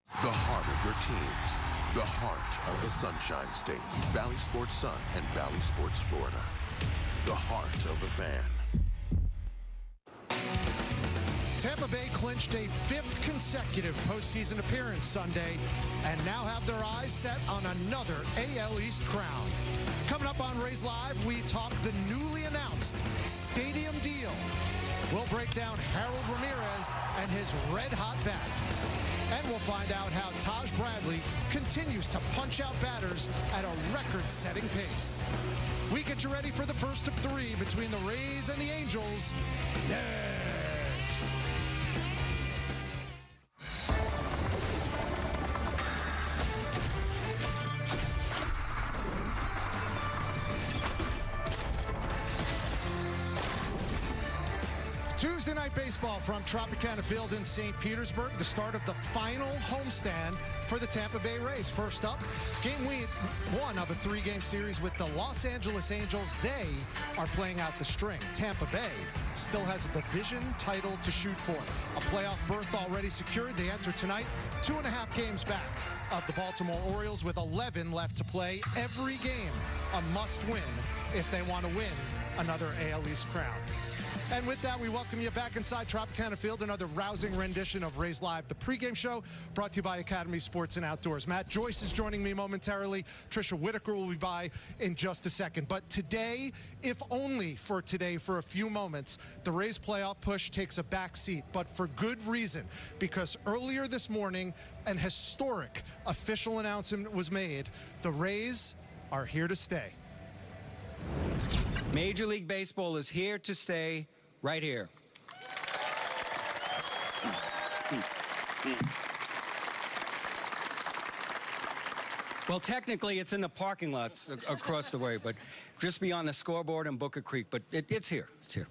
The heart of your teams. The heart of the Sunshine State. Valley Sports Sun and Valley Sports Florida. The heart of the fan. Tampa Bay clinched a 5th consecutive postseason appearance Sunday and now have their eyes set on another AL East crown. Coming up on Rays Live, we talk the newly announced stadium deal. We'll break down Harold Ramirez and his red-hot bat. And we'll find out how Taj Bradley continues to punch out batters at a record-setting pace. We get you ready for the first of 3 between the Rays and the Angels next. Tuesday night baseball from Tropicana Field in St. Petersburg, the start of the final homestand for the Tampa Bay Rays. First up, game week 1 of a 3-game series with the Los Angeles Angels. They are playing out the string. Tampa Bay still has a division title to shoot for. A playoff berth already secured. They enter tonight 2.5 games back of the Baltimore Orioles with 11 left to play. Every game a must-win if they want to win another AL East crown. And with that, we welcome you back inside Tropicana Field, another rousing rendition of Rays Live, the pregame show brought to you by Academy Sports and Outdoors. Matt Joyce is joining me momentarily. Trisha Whitaker will be by in just a second. But today, if only for today, for a few moments, the Rays playoff push takes a back seat, but for good reason, because earlier this morning, an historic official announcement was made. The Rays are here to stay. Major League Baseball is here to stay. Right here. Well, technically, it's in the parking lots across the way, but just beyond the scoreboard in Booker Creek. But it's here. It's here.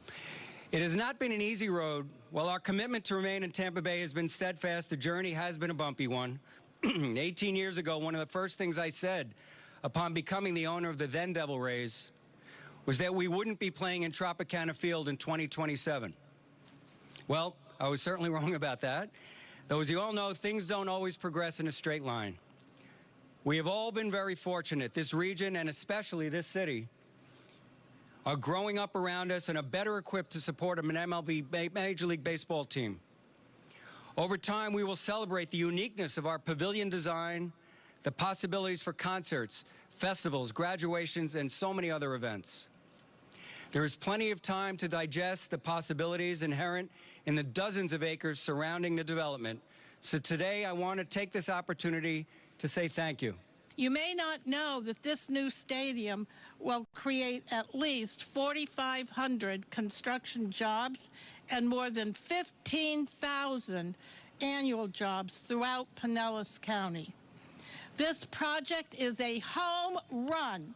It has not been an easy road. While our commitment to remain in Tampa Bay has been steadfast, the journey has been a bumpy one. 18 years ago, one of the first things I said upon becoming the owner of the then Devil Rays was that we wouldn't be playing in Tropicana Field in 2027. Well, I was certainly wrong about that. Though, as you all know, things don't always progress in a straight line. We have all been very fortunate. This region, and especially this city, are growing up around us and are better equipped to support an MLB Major League Baseball team. Over time, we will celebrate the uniqueness of our pavilion design, the possibilities for concerts, festivals, graduations, and so many other events. There is plenty of time to digest the possibilities inherent in the dozens of acres surrounding the development. So today, I want to take this opportunity to say thank you. You may not know that this new stadium will create at least 4,500 construction jobs and more than 15,000 annual jobs throughout Pinellas County. This project is a home run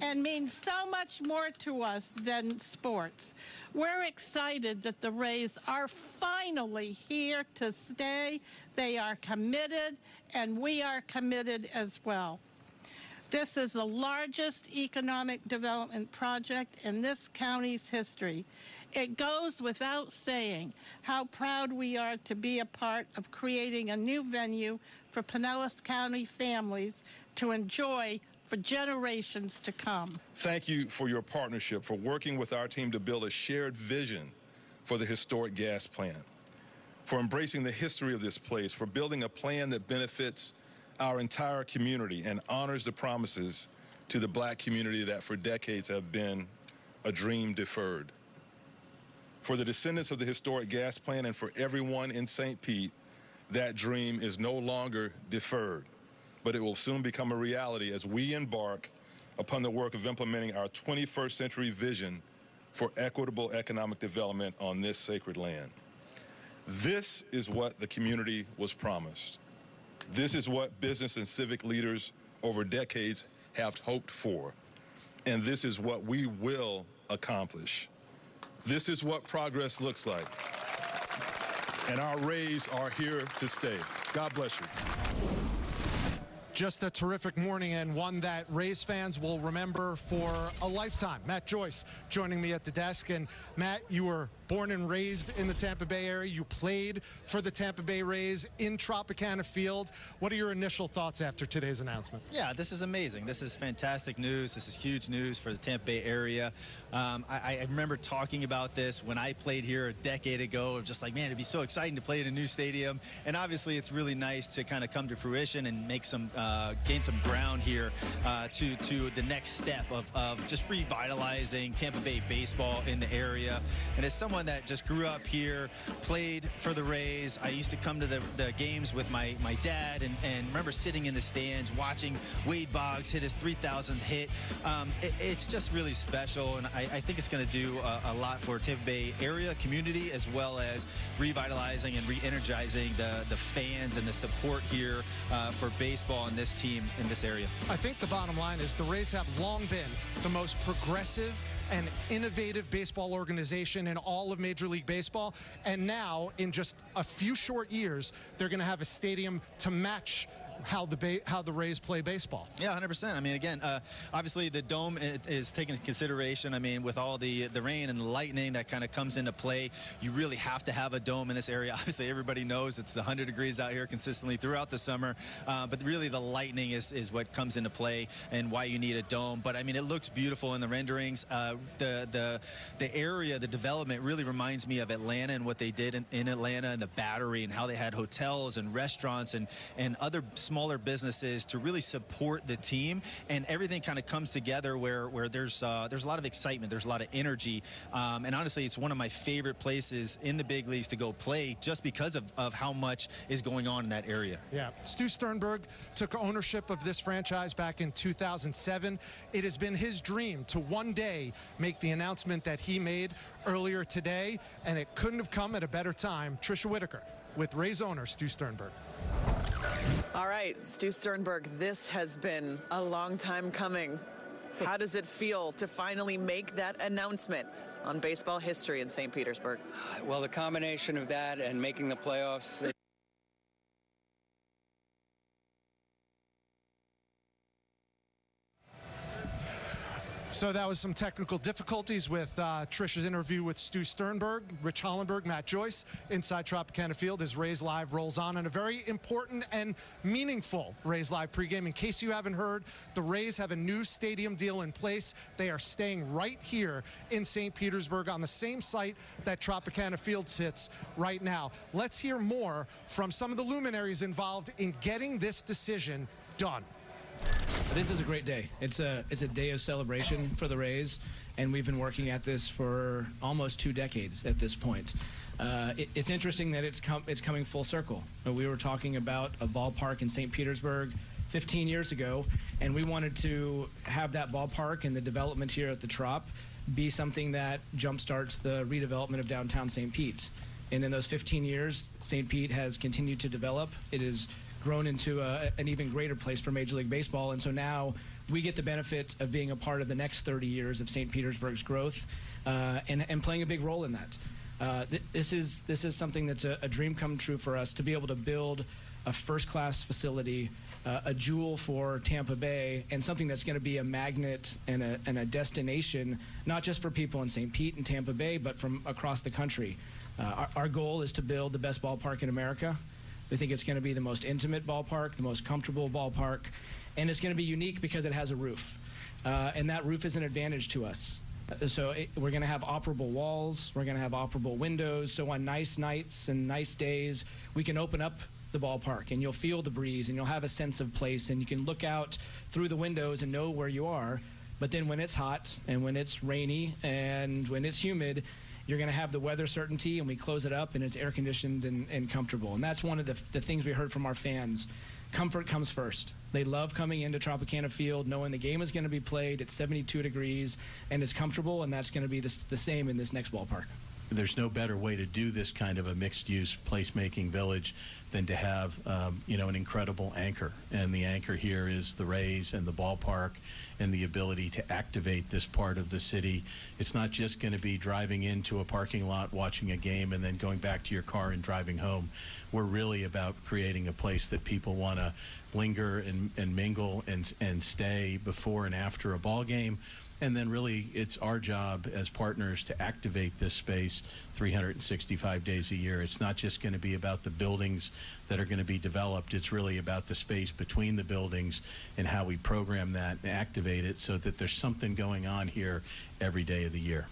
and means so much more to us than sports. We're excited that the Rays are finally here to stay. They are committed, and we are committed as well. This is the largest economic development project in this county's history. It goes without saying how proud we are to be a part of creating a new venue for Pinellas County families to enjoy for generations to come. Thank you for your partnership, for working with our team to build a shared vision for the historic gas plant, for embracing the history of this place, for building a plan that benefits our entire community and honors the promises to the Black community that for decades have been a dream deferred. For the descendants of the historic gas plant and for everyone in St. Pete, that dream is no longer deferred, but it will soon become a reality as we embark upon the work of implementing our 21st century vision for equitable economic development on this sacred land. This is what the community was promised. This is what business and civic leaders over decades have hoped for. And this is what we will accomplish. This is what progress looks like. And our Rays are here to stay. God bless you. Just a terrific morning, and one that Rays fans will remember for a lifetime. Matt Joyce joining me at the desk. And Matt, you were born and raised in the Tampa Bay area. You played for the Tampa Bay Rays in Tropicana Field. What are your initial thoughts after today's announcement? Yeah, this is amazing. This is fantastic news. This is huge news for the Tampa Bay area. I remember talking about this when I played here a decade ago, of just like, man, it'd be so exciting to play in a new stadium. And obviously it's really nice to kind of come to fruition and make some gain some ground here to the next step of just revitalizing Tampa Bay baseball in the area. And as someone that just grew up here, played for the Rays, I used to come to the games with my dad and remember sitting in the stands watching Wade Boggs hit his 3,000th hit. It's just really special, and I think it's going to do a lot for Tampa Bay area community, as well as revitalizing and re-energizing the fans and the support here for baseball in this team in this area. I think the bottom line is the Rays have long been the most progressive and innovative baseball organization in all of Major League Baseball. And now, in just a few short years, they're going to have a stadium to match how the Rays play baseball. Yeah, 100%. I mean, again, obviously the dome is taken into consideration. I mean, with all the rain and the lightning that kind of comes into play, you really have to have a dome in this area. Obviously, everybody knows it's 100 degrees out here consistently throughout the summer, but really the lightning is what comes into play and why you need a dome. But I mean, it looks beautiful in the renderings. The area, the development really reminds me of Atlanta and what they did in Atlanta, and the Battery, and how they had hotels and restaurants and other smaller businesses to really support the team, and everything kind of comes together where there's a lot of excitement, there's a lot of energy, and honestly, it's one of my favorite places in the big leagues to go play, just because of how much is going on in that area. Yeah, Stu Sternberg took ownership of this franchise back in 2007. It has been his dream to one day make the announcement that he made earlier today, and it couldn't have come at a better time. Tricia Whitaker with Rays owner Stu Sternberg. All right, Stu Sternberg, this has been a long time coming. How does it feel to finally make that announcement on baseball history in St. Petersburg? Well, the combination of that and making the playoffs. So that was some technical difficulties with Tricia's interview with Stu Sternberg. Rich Hollenberg, Matt Joyce, inside Tropicana Field as Rays Live rolls on. And a very important and meaningful Rays Live pregame. In case you haven't heard, the Rays have a new stadium deal in place. They are staying right here in St. Petersburg on the same site that Tropicana Field sits right now. Let's hear more from some of the luminaries involved in getting this decision done. This is a great day. It's a day of celebration for the Rays, and we've been working at this for almost 2 decades at this point. It's interesting that it's coming full circle. We were talking about a ballpark in St. Petersburg 15 years ago, and we wanted to have that ballpark and the development here at the Trop be something that jumpstarts the redevelopment of downtown St. Pete. And in those 15 years, St. Pete has continued to develop. It is grown into an even greater place for Major League Baseball, and so now we get the benefit of being a part of the next 30 years of St. Petersburg's growth and playing a big role in that. This is something that's a dream come true for us, to be able to build a first-class facility, a jewel for Tampa Bay, and something that's going to be a magnet and a destination, not just for people in St. Pete and Tampa Bay, but from across the country. Our goal is to build the best ballpark in America. We think it's going to be the most intimate ballpark, the most comfortable ballpark, and it's going to be unique because it has a roof. And that roof is an advantage to us. So we're going to have operable walls, we're going to have operable windows, so on nice nights and nice days, we can open up the ballpark and you'll feel the breeze and you'll have a sense of place, and you can look out through the windows and know where you are. But then when it's hot and when it's rainy and when it's humid, you're going to have the weather certainty, and we close it up and it's air conditioned and comfortable. And that's one of the things we heard from our fans. Comfort comes first. They love coming into Tropicana Field knowing the game is going to be played at 72 degrees and it's comfortable, and that's going to be the same in this next ballpark. there's no better way to do this kind of a mixed-use placemaking village than to have, an incredible anchor. And the anchor here is the Rays and the ballpark and the ability to activate this part of the city. It's not just going to be driving into a parking lot, watching a game, and then going back to your car and driving home. We're really about creating a place that people want to linger and mingle and stay before and after a ball game. And then really it's our job as partners to activate this space 365 days a year. It's not just going to be about the buildings that are going to be developed. It's really about the space between the buildings and how we program that and activate it so that there's something going on here every day of the year.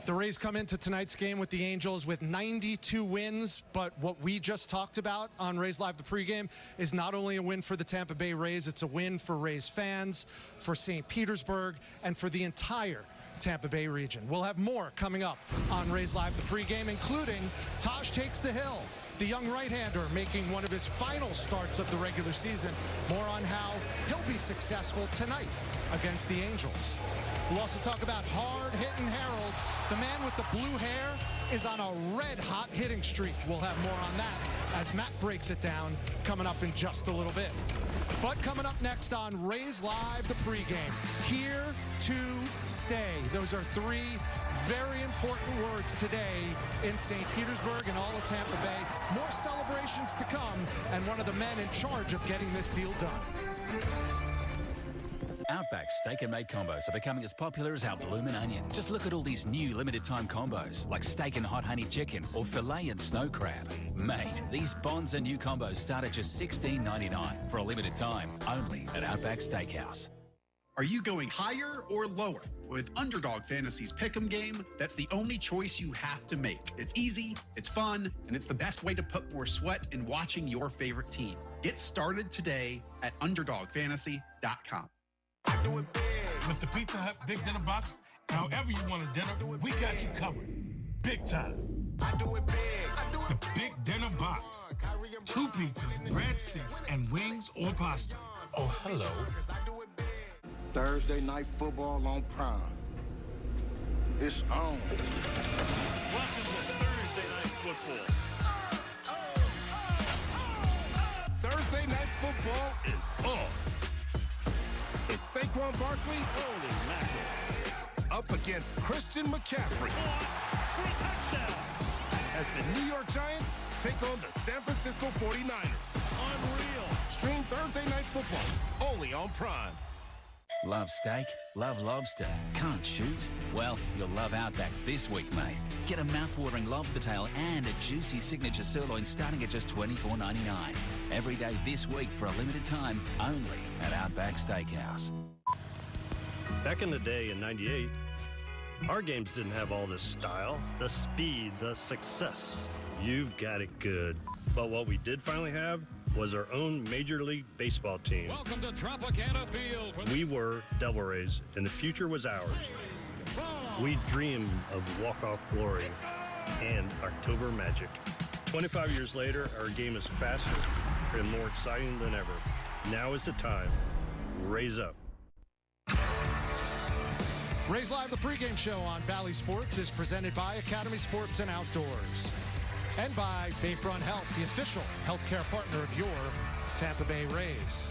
The Rays come into tonight's game with the Angels with 92 wins, but what we just talked about on Rays Live, the pregame, is not only a win for the Tampa Bay Rays, it's a win for Rays fans, for St. Petersburg, and for the entire Tampa Bay region. We'll have more coming up on Rays Live, the pregame, including Taj Takes the Hill, the young right-hander making one of his final starts of the regular season. More on how he'll be successful tonight against the Angels. We'll also talk about hard-hitting Harold. The man with the blue hair is on a red-hot hitting streak. We'll have more on that as Matt breaks it down coming up in just a little bit. But coming up next on Rays Live, the pregame, here to stay. Those are three very important words today in St. Petersburg and all of Tampa Bay. More celebrations to come, and one of the men in charge of getting this deal done. Outback Steak and Mate combos are becoming as popular as our bloomin' onion. Just look at all these new limited time combos, like steak and hot honey chicken or filet and snow crab. Mate, these bonds and new combos start at just $16.99 for a limited time, only at Outback Steakhouse. Are you going higher or lower? With Underdog Fantasy's Pick'em game, that's the only choice you have to make. It's easy, it's fun, and it's the best way to put more sweat in watching your favorite team. Get started today at UnderdogFantasy.com. I do it big. With the Pizza Hut Big Dinner Box, however you want a dinner, we got you covered. Big time. I do it big. The Big Dinner Box. 2 pizzas, breadsticks, and wings or pasta. Oh, hello. Thursday night football on Prime. It's on. Welcome to Thursday night football. Thursday night football is on. It's Saquon Barkley, Holy mackerel, up against Christian McCaffrey. For a touchdown. As the New York Giants take on the San Francisco 49ers. Unreal. Stream Thursday night football, only on Prime. Love steak? Love lobster? Can't choose? Well, you'll love Outback this week, mate. Get a mouth-watering lobster tail and a juicy signature sirloin starting at just $24.99. Every day this week for a limited time, only at Outback Steakhouse. Back in the day in '98, our games didn't have all this style, the speed, the success. You've got it good. But what we did finally have was our own Major League Baseball team. Welcome to Tropicana Field. We were Devil Rays, and the future was ours. We dreamed of walk-off glory and October magic. 25 years later, our game is faster and more exciting than ever. Now is the time. Raise up. Rays Live, the pregame show on Bally Sports is presented by Academy Sports and Outdoors. And by Bayfront Health, the official healthcare partner of your Tampa Bay Rays.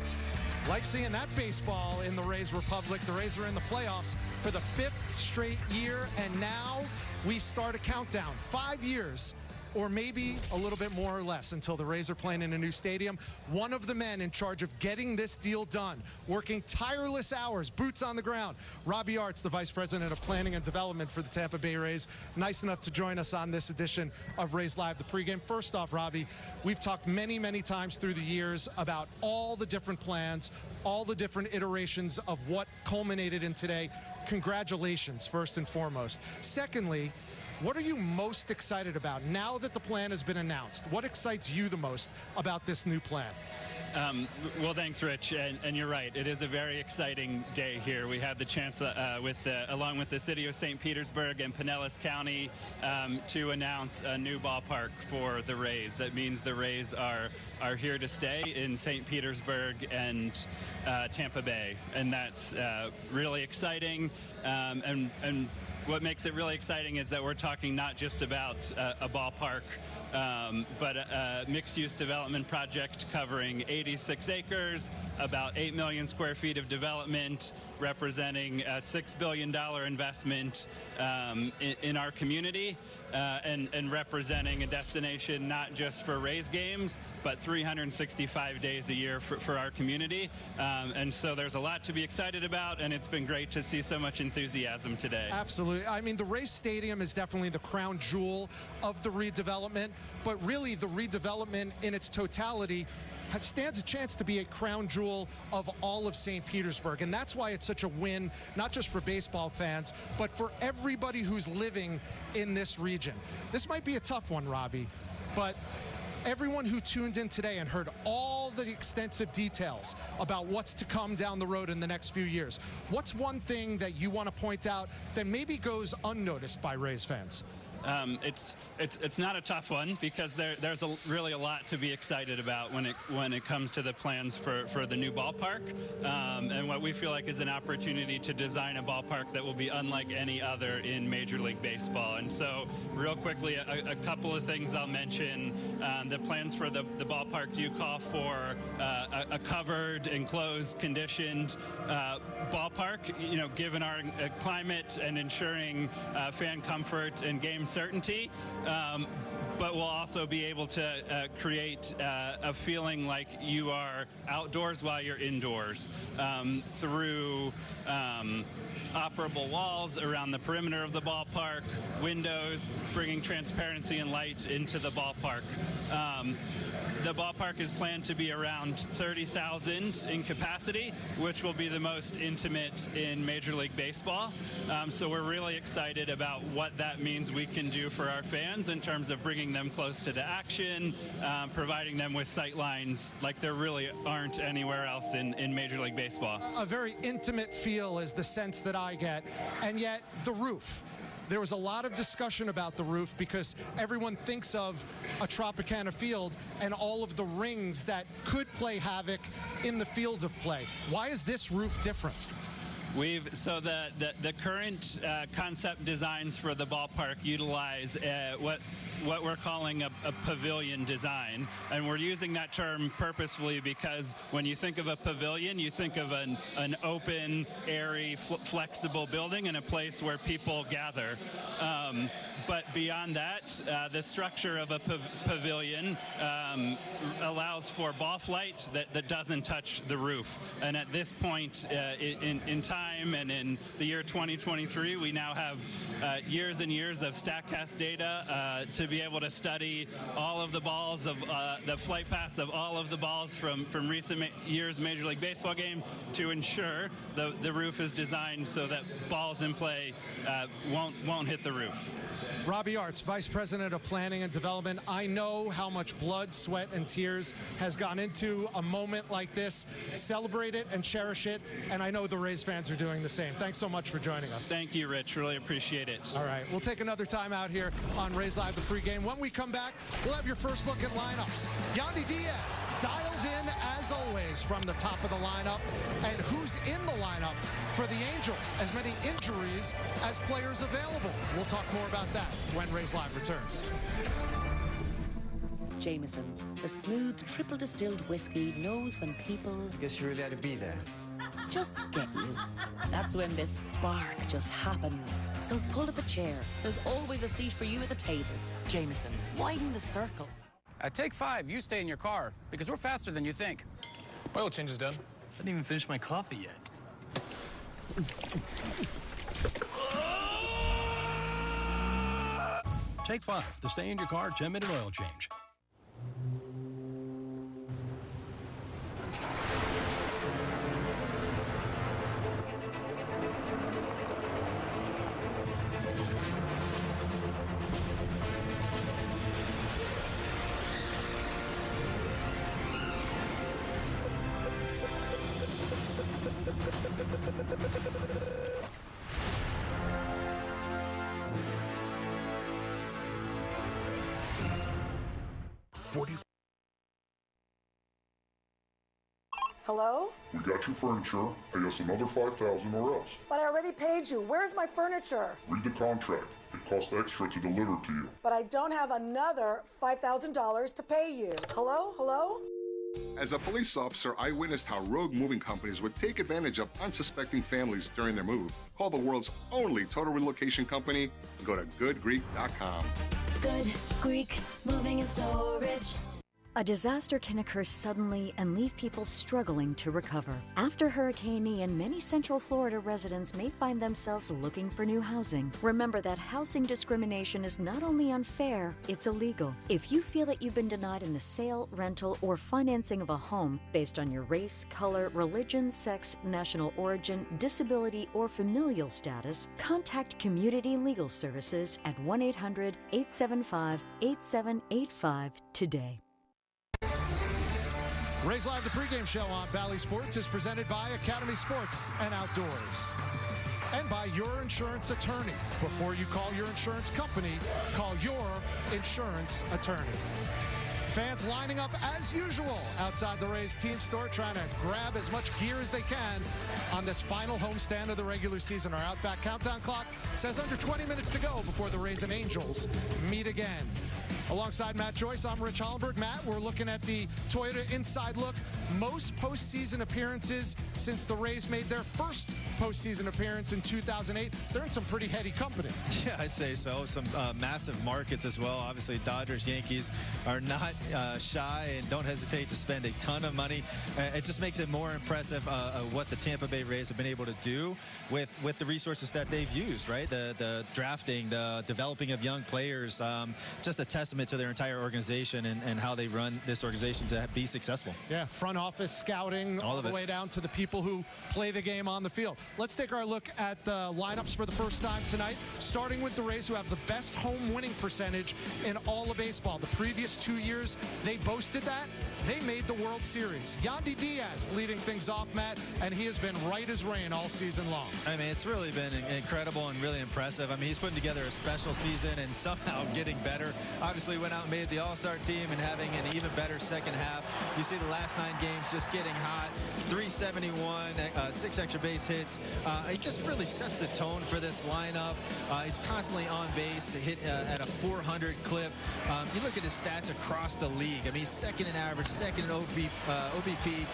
Like seeing that baseball in the Rays Republic, the Rays are in the playoffs for the 5th straight year, and now we start a countdown. 5 years, or maybe a little bit more or less, until the Rays are playing in a new stadium. One of the men in charge of getting this deal done, working tireless hours, boots on the ground, Robbie Arts, the Vice President of Planning and Development for the Tampa Bay Rays, nice enough to join us on this edition of Rays Live, the pregame. First off, Robbie, we've talked many, many times through the years about all the different plans, all the different iterations of what culminated in today. Congratulations, first and foremost. Secondly, what are you most excited about now that the plan has been announced? What excites you the most about this new plan? Well, thanks, Rich, and you're right. It is a very exciting day here. We had the chance, along with the city of St. Petersburg and Pinellas County, to announce a new ballpark for the Rays. That means the Rays are here to stay in St. Petersburg and Tampa Bay, and that's really exciting. And what makes it really exciting is that we're talking not just about a ballpark, but a mixed-use development project covering 86 acres, about 8 million square feet of development, representing a $6 billion investment in our community, and representing a destination not just for Rays games, but 365 days a year for our community. And so there's a lot to be excited about, and it's been great to see so much enthusiasm today. Absolutely. I mean, the Rays Stadium is definitely the crown jewel of the redevelopment, but really the redevelopment in its totality stands a chance to be a crown jewel of all of St. Petersburg. And that's why it's such a win, not just for baseball fans, but for everybody who's living in this region. This might be a tough one, Robbie, but everyone who tuned in today and heard all the extensive details about what's to come down the road in the next few years, what's one thing that you want to point out that maybe goes unnoticed by Rays fans? It's not a tough one, because there's really a lot to be excited about when it comes to the plans for the new ballpark, and what we feel like is an opportunity to design a ballpark that will be unlike any other in Major League Baseball. And so, real quickly, a couple of things I'll mention. The plans for the ballpark do call for a covered, enclosed, conditioned ballpark. You know, given our climate and ensuring fan comfort and game certainty, but we'll also be able to create a feeling like you are outdoors while you're indoors through operable walls around the perimeter of the ballpark, windows, bringing transparency and light into the ballpark. The ballpark is planned to be around 30,000 in capacity, which will be the most intimate in Major League Baseball. So we're really excited about what that means we can do for our fans in terms of bringing them close to the action, providing them with sight lines like there really aren't anywhere else in Major League Baseball. A very intimate feel is the sense that I get, and yet the roof. There was a lot of discussion about the roof because everyone thinks of a Tropicana field and all of the rings that could play havoc in the fields of play. Why is this roof different? So the current concept designs for the ballpark utilize what we're calling a pavilion design, and we're using that term purposefully because when you think of a pavilion, you think of an open, airy, flexible building and a place where people gather. But beyond that, the structure of a pavilion allows for ball flight that doesn't touch the roof. And at this point in time and in the year 2023, we now have years and years of StatCast data to be able to study all of the balls of the flight paths of all of the balls from recent years Major League Baseball games to ensure the roof is designed so that balls in play won't hit the roof. Robbie Arts, Vice President of Planning and Development. I know how much blood, sweat, and tears has gone into a moment like this. Celebrate it and cherish it, and I know the Rays fans are doing the same. Thanks so much for joining us. Thank you, Rich. Really appreciate it. All right, we'll take another time out here on Rays Live, the pregame. When we come back, we'll have your first look at lineups. Yandy Diaz dialed in, as always, from the top of the lineup. And who's in the lineup for the Angels? As many injuries as players available. We'll talk more about that when Rays Live returns. Jameson, the smooth triple distilled whiskey, knows when people... Guess you really had to be there. Just get you. That's when this spark just happens. So pull up a chair. There's always a seat for you at the table. Jameson, widen the circle. At Take 5, you stay in your car, because we're faster than you think. Oil change is done. I didn't even finish my coffee yet. Take 5, the stay in your car 10-minute oil change. Hello? We got your furniture. Pay us another $5,000 or else. But I already paid you. Where's my furniture? Read the contract. It costs extra to deliver to you. But I don't have another $5,000 to pay you. Hello? Hello? As a police officer, I witnessed how rogue moving companies would take advantage of unsuspecting families during their move. Call the world's only total relocation company and go to goodgreek.com. Good Greek Moving and Storage. A disaster can occur suddenly and leave people struggling to recover. After Hurricane Ian, many Central Florida residents may find themselves looking for new housing. Remember that housing discrimination is not only unfair, it's illegal. If you feel that you've been denied in the sale, rental, or financing of a home based on your race, color, religion, sex, national origin, disability, or familial status, contact Community Legal Services at 1-800-875-8785 today. Rays Live, the pregame show on Valley Sports, is presented by Academy Sports and Outdoors. And by your insurance attorney. Before you call your insurance company, call your insurance attorney. Fans lining up as usual outside the Rays team store, trying to grab as much gear as they can on this final homestand of the regular season. Our Outback countdown clock says under 20 minutes to go before the Rays and Angels meet again. Alongside Matt Joyce, I'm Rich Hollenberg. Matt, we're looking at the Toyota Inside Look. Most postseason appearances since the Rays made their first postseason appearance in 2008. They're in some pretty heady company. Yeah, I'd say so. Some massive markets as well. Obviously, Dodgers, Yankees are not shy and don't hesitate to spend a ton of money. It just makes it more impressive what the Tampa Bay Rays have been able to do with the resources that they've used, right? The drafting, the developing of young players, just a testament to their entire organization and how they run this organization to be successful. Yeah, front office scouting all the way down to the people who play the game on the field. Let's take our look at the lineups for the first time tonight, starting with the Rays, who have the best home winning percentage in all of baseball. The previous 2 years, they boasted that. They made the World Series. Yandy Diaz leading things off, Matt, and he has been right as rain all season long. I mean, it's really been incredible and really impressive. I mean, he's putting together a special season and somehow getting better. Obviously, went out and made the All-Star team and having an even better second half. You see the last 9 games just getting hot. 371, 6 extra base hits. He just really sets the tone for this lineup. He's constantly on base, hit at a 400 clip. You look at his stats across the league. I mean, he's second in average, second in OBP,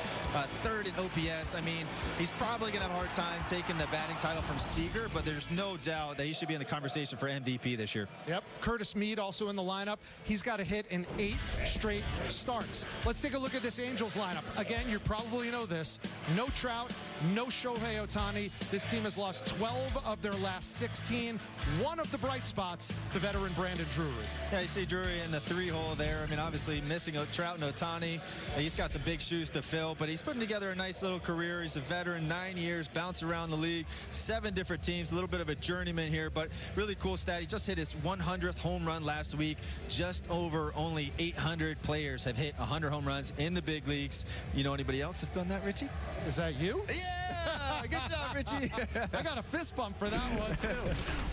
third in OPS. I mean, he's probably going to have a hard time taking the batting title from Seager, but there's no doubt that he should be in the conversation for MVP this year. Yep. Curtis Mead also in the lineup. He's got a hit in 8 straight starts. Let's take a look at this Angels lineup. Again, you probably know this. No Trout, no Shohei Ohtani. This team has lost 12 of their last 16. One of the bright spots, the veteran Brandon Drury. Yeah, you see Drury in the 3-hole there. I mean, obviously missing Trout and Ohtani. He's got some big shoes to fill, but he's putting together a nice little career. He's a veteran, 9 years, bounced around the league, 7 different teams, a little bit of a journeyman here, but really cool stat. He just hit his 100th home run last week. Just over only 800 players have hit 100 home runs in the big leagues. You know anybody else that's done that, Richie? Is that you? Yeah! Good job, Richie. I got a fist bump for that one, too.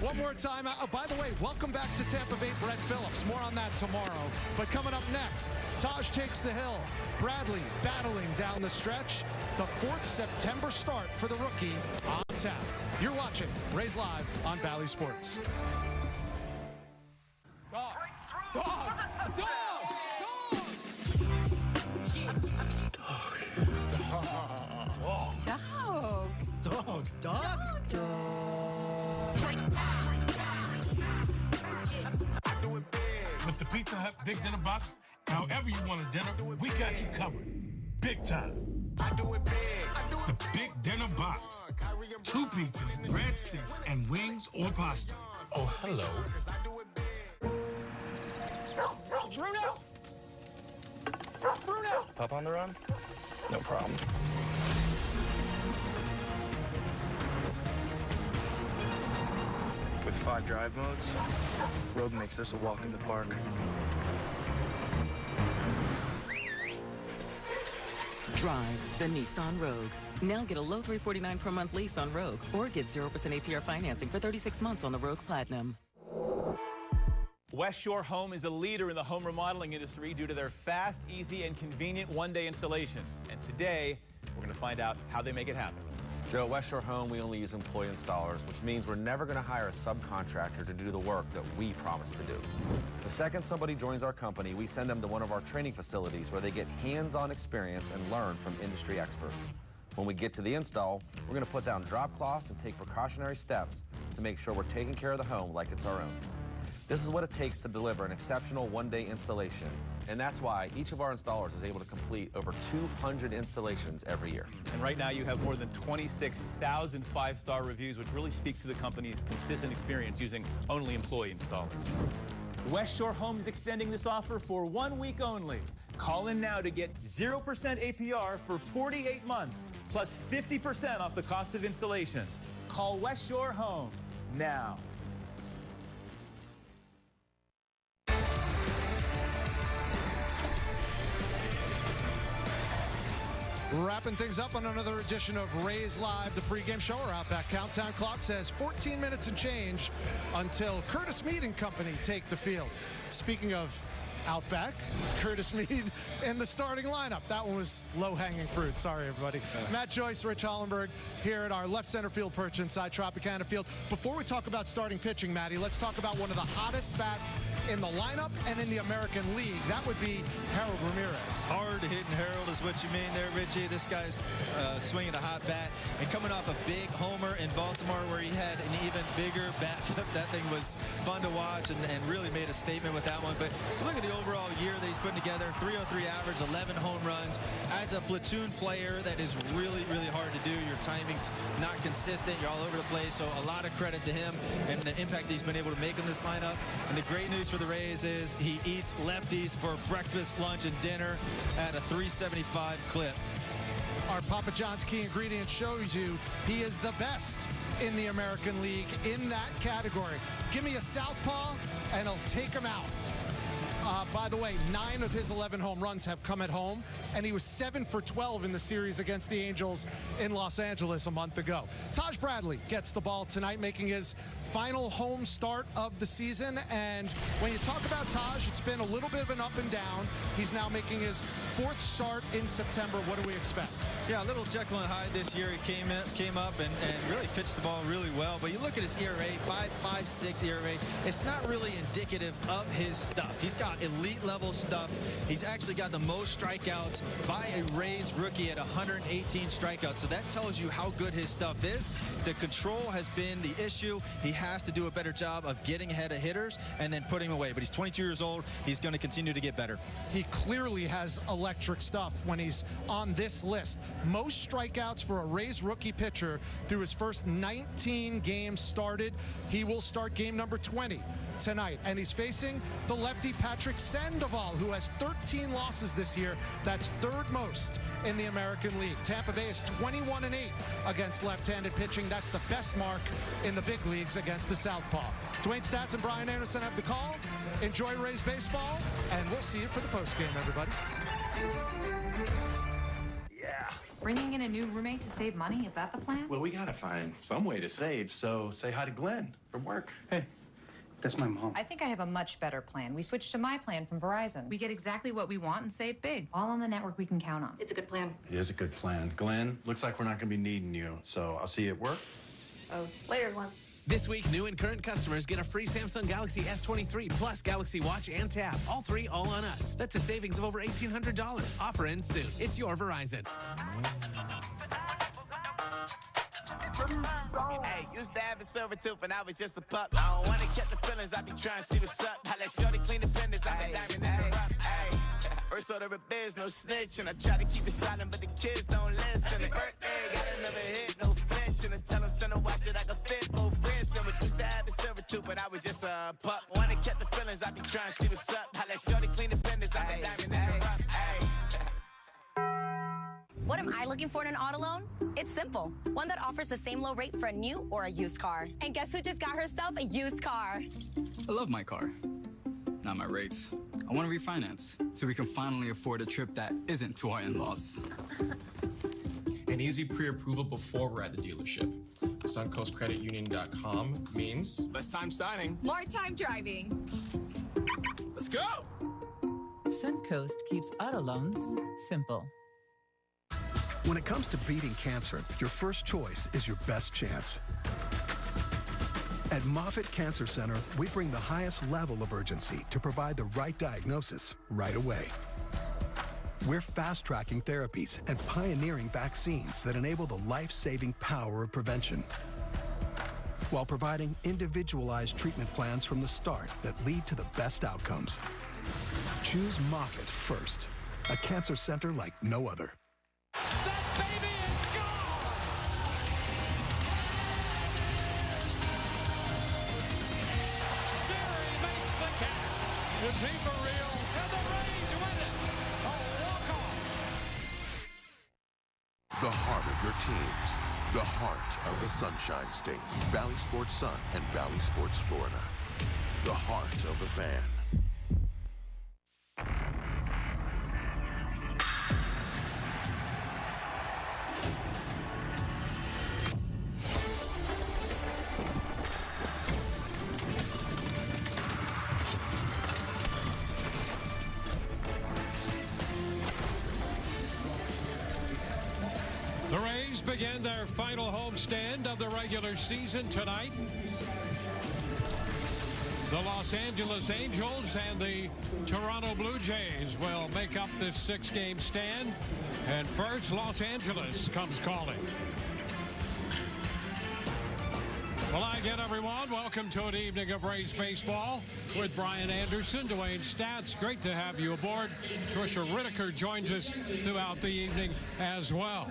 One more time. By the way, welcome back to Tampa Bay, Brett Phillips. More on that tomorrow. But coming up next, Taj takes the hill. Bradley battling down the stretch. The 4th September start for the rookie on tap. You're watching Rays Live on Valley Sports. Dog! Dog! Dog! Dog. With the Pizza Hut Big Dinner Box, however you want a dinner, we got you covered. Big time. The Big Dinner Box. 2 pizzas, breadsticks, and wings or pasta. Oh, hello. Bruno! Bruno! Pup on the run? No problem. With 5 drive modes, Rogue makes this a walk in the park. Drive the Nissan Rogue. Now get a low $349 per month lease on Rogue, or get 0% APR financing for 36 months on the Rogue Platinum. West Shore Home is a leader in the home remodeling industry due to their fast, easy, and convenient one-day installations. And today, We're going to find out how they make it happen. Joe, at West Shore Home, we only use employee installers, which means we're never going to hire a subcontractor to do the work that we promise to do. The second somebody joins our company, we send them to one of our training facilities where they get hands-on experience and learn from industry experts. When we get to the install, we're going to put down drop cloths and take precautionary steps to make sure we're taking care of the home like it's our own. This is what it takes to deliver an exceptional one-day installation, and that's why each of our installers is able to complete over 200 installations every year. And right now you have more than 26,000 five-star reviews, which really speaks to the company's consistent experience using only employee installers. West Shore Home is extending this offer for 1 week only. Call in now to get 0% APR for 48 months, plus 50% off the cost of installation. Call West Shore Home now. Wrapping things up on another edition of Rays Live, the pregame show. Our Outback countdown clock says 14 minutes and change until Curtis Mead and company take the field. Speaking of Outback, Curtis Mead in the starting lineup. That one was low-hanging fruit. Sorry, everybody. Matt Joyce, Rich Hollenberg here at our left center field perch inside Tropicana Field. Before we talk about starting pitching, Matty, let's talk about one of the hottest bats in the lineup and in the American League. That would be Harold Ramirez. Hard-hitting Harold is what you mean there, Richie. This guy's swinging a hot bat and coming off a big homer in Baltimore where he had an even bigger bat flip. That thing was fun to watch and really made a statement with that one. But look at the overall year that he's putting together. 303 average, 11 home runs. As a platoon player, that is really, really hard to do. Your timing's not consistent. You're all over the place. So a lot of credit to him and the impact he's been able to make in this lineup. And the great news for the Rays is he eats lefties for breakfast, lunch, and dinner at a 375 clip. Our Papa John's key ingredient shows you he is the best in the American League in that category. Give me a southpaw and I'll take him out. By the way, 9 of his 11 home runs have come at home, and he was 7 for 12 in the series against the Angels in Los Angeles a month ago. Taj Bradley gets the ball tonight, making his final home start of the season. And when you talk about Taj, it's been a little bit of an up and down. He's now making his 4th start in September. What do we expect? Yeah, a little Jekyll and Hyde this year. He came up and really pitched the ball really well. But you look at his ERA, 5.56 ERA. It's not really indicative of his stuff. He's got elite level stuff. He's actually got the most strikeouts by a Rays rookie at 118 strikeouts. So that tells you how good his stuff is. The control has been the issue. He has to do a better job of getting ahead of hitters and then putting them away. But he's 22 years old. He's going to continue to get better. He clearly has electric stuff when he's on this list. Most strikeouts for a Rays rookie pitcher through his first 19 games started. He will start game number 20 tonight, and he's facing the lefty Patrick Sandoval, who has 13 losses this year. That's 3rd most in the American League. Tampa Bay is 21-8 against left-handed pitching. That's the best mark in the big leagues against the southpaw. Dwayne Stats and Brian Anderson have the call. Enjoy Rays baseball, and we'll see you for the postgame, everybody. Yeah. Bringing in a new roommate to save money, is that the plan? Well, we gotta find some way to save, so say hi to Glenn from work. Hey. That's my mom. I think I have a much better plan. We switched to my plan from Verizon. We get exactly what we want and save big. All on the network we can count on. It's a good plan. It is a good plan. Glenn, looks like we're not gonna be needing you, so I'll see you at work. Oh, later, Glenn. This week, new and current customers get a free Samsung Galaxy S23 plus Galaxy Watch and Tab. All 3 all on us. That's a savings of over $1,800. Offer ends soon. It's your Verizon. Hey, used to have a silver tooth and I was just a pup. I don't wanna catch the feelings, I be trying to see what's up. I let shorty clean the business, I'm a diamond in the rough. Hey, first order of biz, no snitch, and I try to keep it silent, but the kids don't listen. Happy birthday, got another hit, no flinch, and I tell them send a watch that I can fit both friends. And we used to have a silver tooth, but I was just a pup. Wanna catch the feelings, I be trying to see what's up. I let shorty clean the business, I'm a diamond in the rough. Hey. What am I looking for in an auto loan? It's simple. One that offers the same low rate for a new or a used car. And guess who just got herself a used car? I love my car. Not my rates. I want to refinance so we can finally afford a trip that isn't to our in-laws. An easy pre-approval before we're at the dealership. SuncoastCreditUnion.com means less time signing, more time driving. Let's go! Suncoast keeps auto loans simple. When it comes to beating cancer, your first choice is your best chance. At Moffitt Cancer Center, we bring the highest level of urgency to provide the right diagnosis right away. We're fast-tracking therapies and pioneering vaccines that enable the life-saving power of prevention, while providing individualized treatment plans from the start that lead to the best outcomes. Choose Moffitt first, a cancer center like no other. Is he for real? And the Rays win it. A walk-off. The heart of your teams. The heart of the Sunshine State. Valley Sports Sun and Valley Sports Florida. The heart of the fan. The Rays begin their final homestand of the regular season tonight. The Los Angeles Angels and the Toronto Blue Jays will make up this 6-game stand. And first, Los Angeles comes calling. Well, again, everyone, welcome to an evening of Rays baseball with Brian Anderson, Dwayne Stats. Great to have you aboard. Trisha Whitaker joins us throughout the evening as well.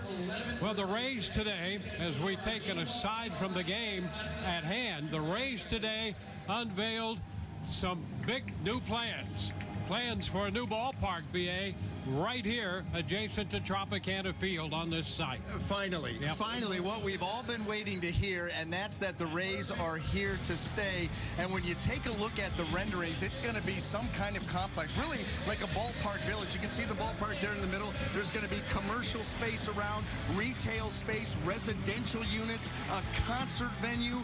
Well, the Rays today, as we take an aside from the game at hand, the Rays today unveiled some big new plans. Plans for a new ballpark, BA, right here adjacent to Tropicana Field on this site. Finally, finally, what we've all been waiting to hear, and that's that the Rays are here to stay. And when you take a look at the renderings, it's going to be some kind of complex, really like a ballpark village. You can see the ballpark there in the middle. There's going to be commercial space around, retail space, residential units, a concert venue,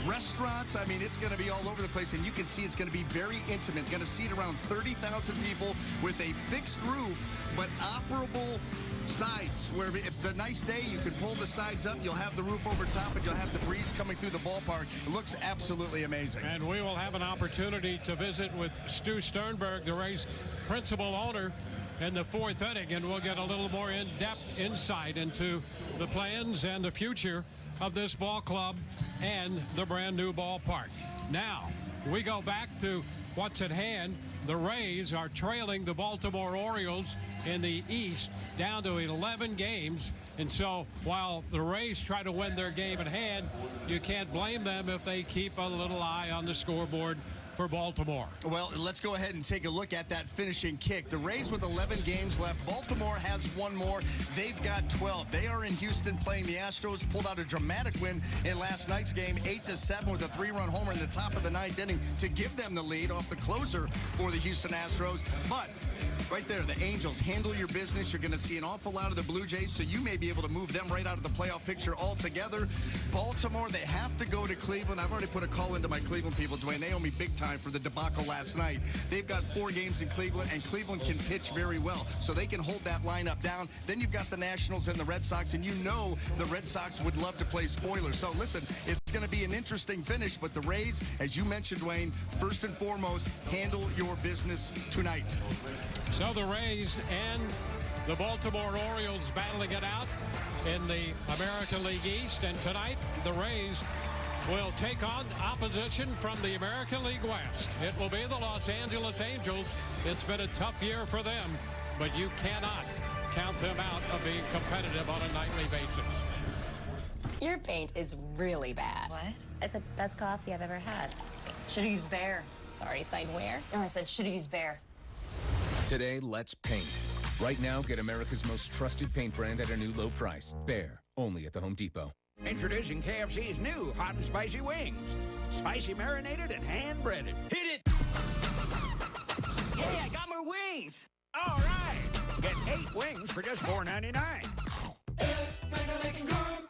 restaurants. I mean, it's going to be all over the place, and you can see it's going to be very intimate. Going to seat around 30,000 people with a fixed roof, but operable sides, where if it's a nice day, you can pull the sides up, you'll have the roof over top, and you'll have the breeze coming through the ballpark. It looks absolutely amazing. And we will have an opportunity to visit with Stu Sternberg, the Rays principal owner, in the 4th inning, and we'll get a little more in-depth insight into the plans and the future of this ball club and the brand new ballpark. Now, we go back to what's at hand. The Rays are trailing the Baltimore Orioles in the East down to 11 games. And so while the Rays try to win their game at hand, you can't blame them if they keep a little eye on the scoreboard for Baltimore. Well, let's go ahead and take a look at that finishing kick. The Rays with 11 games left. Baltimore has one more. They've got 12. They are in Houston playing the Astros. Pulled out a dramatic win in last night's game, 8-7 with a 3-run homer in the top of the 9th inning to give them the lead off the closer for the Houston Astros. But right there, the Angels handle your business. You're going to see an awful lot of the Blue Jays, so you may be able to move them right out of the playoff picture altogether. Baltimore, they have to go to Cleveland. I've already put a call into my Cleveland people, Dwayne. They owe me big time for the debacle last night. They've got 4 games in Cleveland, and Cleveland can pitch very well, so they can hold that lineup down. Then you've got the Nationals and the Red Sox, and you know the Red Sox would love to play spoilers. So listen, it's going to be an interesting finish, but the Rays, as you mentioned, Dwayne, first and foremost, handle your business tonight. So the Rays and the Baltimore Orioles battling it out in the American League East, and tonight the Rays will take on opposition from the American League West. It will be the Los Angeles Angels. It's been a tough year for them, but you cannot count them out of being competitive on a nightly basis. Your paint is really bad. What? I said best coffee I've ever had. Should've used Bear. Sorry, sign where? No, I said should've used Bear. Today, let's paint. Right now, get America's most trusted paint brand at a new low price. Bear, only at the Home Depot. Introducing KFC's new hot and spicy wings. Spicy marinated and hand-breaded. Hit it! Hey, I got more wings! All right! Get 8 wings for just $4.99. It's finger-licking good.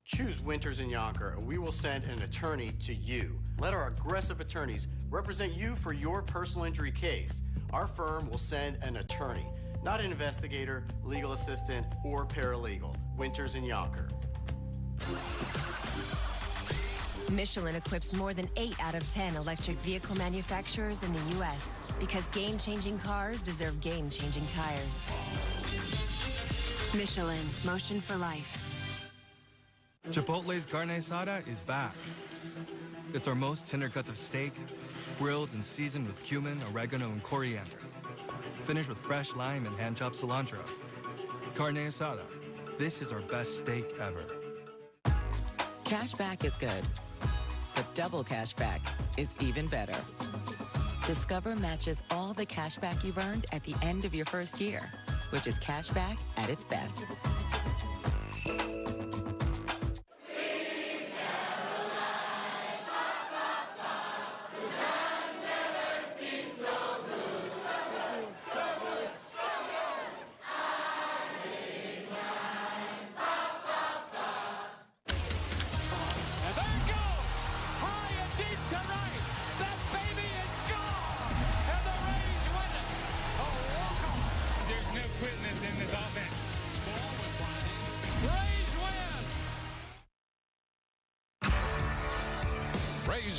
Choose Winters and Yonker, and we will send an attorney to you. Let our aggressive attorneys represent you for your personal injury case. Our firm will send an attorney. not an investigator, legal assistant, or paralegal. Winters and Yonker. Michelin equips more than 8 out of 10 electric vehicle manufacturers in the U.S. because game-changing cars deserve game-changing tires. Michelin, motion for life. Chipotle's carne asada is back. It's our most tender cuts of steak, grilled and seasoned with cumin, oregano, and coriander. Finished with fresh lime and hand-chopped cilantro. Carne asada. This is our best steak ever. Cashback is good, but double cashback is even better. Discover matches all the cashback you've earned at the end of your first year, which is cashback at its best.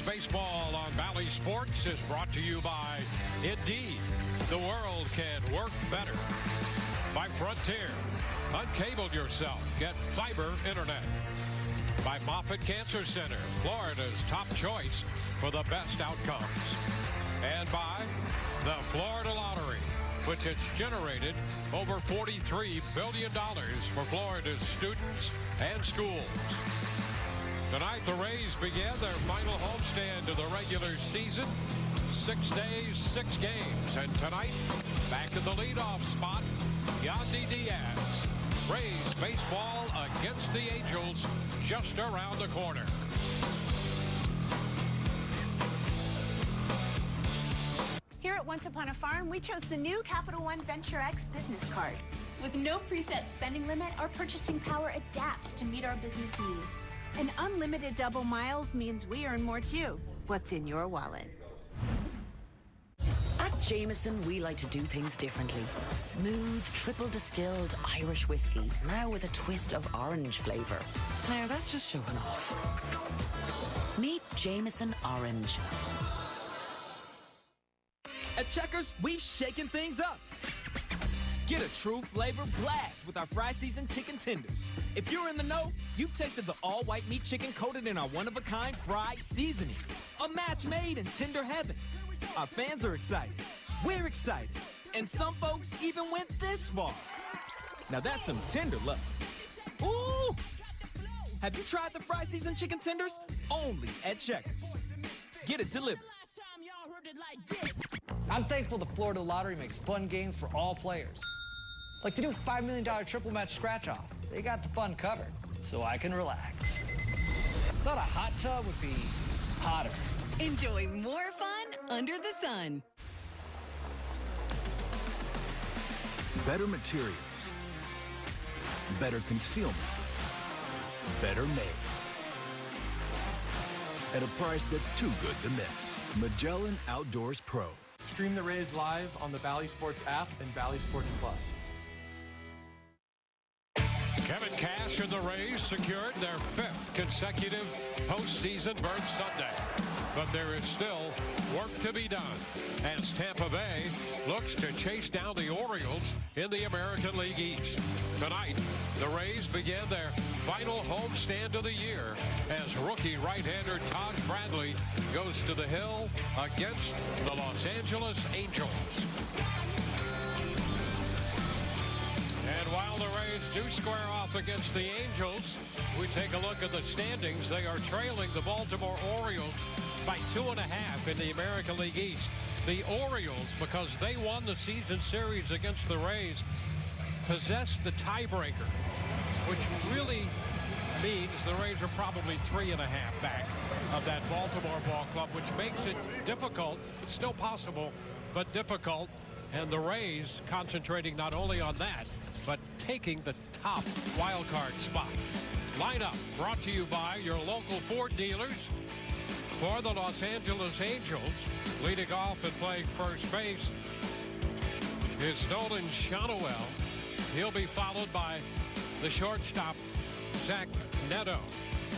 Baseball on Valley Sports is brought to you by Indeed. The world can work better. By Frontier. Uncable yourself. Get fiber internet. By Moffitt Cancer Center, Florida's top choice for the best outcomes. And by the Florida Lottery, which has generated over $43 billion for Florida's students and schools. Tonight, the Rays began their final homestand of the regular season. 6 days, 6 games. And tonight, back in the leadoff spot, Yandy Diaz. Rays baseball against the Angels just around the corner. Here at Once Upon a Farm, we chose the new Capital One Venture X business card. With no preset spending limit, our purchasing power adapts to meet our business needs. And unlimited double miles means we earn more too. What's in your wallet? At Jameson, we like to do things differently. Smooth, triple distilled Irish whiskey, now with a twist of orange flavor. Now that's just showing off. Meet Jameson Orange. At Checkers, we've shaken things up. Get a true flavor blast with our fry seasoned chicken tenders. If you're in the know, you've tasted the all-white meat chicken coated in our one-of-a-kind fry seasoning. A match made in tender heaven. Our fans are excited. We're excited. And some folks even went this far. Now that's some tender love. Ooh! Have you tried the fry seasoned chicken tenders? Only at Checkers. Get it delivered. I'm thankful the Florida Lottery makes fun games for all players. Like the new $5 million triple match scratch-off. They got the fun covered, so I can relax. Thought a hot tub would be hotter. Enjoy more fun under the sun. Better materials. Better concealment. Better made. At a price that's too good to miss. Magellan Outdoors Pro. Stream the Rays live on the Valley Sports app and Valley Sports Plus. Kevin Cash and the Rays secured their 5th consecutive postseason berth Sunday. But there is still work to be done as Tampa Bay looks to chase down the Orioles in the American League East. Tonight, the Rays began their final homestand of the year as rookie right-hander Taj Bradley goes to the hill against the Los Angeles Angels. And while the Rays do square off against the Angels, we take a look at the standings. They are trailing the Baltimore Orioles by 2.5 in the American League East. The Orioles, because they won the season series against the Rays, possess the tiebreaker, which really means the Rays are probably 3.5 back of that Baltimore ball club, which makes it difficult, still possible, but difficult. And the Rays concentrating not only on that, but taking the top wild card spot. Lineup brought to you by your local Ford dealers. For the Los Angeles Angels, leading off and playing first base, is Nolan Sandoval. He'll be followed by the shortstop, Zach Neto.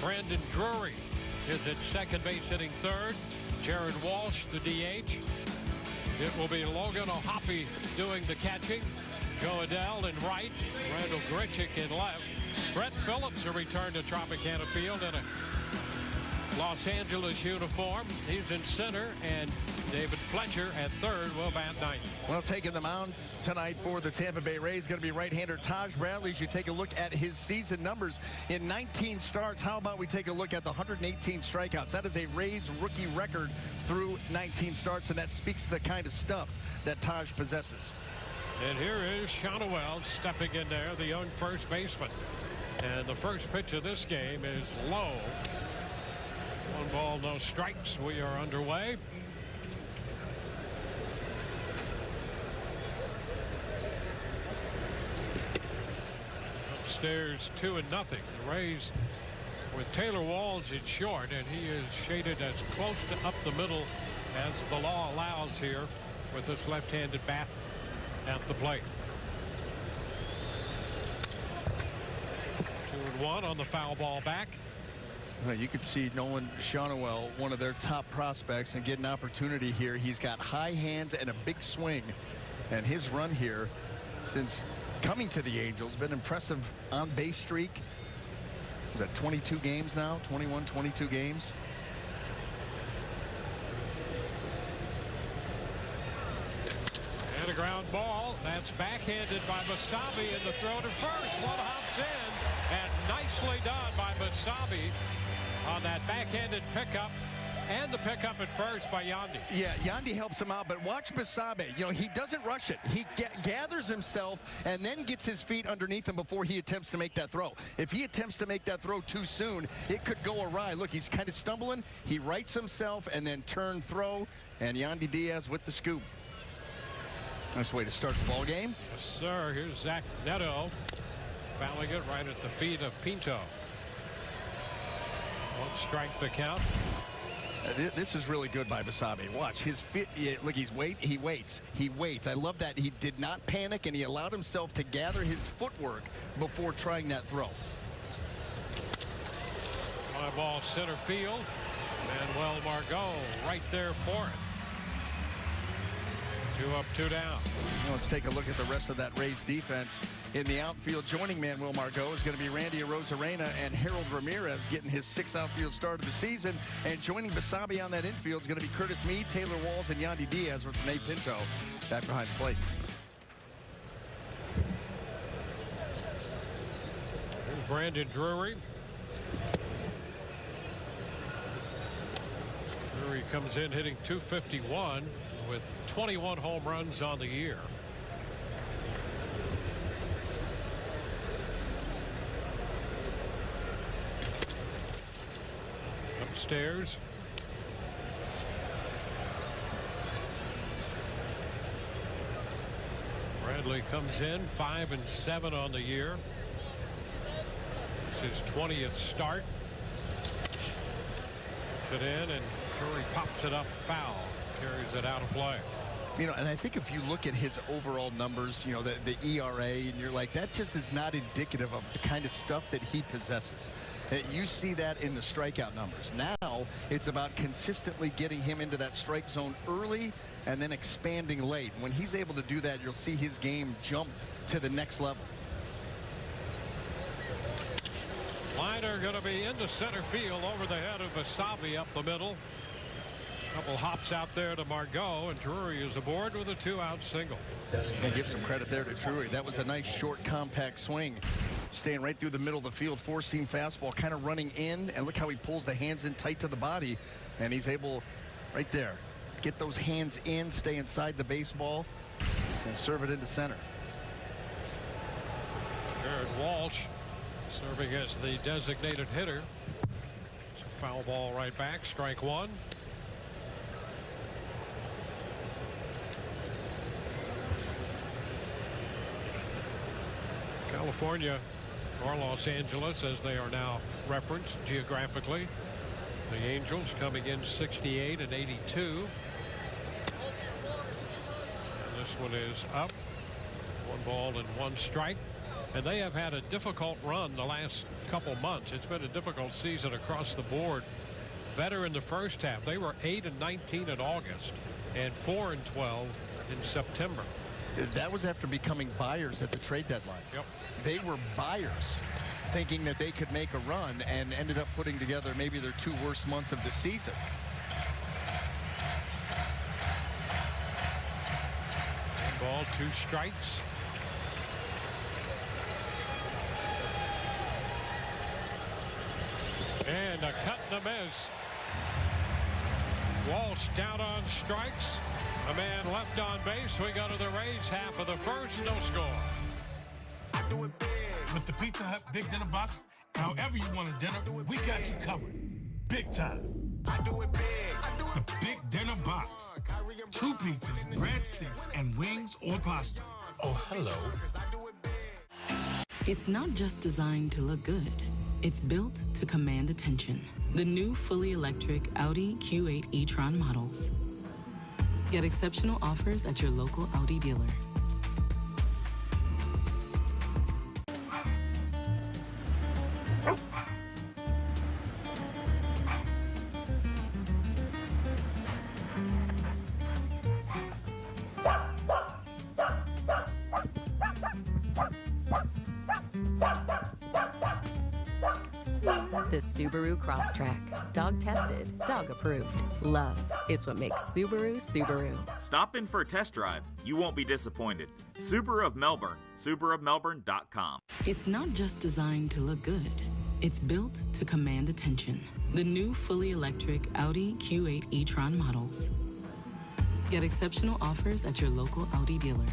Brandon Drury is at second base, hitting third. Jared Walsh, the DH. It will be Logan O'Hoppe doing the catching. Joe Adele in right. Randall Grichuk in left. Brett Phillips will return to Tropicana Field in a Los Angeles uniform. He's in center, and David Fletcher at third will bat ninth. Well, taking the mound tonight for the Tampa Bay Rays going to be right-hander Taj Bradley. As you take a look at his season numbers in 19 starts, how about we take a look at the 118 strikeouts? That is a Rays rookie record through 19 starts, and that speaks to the kind of stuff that Taj possesses. And here is Sandoval stepping in there, the young first baseman. And the first pitch of this game is low. 1 ball, no strikes. We are underway. Upstairs 2-0. The Rays with Taylor Walls in short, and he is shaded as close to up the middle as the law allows here with this left-handed bat at the plate. 2-1 on the foul ball back. Well, you could see Nolan Sandoval, one of their top prospects, and get an opportunity here. He's got high hands and a big swing, and his run here since coming to the Angels been impressive. On base streak is that 22 games now, 22 games. And a ground ball that's backhanded by Basabe, in the throw to first. One hops in, and nicely done by Basabe on that backhanded pickup, and the pickup at first by Yandy. Yeah, Yandy helps him out, but watch Basabe. You know, he doesn't rush it. He gathers himself and then gets his feet underneath him before he attempts to make that throw. If he attempts to make that throw too soon, it could go awry. Look, he's kind of stumbling. He rights himself and then turn throw, and Yandy Diaz with the scoop. Nice way to start the ball game. Yes, sir. Here's Zach Neto fouling it right at the feet of Pinto. 1 strike the count. This is really good by Basabe. Watch his fit. Look, he waits. I love that he did not panic, and he allowed himself to gather his footwork before trying that throw. Fly ball center field. Manuel Margot right there for it. 2 up, 2 down. Let's take a look at the rest of that Rays defense. In the outfield, joining Manuel Margot is going to be Randy Arozarena, and Harold Ramirez getting his 6th outfield start of the season. And joining Basabe on that infield is going to be Curtis Meade, Taylor Walls, and Yandy Diaz with Renee Pinto back behind the plate. Here's Brandon Drury. Drury comes in hitting .251 with 21 home runs on the year. Upstairs. Bradley comes in 5-7 on the year. It's his 20th start. Puts it in, and Drury pops it up foul. Carries it out of play. You know, and I think if you look at his overall numbers, you know, the ERA, and you're like, that just is not indicative of the kind of stuff that he possesses. You see that in the strikeout numbers. Now it's about consistently getting him into that strike zone early and then expanding late. When he's able to do that, you'll see his game jump to the next level. Liner going to be into center field over the head of Basabe up the middle. Couple hops out there to Margot, and Drury is aboard with a 2-out single. And give some credit there to Drury. That was a nice short compact swing, staying right through the middle of the field. 4-seam fastball kind of running in, and look how he pulls the hands in tight to the body, and he's able right there get those hands in, stay inside the baseball, and serve it into center. Jared Walsh serving as the designated hitter. It's a foul ball right back. Strike 1. California, or Los Angeles as they are now referenced geographically. The Angels coming in 68 and 82. And this one is up. 1 ball and 1 strike. And they have had a difficult run the last couple months. It's been a difficult season across the board. Better in the first half. They were 8-19 in August and 4-12 in September. That was after becoming buyers at the trade deadline. Yep. They were buyers thinking that they could make a run and ended up putting together maybe their 2 worst months of the season. Ball, 2 strikes. And a cut and a miss. Walsh down on strikes. A man left on base. We go to the Rays, half of the first, no score. I do it big. With the Pizza Hut Big Dinner Box, however you want a dinner, we got you covered. Big time. I do it big. The Big Dinner Box. 2 pizzas, breadsticks, and wings or pasta. Oh, hello. It's not just designed to look good. It's built to command attention. The new fully electric Audi Q8 e-tron models. Get exceptional offers at your local Audi dealer. The Subaru Crosstrek. Dog tested, dog approved. Love. It's what makes Subaru Subaru. Stop in for a test drive. You won't be disappointed. Subaru of Melbourne. SubaruofMelbourne.com. It's not just designed to look good. It's built to command attention. The new fully electric Audi Q8 e-tron models. Get exceptional offers at your local Audi dealer.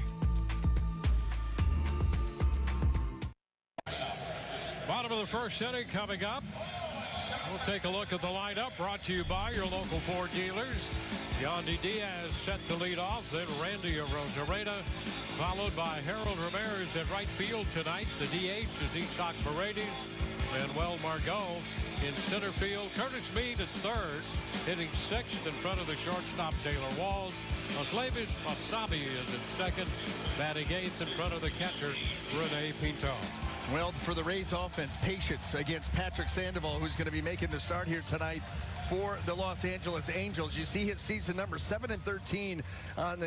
Bottom of the first inning coming up. We'll take a look at the lineup brought to you by your local Ford dealers. Yandy Diaz set to lead off, then Randy Arozarena, followed by Harold Ramirez at right field tonight. The DH is Isak Paredes, Manuel Margot in center field. Curtis Mead at third, hitting 6th in front of the shortstop Taylor Walls. Oslevis Wasabi is in second, batting 8th in front of the catcher Rene Pinto. Well, for the Rays offense, patience against Patrick Sandoval, who's going to be making the start here tonight for the Los Angeles Angels. You see his season number 7-13 on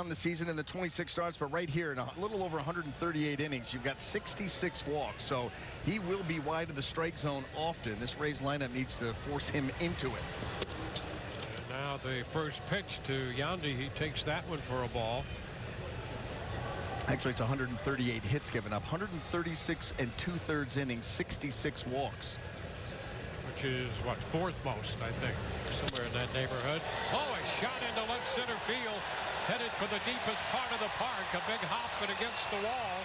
the season in the 26 starts, but right here in a little over 138 innings, you've got 66 walks. So he will be wide of the strike zone often. This Rays lineup needs to force him into it. And now the first pitch to Yandy. He takes that one for a ball. Actually, it's 138 hits given up, 136 2/3 innings, 66 walks. Which is, what, 4th most, I think, somewhere in that neighborhood. Oh, a shot into left center field, headed for the deepest part of the park. A big hop and against the wall.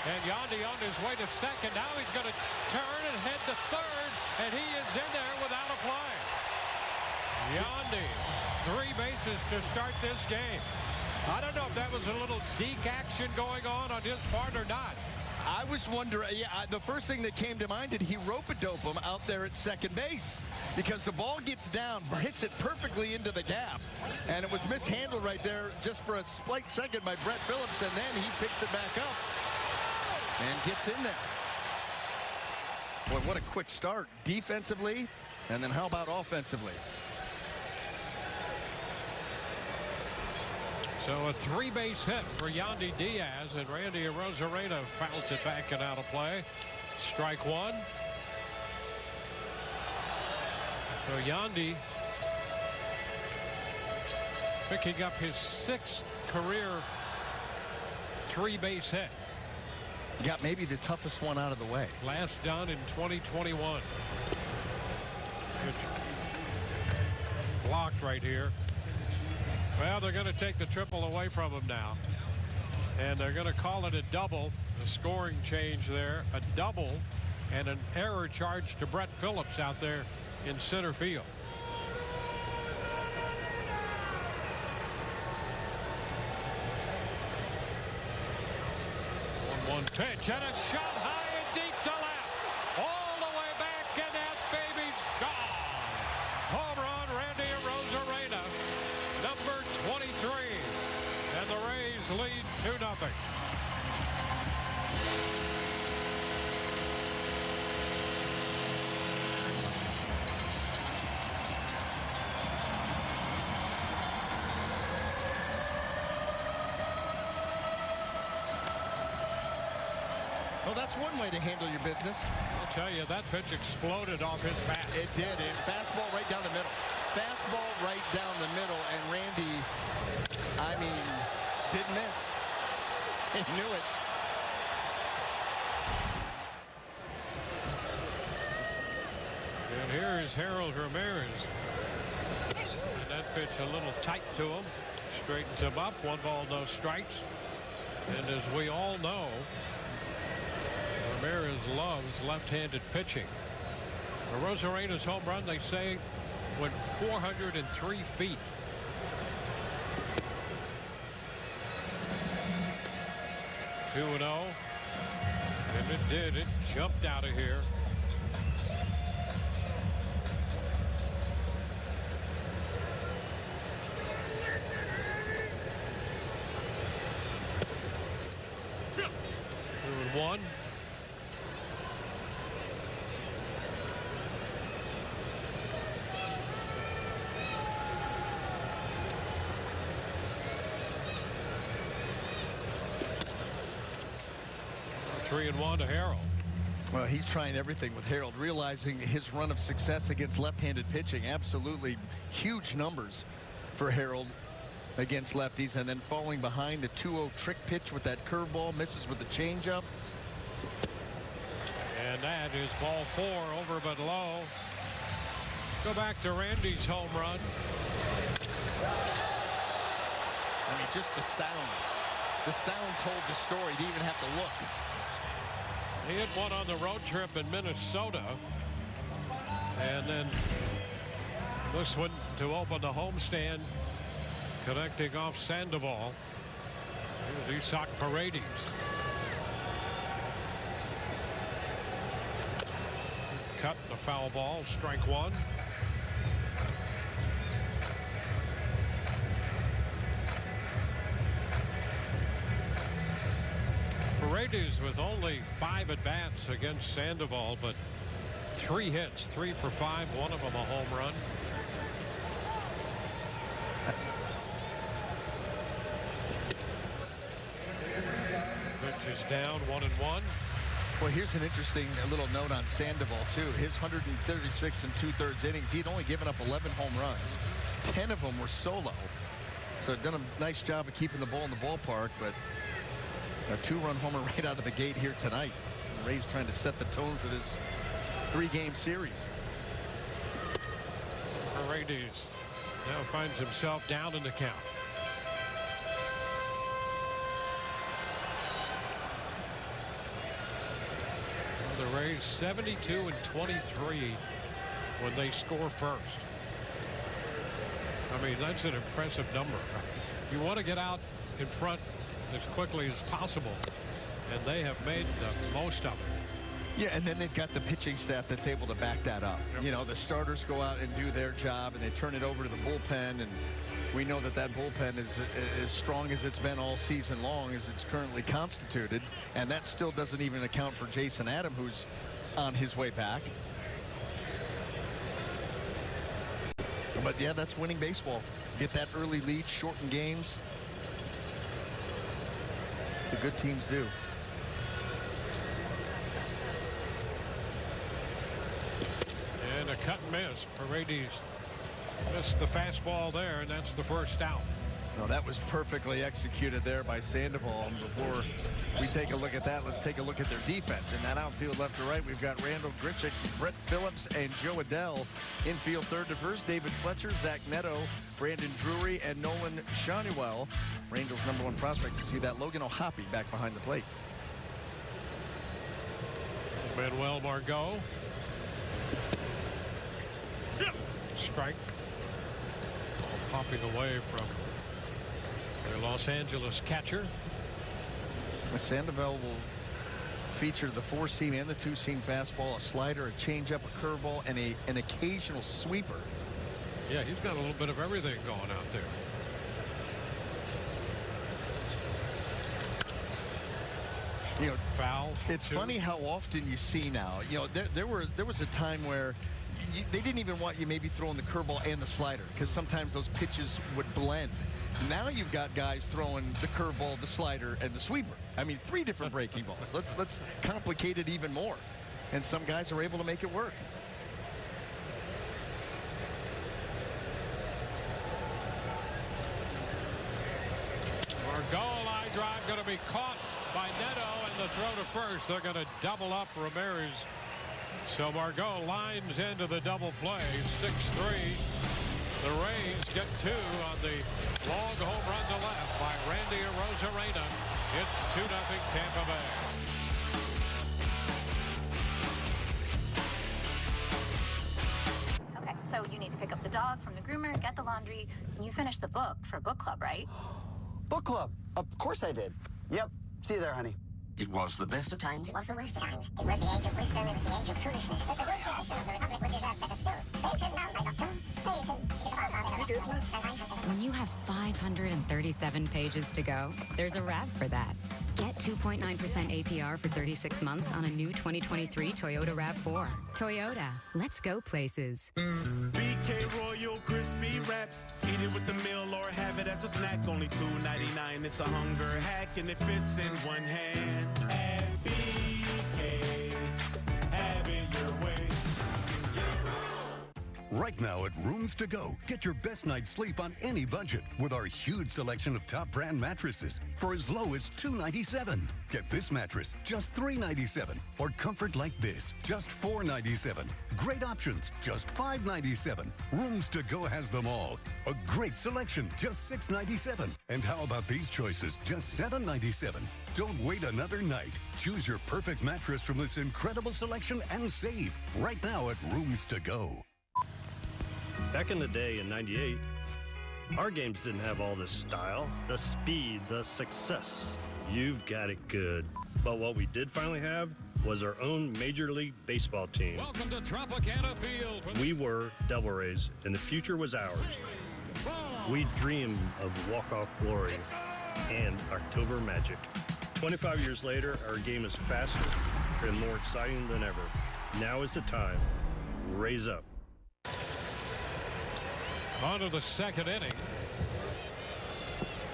And Yandy on his way to second. Now he's going to turn and head to third, and he is in there without a play. Yandy, 3 bases to start this game. I don't know if that was a little deke action going on his part or not. I was wondering, the first thing that came to mind, did he rope-a-dope him out there at second base? Because the ball gets down, hits it perfectly into the gap. And it was mishandled right there just for a slight second by Brett Phillips, and then he picks it back up and gets in there. Boy, what a quick start defensively, and then how about offensively? So a 3-base hit for Yandy Diaz, and Randy Arozarena fouls it back and out of play. Strike 1. So Yandy picking up his 6th career 3-base hit. Got maybe the toughest one out of the way. Last done in 2021. Blocked right here. Well, they're going to take the triple away from him now. And they're going to call it a double. A scoring change there. A double and an error charge to Brett Phillips out there in center field. One pitch and a shot high and deep to left. All the way back, and that baby's gone. Home run, Randy Arozarena, number 23. And the Rays lead 2-0. That's one way to handle your business. I'll tell you, that pitch exploded off his bat. It did. And fastball right down the middle. Fastball right down the middle. And Randy, I mean, didn't miss. He knew it. And here is Harold Ramirez. And that pitch a little tight to him. Straightens him up. 1 ball, no strikes. And as we all know, Ramirez loves left-handed pitching. A Rosarena's home run, they say, went 403 feet. Two and 0. And it did. It jumped out of here. One. Three and one to Harold. Well, he's trying everything with Harold, realizing his run of success against left-handed pitching. Absolutely huge numbers for Harold against lefties, and then falling behind the 2-0 trick pitch with that curveball, misses with the changeup. And that is ball 4, over but low. Go back to Randy's home run. I mean, just the sound. The sound told the story. He didn't even have to look. He had one on the road trip in Minnesota. And then this one to open the homestand, connecting off Sandoval. Here's Isaac Paredes. Cut the foul ball, strike one. Paredes with only 5 at-bats against Sandoval, but 3 hits, 3 for 5, one of them a home run. Pitch is down, 1-1. Well, here's an interesting little note on Sandoval, too. His 136 and 2/3 innings, he'd only given up 11 home runs. 10 of them were solo. So done a nice job of keeping the ball in the ballpark, but a 2-run homer right out of the gate here tonight. The Rays trying to set the tone for this 3-game series. Paredes now finds himself down in the count. The Rays 72 and 23 when they score first. I mean, that's an impressive number. You want to get out in front as quickly as possible, and they have made the most of it. Yeah, and then they've got the pitching staff that's able to back that up. Yep. You know, the starters go out and do their job, and they turn it over to the bullpen, and we know that that bullpen is as strong as it's been all season long as it's currently constituted, and that still doesn't even account for Jason Adam, who's on his way back. But yeah, that's winning baseball. Get that early lead, shorten games. The good teams do. And a cut and miss. Paredes missed the fastball there, and that's the first out. No, that was perfectly executed there by Sandoval. And before we take a look at that, let's take a look at their defense. In that outfield left to right, we've got Randall Grichuk, Brett Phillips, and Joe Adell. Infield third to first, David Fletcher, Zach Neto, Brandon Drury, and Nolan Shawnuel. Rangers' #1 prospect. You see that Logan O'Hoppe back behind the plate. Manuel Margot. Strike. Popping away from their Los Angeles catcher. Sandoval will feature the 4-seam and the 2-seam fastball, a slider, a changeup, a curveball, and an occasional sweeper. Yeah, he's got a little bit of everything going out there. You know, foul. It's funny how often you see now. You know, there was a time where they didn't even want you maybe throwing the curveball and the slider because sometimes those pitches would blend. Now you've got guys throwing the curveball, the slider, and the sweeper. I mean, 3 different breaking balls. Let's complicate it even more. And some guys are able to make it work. Goal line drive going to be caught by Neto, and the throw to first. They're going to double up Ramirez. So Margot lines into the double play, 6-3. The Rays get 2 on the long home run to left by Randy Arozarena. It's 2-0 Tampa Bay. Okay, so you need to pick up the dog from the groomer, get the laundry, and you finish the book for book club, right? Book club. Of course I did. Yep. See you there, honey. It was the best of times. It was the worst of times. It was the age of wisdom. It was the age of foolishness. But the good physician of the Republic would deserve better still. Save him now, my doctor. Save him. His father ridiculous. When you have 537 pages to go, there's a wrap for that. Get 2.9% APR for 36 months on a new 2023 Toyota RAV4. Toyota, let's go places. BK Royal Crispy Wraps. Eat it with the meal or have it as a snack. Only $2.99. It's a hunger hack and it fits in one hand. At BK, have it your way. Right now at Rooms to Go, get your best night's sleep on any budget with our huge selection of top brand mattresses for as low as $297. Get this mattress, just $397. Or comfort like this, just $497. Great options, just $597. Rooms to Go has them all. A great selection, just $697. And how about these choices, just $797. Don't wait another night. Choose your perfect mattress from this incredible selection and save right now at Rooms to Go. Back in the day in '98, our games didn't have all this style, the speed, the success. You've got it good. But what we did finally have was our own Major League Baseball team. Welcome to Tropicana Field. We were Devil Rays, and the future was ours. We dreamed of walk-off glory and October magic. 25 years later, our game is faster and more exciting than ever. Now is the time. Raise up. On to the second inning.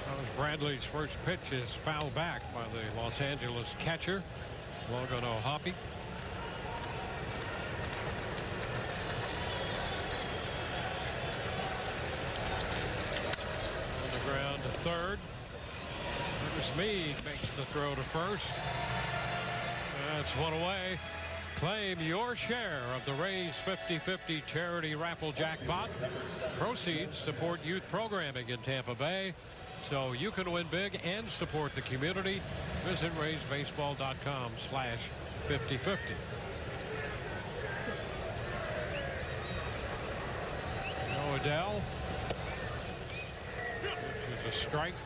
That was Bradley's first pitch is fouled back by the Los Angeles catcher, Logan O'Hoppe. On the ground to third. Curtis Meade makes the throw to first. That's one away. Claim your share of the Rays 50-50 charity raffle jackpot. Proceeds support youth programming in Tampa Bay, so you can win big and support the community. Visit raysbaseball.com/50-50. Odell, which is a strike.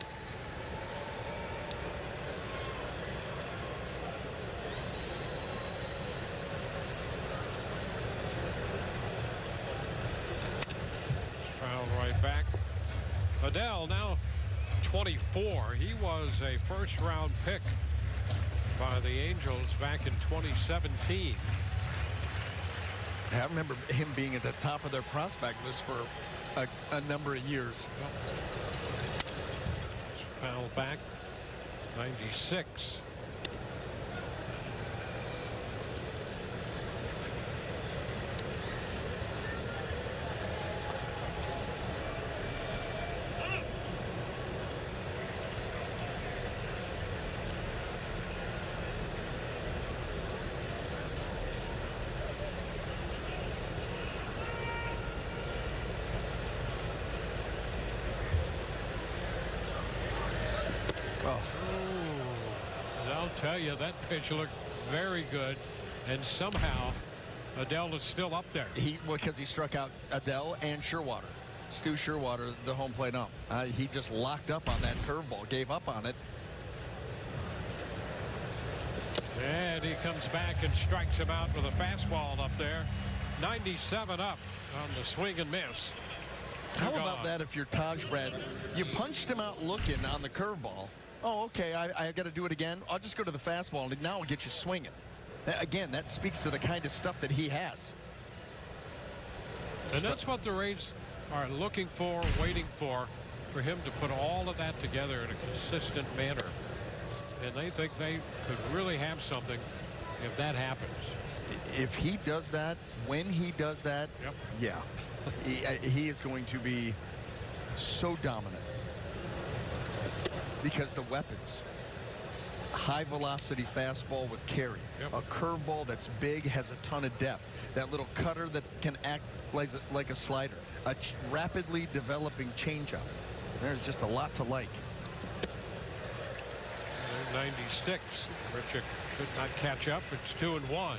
Right back. Adele now 24. He was a first-round pick by the Angels back in 2017. I remember him being at the top of their prospect list for a number of years. Foul back. 96. I'll tell you, that pitch looked very good, and somehow Adele is still up there. Because he struck out Adele and Sherwater. Stu Sherwater, the home plate ump. He just locked up on that curveball, gave up on it. And he comes back and strikes him out with a fastball up there. 97 up on the swing and miss. How about that if you're Taj Bradley? You punched him out looking on the curveball. Oh, okay, I got to do it again. I'll just go to the fastball, and now I'll get you swinging. Again, that speaks to the kind of stuff that he has. And that's what the Rays are looking for, waiting for him to put all of that together in a consistent manner. And they think they could really have something if that happens. If he does that, when he does that, yeah, he is going to be so dominant. Because the weapons, high velocity fastball with carry, a curveball that's big, has a ton of depth, that little cutter that can act like a slider, a rapidly developing changeup. There's just a lot to like. 96. Richard could not catch up. It's 2-1.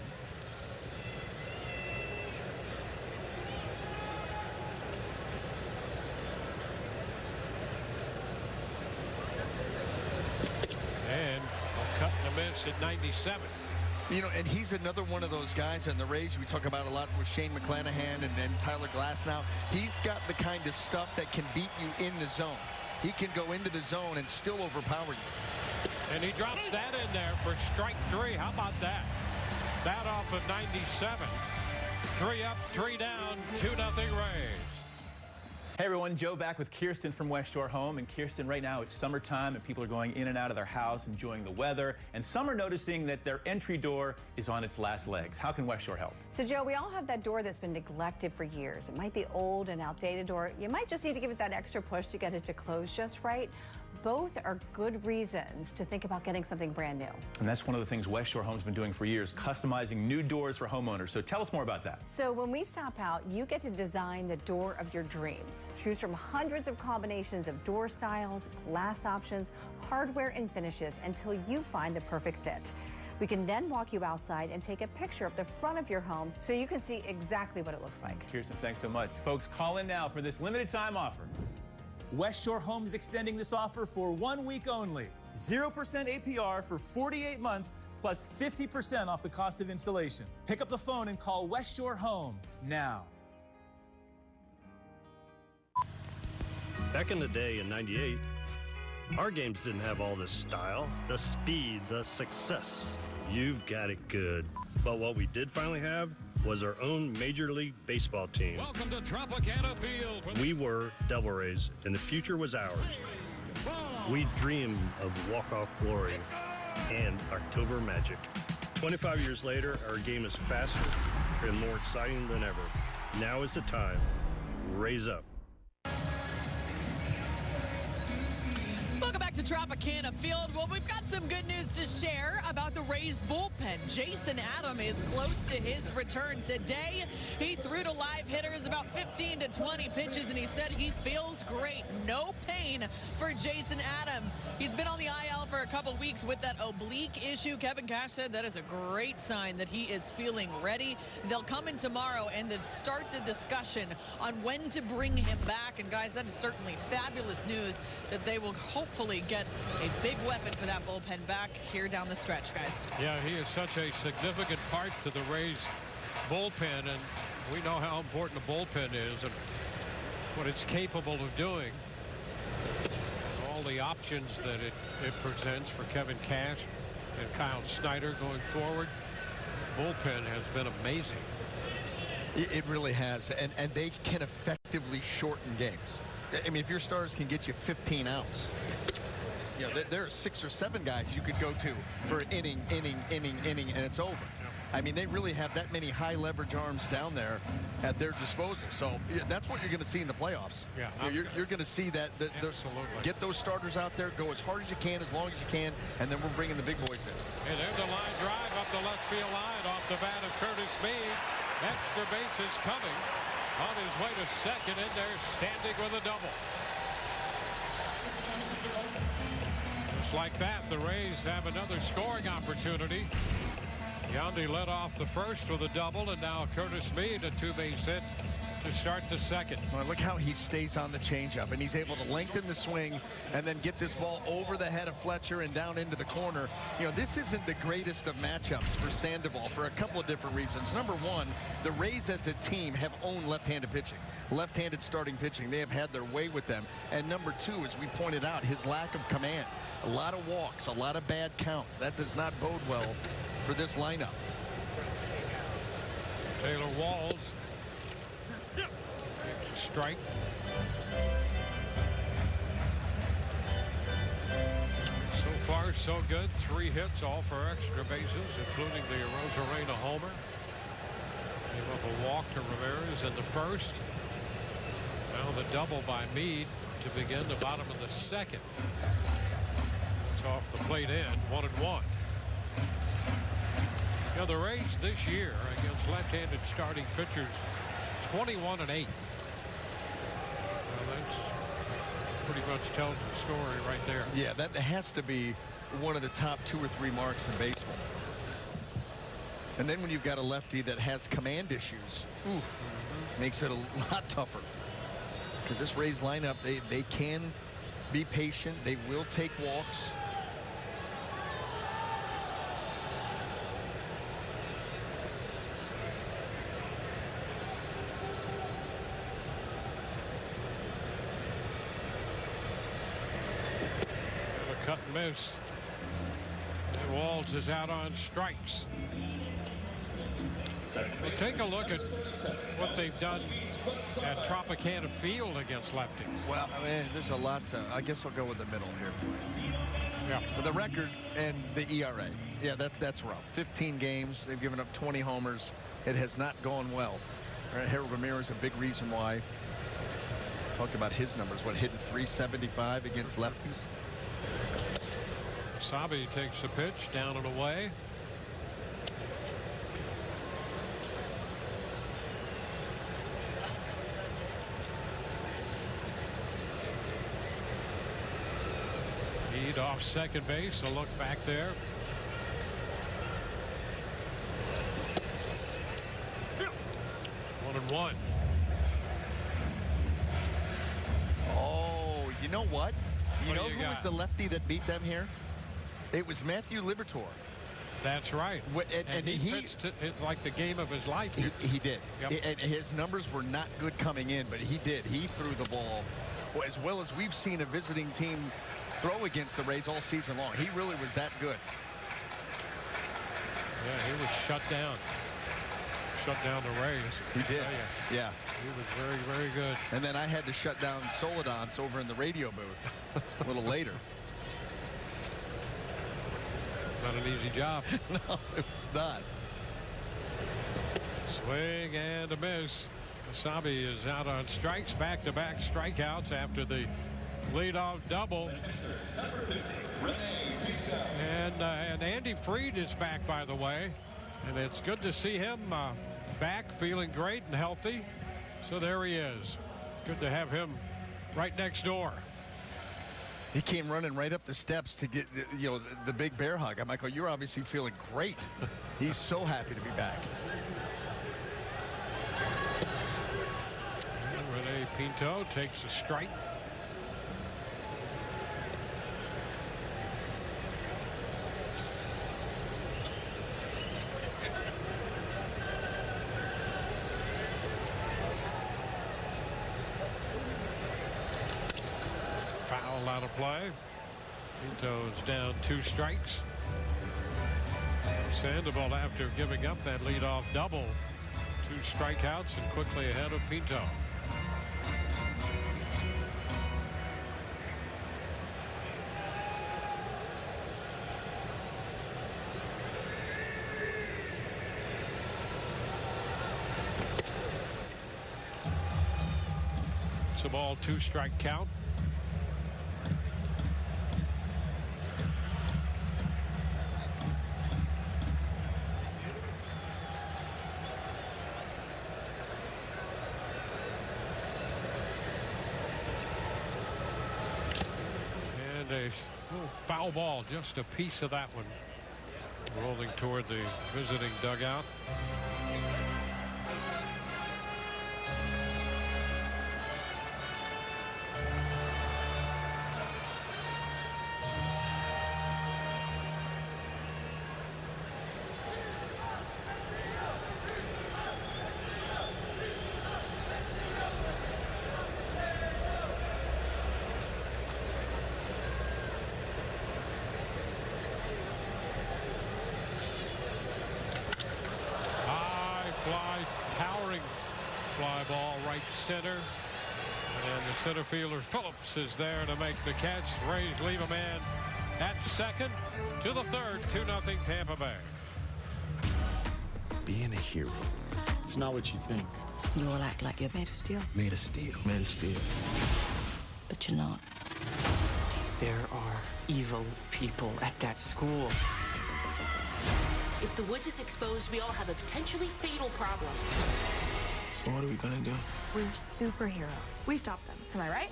And a cut and a miss at 97. You know, and he's another one of those guys in the Rays we talk about a lot with Shane McClanahan and Tyler Glass now. He's got the kind of stuff that can beat you in the zone. He can go into the zone and still overpower you. And he drops that in there for strike 3. How about that? That off of 97. 3 up, 3 down, 2-0 Rays. Hey everyone, Joe back with Kirsten from West Shore Home. And Kirsten, right now it's summertime and people are going in and out of their house, enjoying the weather. And some are noticing that their entry door is on its last legs. How can West Shore help? So Joe, we all have that door that's been neglected for years. It might be old and outdated, or you might just need to give it that extra push to get it to close just right. Both are good reasons to think about getting something brand new. And that's one of the things West Shore Home's been doing for years, customizing new doors for homeowners. So tell us more about that. So when we stop out, you get to design the door of your dreams. Choose from hundreds of combinations of door styles, glass options, hardware, and finishes until you find the perfect fit. We can then walk you outside and take a picture of the front of your home so you can see exactly what it looks like. Kirsten, thanks so much. Folks, call in now for this limited time offer. West Shore Home is extending this offer for 1 week only. 0% APR for 48 months plus 50% off the cost of installation. Pick up the phone and call West Shore Home now. Back in the day in '98, our games didn't have all this style, the speed, the success. You've got it good. But what we did finally have was our own Major League Baseball team. Welcome to Tropicana Field. We were Devil Rays, and the future was ours. We dreamed of walk-off glory and October magic. 25 years later, our game is faster and more exciting than ever. Now is the time. Raise up. Welcome back to Tropicana Field. Well, we've got some good news to share about the Rays bullpen. Jason Adam is close to his return today. He threw to live hitters about 15 to 20 pitches, and he said he feels great. No pain for Jason Adam. He's been on the IL for a couple weeks with that oblique issue. Kevin Cash said that is a great sign that he is feeling ready. They'll come in tomorrow and then start the discussion on when to bring him back. And guys, that is certainly fabulous news that they will hopefully get a big weapon for that bullpen back here down the stretch, guys. Yeah, he is such a significant part to the Rays bullpen, and we know how important the bullpen is and what it's capable of doing. All the options that it presents for Kevin Cash and Kyle Snyder going forward. Bullpen has been amazing. It really has, and they can effectively shorten games. I mean, if your stars can get you 15 outs, you know, there are 6 or 7 guys you could go to for inning, and it's over. I mean, they really have that many high leverage arms down there at their disposal. So that's what you're going to see in the playoffs. Yeah, you're going to see that. Get those starters out there, go as hard as you can, as long as you can, and then we're bringing the big boys in. And there's a line drive up the left field line off the bat of Curtis Meade. Extra bases coming. On his way to second, in there standing with a double. Just like that, the Rays have another scoring opportunity. Yandy led off the first with a double, and now Curtis Meade a 2-base hit to start the second. Well, look how he stays on the changeup, and he's able to lengthen the swing and then get this ball over the head of Fletcher and down into the corner. You know, this isn't the greatest of matchups for Sandoval for a couple of different reasons. Number one, the Rays as a team have owned left-handed pitching, left-handed starting pitching. They have had their way with them. And number two, as we pointed out, his lack of command. A lot of walks, a lot of bad counts. That does not bode well for this lineup. Taylor Walls strike. So far, so good. 3 hits, all for extra bases, including the Rosarena homer. Gave up a walk to Ramirez in the first. Now the double by Meade to begin the bottom of the second. It's off the plate end, 1-1. You know, the Rays this year against left-handed starting pitchers, 21-8. So that's pretty much tells the story right there. Yeah, that has to be one of the top 2 or 3 marks in baseball. And then when you've got a lefty that has command issues, makes it a lot tougher. Because this Rays lineup, they can be patient. They will take walks. Cut and miss. And Walls is out on strikes. Well, take a look at what they've done at Tropicana Field against lefties. Well, I mean, there's a lot to, I guess I'll go with the middle here. Yeah. For the record and the ERA. Yeah, that's rough. 15 games. They've given up 20 homers. It has not gone well. Harold Ramirez, a big reason why. Talked about his numbers. What, hitting 375 against lefties? Sabi takes the pitch, down and away. Meade off second base. A look back there. One and one. Oh, you know what? You know who got? was the lefty that beat them here? It was Matthew Liberatore. That's right. And he pitched it like the game of his life. He did. Yep. And his numbers were not good coming in, but he did. He threw the ball as well as we've seen a visiting team throw against the Rays all season long. He really was that good. Yeah, he was shut down. Shut down the Rays. He did. Yeah. He was very, very good. And then I had to shut down Soledad's over in the radio booth a little later. Not an easy job. No, it's not. Swing and a miss. Sabi is out on strikes. Back-to-back strikeouts after the leadoff double. And Andy Freed is back, by the way. And it's good to see him back, feeling great and healthy. So there he is. Good to have him right next door. He came running right up the steps to get, the big bear hug. I'm like, oh, you're obviously feeling great. He's so happy to be back. And Rene Pinto takes a strike. Foul out of play. Pinto's down 2 strikes. Sandoval, after giving up that leadoff double, 2 strikeouts and quickly ahead of Pinto. It's a ball, 2-strike count. A foul ball, just a piece of that one, rolling toward the visiting dugout. Fly, towering fly ball right center. And the center fielder Phillips is there to make the catch. Rays leave a man at second to the third. 2-0 Tampa Bay. Being a hero, it's not what you think. You all act like you're made of steel. Made of steel. Made of steel. But you're not. There are evil people at that school. If the woods is exposed, we all have a potentially fatal problem. So what are we gonna do? We're superheroes. We stop them. Am I right?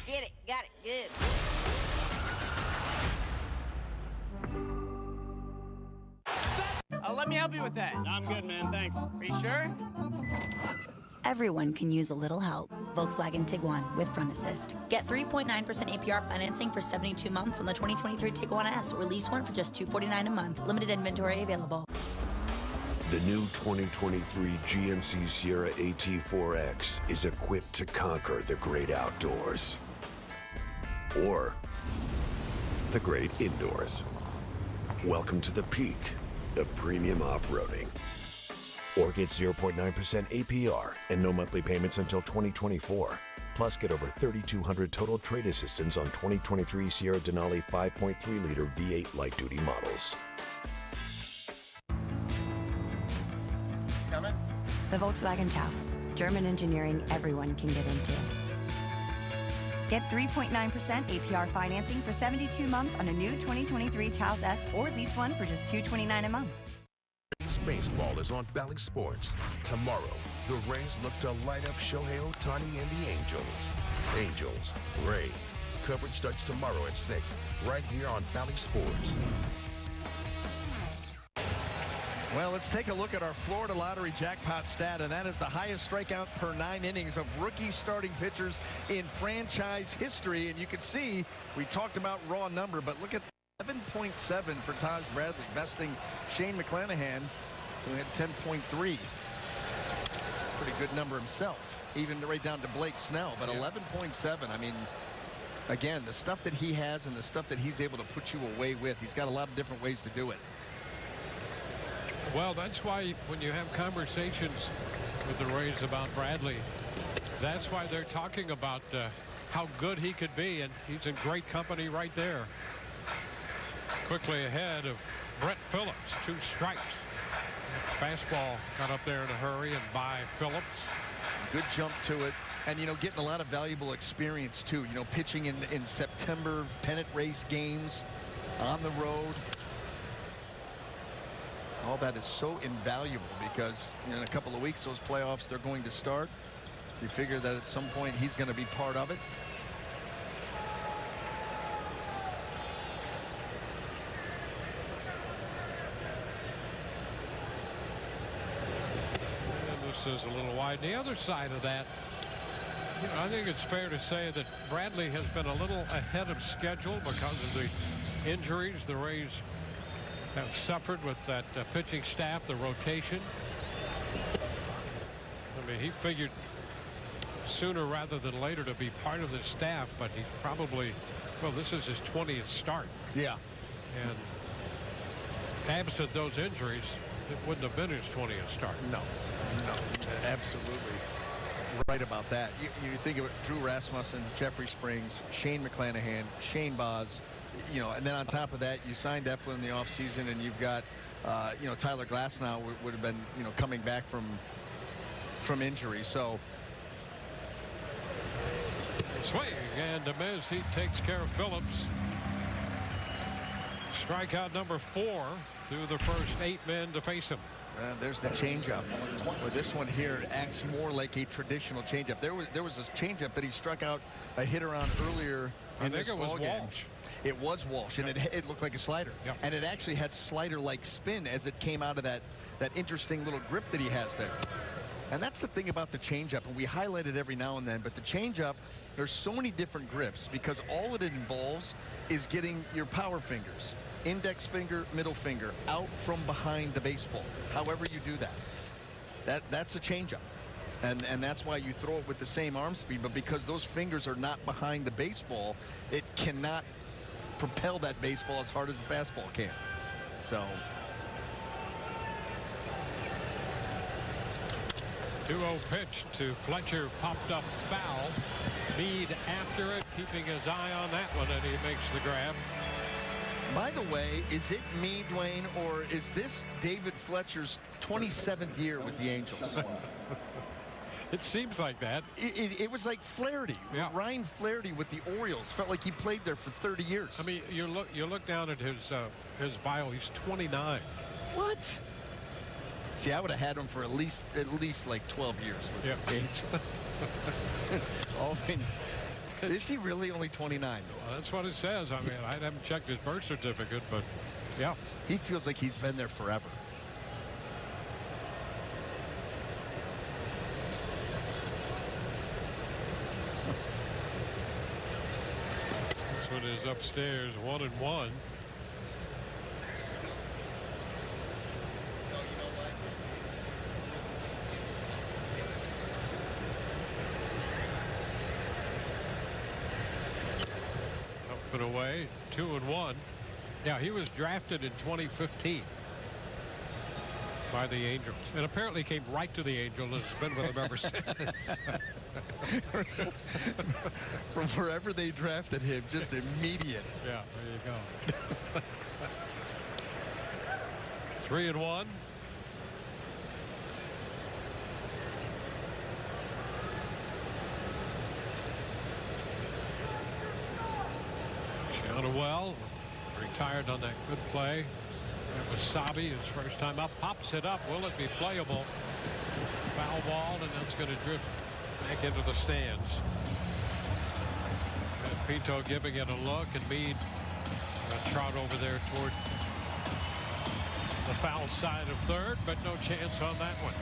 Get it. Got it. Good. Let me help you with that. I'm good, man. Thanks. Are you sure? Everyone can use a little help. Volkswagen Tiguan with Front Assist. Get 3.9% APR financing for 72 months on the 2023 Tiguan S, or lease one for just $249 a month. Limited inventory available. The new 2023 GMC Sierra AT4X is equipped to conquer the great outdoors. Or the great indoors. Welcome to the peak of premium off-roading. Or get 0.9% APR and no monthly payments until 2024. Plus, get over 3,200 total trade assistance on 2023 Sierra Denali 5.3-liter V8 light-duty models. Coming? The Volkswagen Taos. German engineering everyone can get into. Get 3.9% APR financing for 72 months on a new 2023 Taos S, or lease one for just $229 a month. Baseball is on Bally Sports. Tomorrow, the Rays look to light up Shohei Ohtani and the Angels. Angels, Rays. Coverage starts tomorrow at 6, right here on Bally Sports. Well, let's take a look at our Florida Lottery jackpot stat, and that is the highest strikeout per 9 innings of rookie starting pitchers in franchise history. And you can see, we talked about raw number, but look at 11.7 for Taj Bradley, besting Shane McClanahan, who had 10.3. Pretty good number himself, even right down to Blake Snell, but 11.7. I mean, again, the stuff that he has and the stuff that he's able to put you away with, he's got a lot of different ways to do it. Well, that's why when you have conversations with the Rays about Bradley, that's why they're talking about how good he could be, and he's in great company right there. Quickly ahead of Brett Phillips, 2 strikes. Fastball got up there in a hurry and by Phillips. Good jump to it, and getting a lot of valuable experience too. Pitching in September, pennant race games on the road. All that is so invaluable because in a couple of weeks those playoffs, they're going to start. You figure that at some point he's going to be part of it. And this is a little wide. The other side of that, I think it's fair to say that Bradley has been a little ahead of schedule because of the injuries the Rays have suffered with that pitching staff, the rotation. I mean, he figured sooner rather than later to be part of the staff, but he probably, well, this is his 20th start. Yeah. And absent those injuries, it wouldn't have been his 20th start. No, absolutely right about that. You think of it, Drew Rasmussen, Jeffrey Springs, Shane McClanahan, Shane Baz, and then on top of that, you signed Eflin in the offseason, and you've got, Tyler Glasnow would have been, coming back from injury. So swing, and Demez, he takes care of Phillips. Strikeout number 4 through the first 8 men to face him. There's the changeup. Well, this one here acts more like a traditional changeup. There was a changeup that he struck out a hitter on earlier in this ball game. Walsh. It was Walsh, and it looked like a slider. Yep. And it actually had slider-like spin as it came out of that interesting little grip that he has there. And that's the thing about the changeup, and we highlight it every now and then, but the changeup, there's so many different grips because all it involves is getting your power fingers, index finger, middle finger, out from behind the baseball. However you do that. That's a changeup. And that's why you throw it with the same arm speed, but because those fingers are not behind the baseball, it cannot propel that baseball as hard as a fastball can. So 2-0 pitch to Fletcher, popped up foul. Mead after it, keeping his eye on that one, and he makes the grab. By the way, is it me, Dwayne, or is this David Fletcher's 27th year with the Angels? It seems like that. It was like Flaherty. Yeah. Ryan Flaherty with the Orioles felt like he played there for 30 years. I mean, you look down at his bio. He's 29. What? See, I would have had him for at least like 12 years with the Angels. All things. Is he really only 29? Well, that's what it says. I mean, I haven't checked his birth certificate, but yeah. He feels like he's been there forever. This one is upstairs, 1-1. Up and away, 2-1. Yeah, he was drafted in 2015 by the Angels, and apparently came right to the Angels and has been with them ever since. From wherever they drafted him, just immediate. Yeah, there you go. 3-1. Sandoval retired on that good play. Wasabi, his first time up, pops it up. Will it be playable? Foul ball, and that's going to drift back into the stands. And Pinto giving it a look, and Mead trot over there toward the foul side of third, but no chance on that one.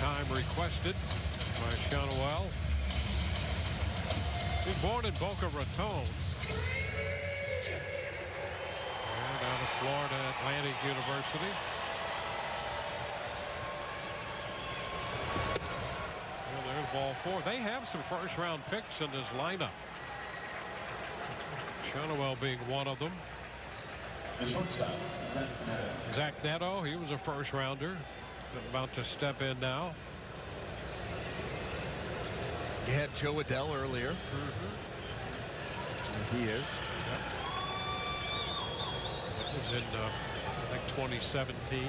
Time requested by Sandoval. He's born in Boca Raton. And down to Florida Atlantic University. Well, there's ball 4. They have some first-round picks in this lineup. Sandoval being one of them. The shortstop, Zach Neto, he was a first-rounder. About to step in now. You had Joe Adell earlier. And he is. That was in, I think, 2017.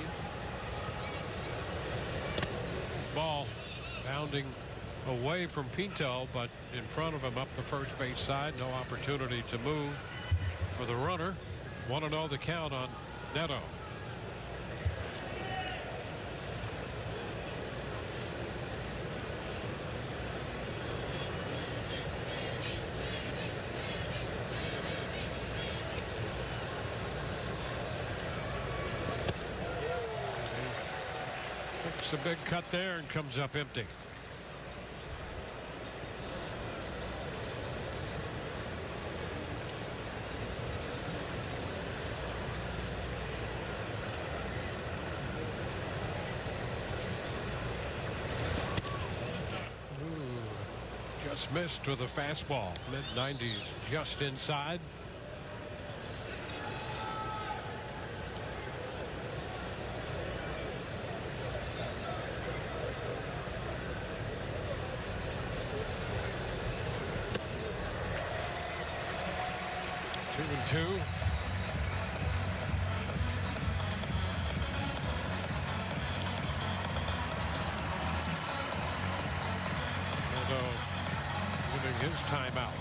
Ball bounding away from Pinto, but in front of him up the first base side. No opportunity to move for the runner. 1-0 the count on Neto. Takes a big cut there and comes up empty. Just missed with a fastball. Mid-90s, just inside. Two. Although giving his timeout.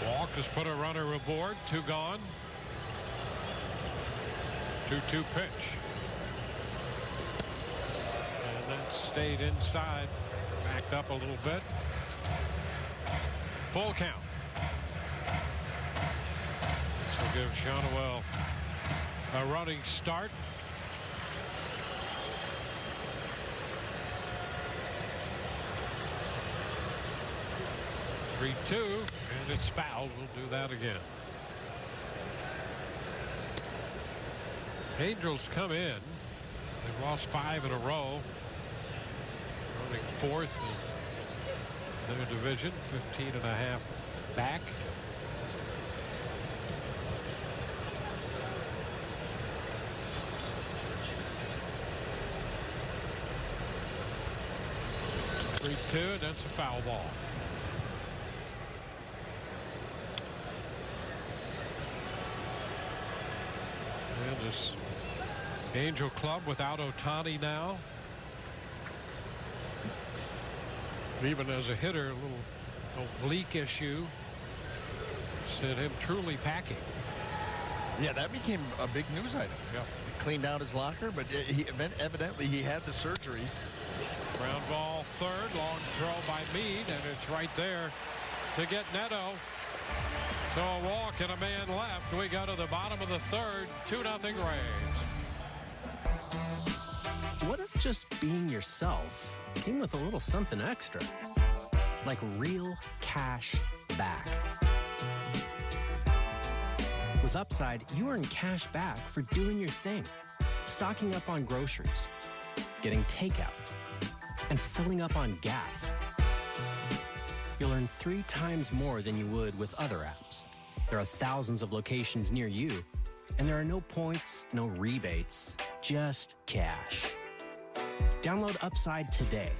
Walk has put a runner aboard. 2 gone. 2-2 pitch. And that stayed inside. Backed up a little bit. Full count. This will give Sandoval a running start. (3-2) and it's fouled. We'll do that again. Angels come in. They've lost 5 in a row. Running 4th in their division, 15.5 back. Two, and that's a foul ball. And this Angel club without Ohtani now. Even as a hitter, a little oblique issue sent him truly packing. Yeah, that became a big news item. Yeah. He cleaned out his locker, but evidently he had the surgery. Ground ball third, long throw by Meade, and it's right there to get Neto. So a walk and a man left. We go to the bottom of the third, 2-0 Rays. What if just being yourself came with a little something extra? Like real cash back. With Upside, you earn cash back for doing your thing. Stocking up on groceries, getting takeout, and filling up on gas. You'll earn 3 times more than you would with other apps. There are thousands of locations near you, and there are no points, no rebates, just cash. Download Upside today.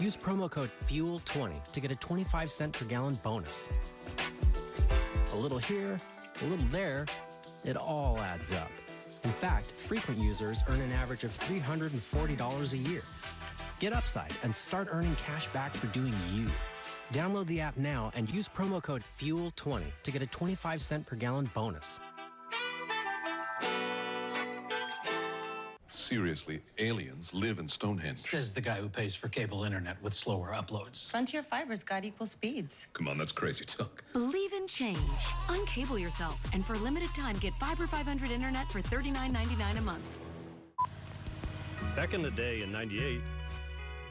Use promo code FUEL20 to get a 25-cent per gallon bonus. A little here, a little there, it all adds up. In fact, frequent users earn an average of $340 a year. Get Upside and start earning cash back for doing you. Download the app now and use promo code FUEL20 to get a 25-cent per gallon bonus. Seriously, aliens live in Stonehenge. Says the guy who pays for cable internet with slower uploads. Frontier Fiber's got equal speeds. Come on, that's crazy talk. Believe in change. Uncable yourself, and for a limited time, get Fiber 500 internet for $39.99 a month. Back in the day in '98,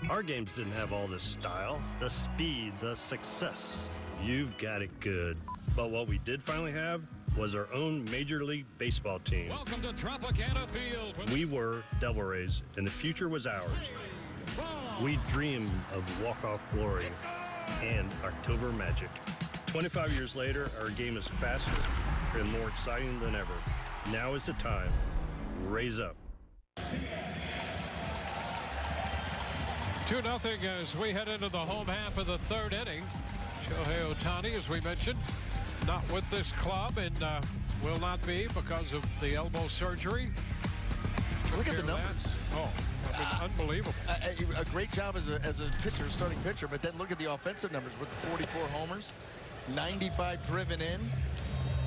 our games didn't have all this style, the speed, the success. You've got it good. But what we did finally have was our own Major League Baseball team. Welcome to Tropicana Field. We were Devil Rays, and the future was ours. We dreamed of walk-off glory and October magic. 25 years later, our game is faster and more exciting than ever. Now is the time. Raise up. 2-0 as we head into the home half of the third inning. Shohei Ohtani, as we mentioned, not with this club and will not be because of the elbow surgery. Look at the numbers. Oh, I mean, unbelievable. A great job as a pitcher, starting pitcher, but then look at the offensive numbers with the 44 homers, 95 driven in,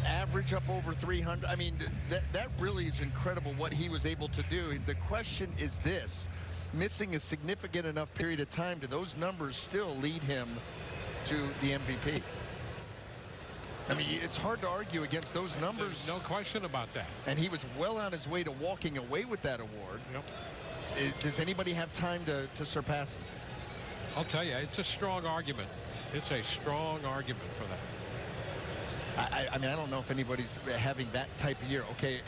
average up over 300. I mean, that really is incredible what he was able to do. The question is this: missing a significant enough period of time, do those numbers still lead him to the MVP? I mean, it's hard to argue against those numbers. There's no question about that. And he was well on his way to walking away with that award. Yep. Does anybody have time to surpass him? I'll tell you, it's a strong argument. It's a strong argument for that. I mean, I don't know if anybody's having that type of year. Okay,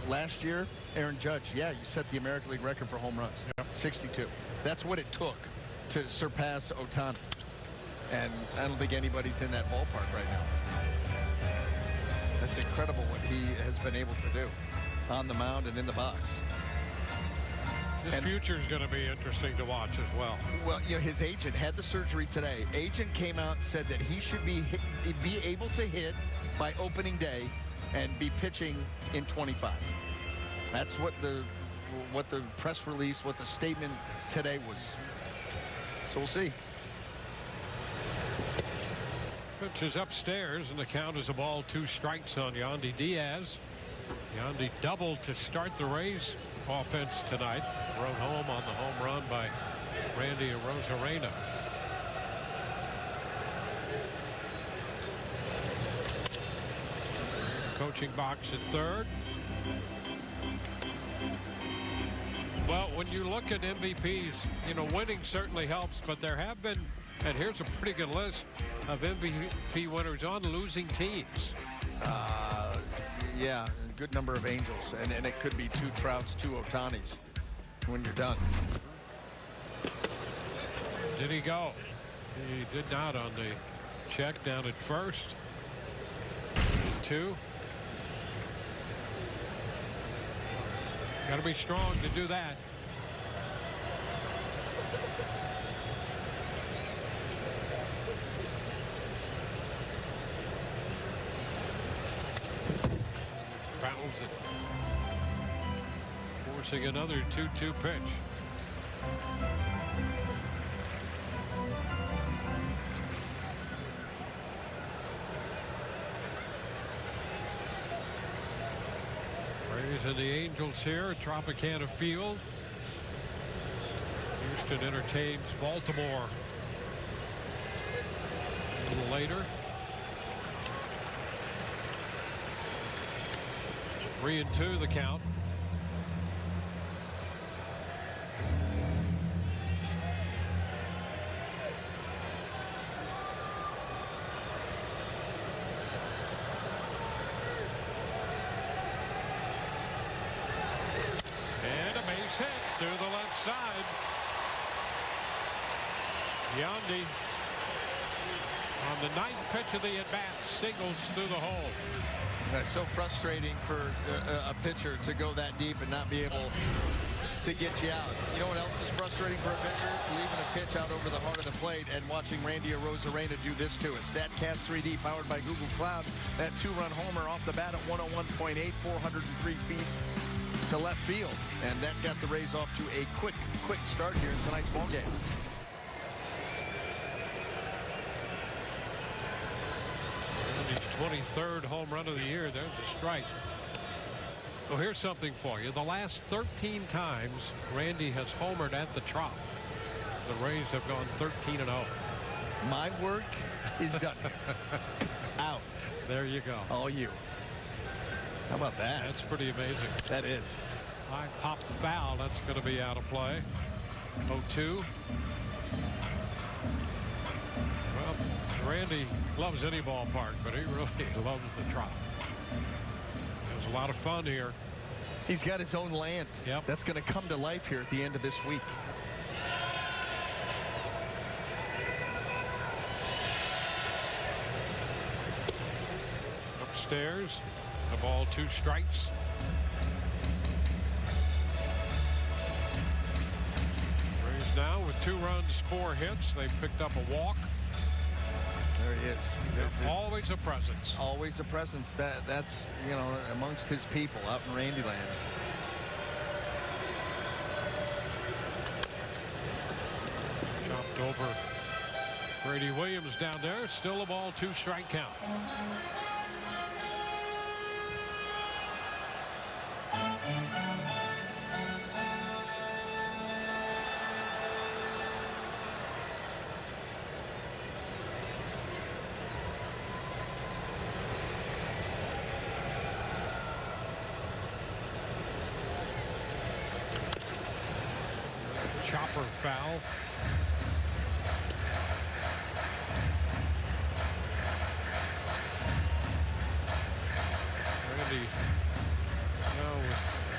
last year, Aaron Judge, yeah, you set the American League record for home runs, 62. That's what it took to surpass Ohtani. And I don't think anybody's in that ballpark right now. That's incredible what he has been able to do on the mound and in the box. This future is going to be interesting to watch as well. Well, you know, his agent had the surgery today. Agent came out and said that he should be able to hit by opening day and be pitching in 25. That's what the press release, what the statement today was. So we'll see. Pitch is upstairs, and the count is a ball, 2 strikes on Yandy Diaz. Yandy doubled to start the Rays offense tonight. Rode home on the home run by Randy Arozarena. Coaching box at third. Well, when you look at MVPs, you know, winning certainly helps, but there have been, and here's a pretty good list of MVP winners on losing teams. Yeah, good number of Angels, and it could be 2 Trouts, 2 Ohtanis when you're done. Did he go? He did not on the check down at first. 2. Got to be strong to do that. Fouls it. Forcing another 2-2 pitch. Rays and the Angels here at Tropicana Field. Houston entertains Baltimore a little later. 3-2 the count. And a base hit through the left side. Yandy on the 9th pitch of the at-bat singles through the hole. That's so frustrating for a pitcher to go that deep and not be able to get you out. You know what else is frustrating for a pitcher? Leaving a pitch out over the heart of the plate and watching Randy Arozarena do this to it. StatCast 3D powered by Google Cloud. That 2-run homer off the bat at 101.8, 403 feet to left field. And that got the Rays off to a quick start here in tonight's ballgame. His 23rd home run of the year. There's a strike. So here's something for you. The last 13 times Randy has homered at the Trop, the Rays have gone 13-0. My work is done. Out. There you go. All you. How about that? That's pretty amazing. That is. I popped foul. That's going to be out of play. 0-2. Well, Randy loves any ballpark, but he really loves the Trop. There's a lot of fun here. He's got his own land. Yep. That's going to come to life here at the end of this week. Upstairs, the ball, 2 strikes. Rays now with 2 runs, 4 hits. They picked up a walk. There he is. Always a presence. Always a presence. That's, you know, amongst his people out in Randyland. Chopped over Brady Williams down there. Still a ball, 2 strike count. Chopper foul. Randy, now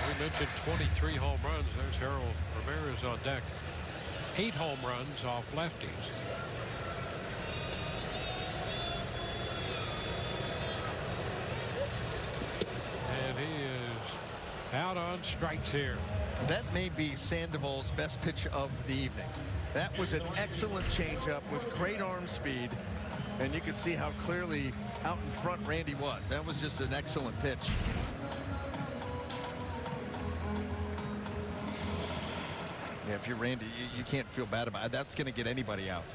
we mentioned 23 home runs. There's Harold Ramirez on deck. 8 home runs off lefties. And he is out on strikes here. That may be Sandoval's best pitch of the evening. That was an excellent changeup with great arm speed, and you could see how clearly out in front Randy was. That was just an excellent pitch. Yeah, if you're Randy, you can't feel bad about it. That's going to get anybody out.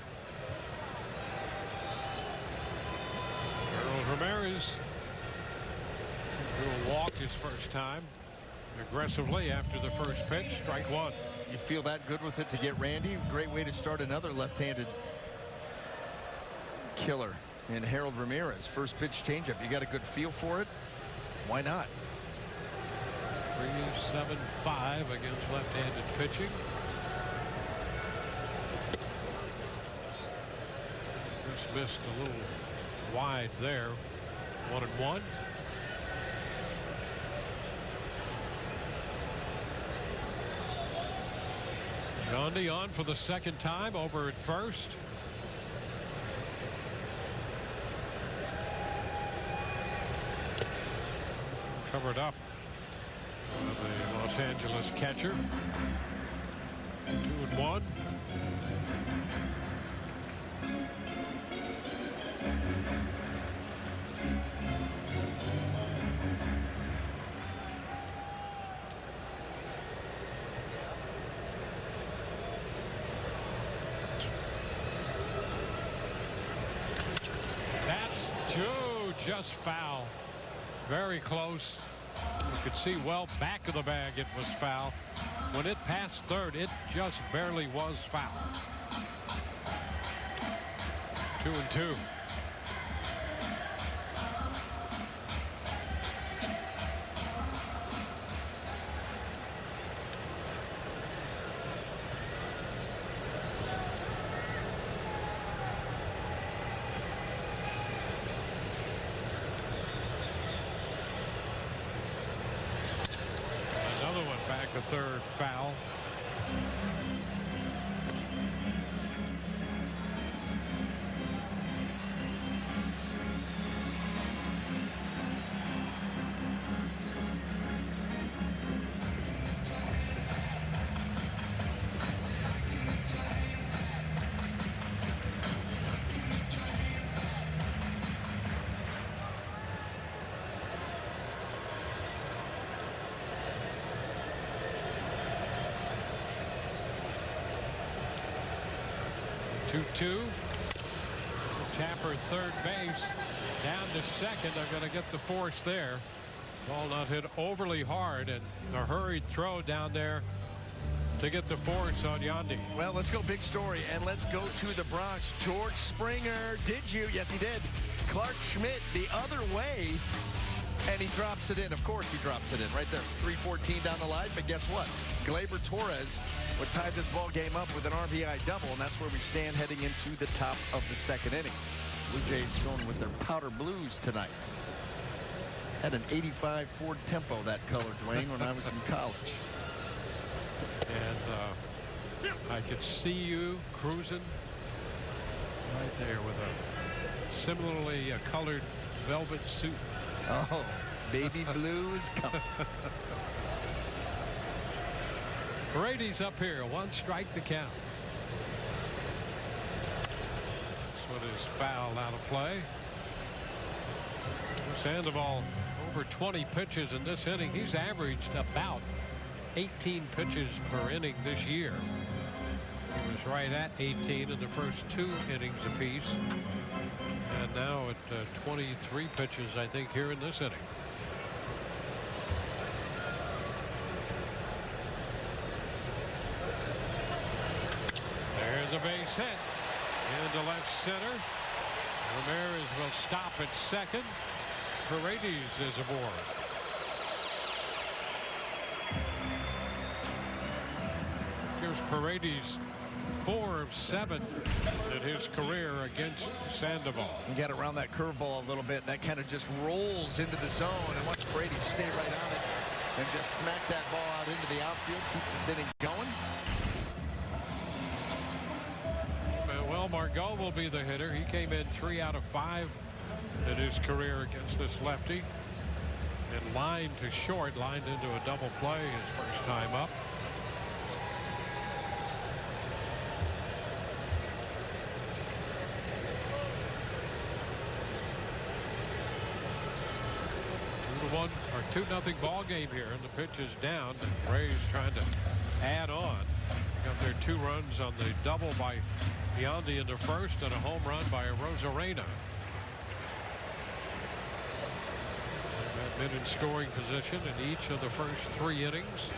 Harold Ramirez will walk his first time. Aggressively after the first pitch, strike 1. You feel that good with it to get Randy? Great way to start another left-handed killer in Harold Ramirez. First pitch changeup. You got a good feel for it? Why not? 3.75 against left-handed pitching. Just missed a little wide there. 1-1. Yandy on for the second time over at first. Covered up the Los Angeles catcher. 2-1. That's just foul. Very close. You could see well back of the bag it was foul. When it passed third, it just barely was foul. 2-2. A third foul. Two. Tapper third base. Down to second. They're going to get the force there. Ball not hit overly hard, and a hurried throw down there to get the force on Yandy. Well, let's go big story, and let's go to the Bronx. George Springer, did you? Yes, he did. Clark Schmidt the other way, and he drops it in. Of course he drops it in right there. 3:14 down the line, but guess what? Gleyber Torres would tie this ball game up with an RBI double, and that's where we stand heading into the top of the second inning. Blue Jays going with their powder blues tonight. Had an 85 Ford Tempo, that color, Dwayne, when I was in college. And I could see you cruising right there with a similarly colored velvet suit. Oh, baby blue is coming. Brady's up here. One strike to count. This one is fouled out of play. Sandoval over 20 pitches in this inning. He's averaged about 18 pitches per inning this year. He was right at 18 in the first 2 innings apiece. And now at 23 pitches, I think, here in this inning. There's a base hit into left center. Ramirez will stop at second. Paredes is aboard. Here's Paredes, 4 of 7 in his career against Sandoval. You got around that curveball a little bit, and that kind of just rolls into the zone. And watch Paredes stay right on it and just smack that ball out into the outfield, keep this inning going. Well, Margot will be the hitter. He came in 3 out of 5 in his career against this lefty. And lined to short, lined into a double play his first time up. One or 2-0 ball game here, and the pitch is down. Rays trying to add on. They got their 2 runs on the double by Yandy in the first and a home run by Rosarena. They've been in scoring position in each of the first 3 innings.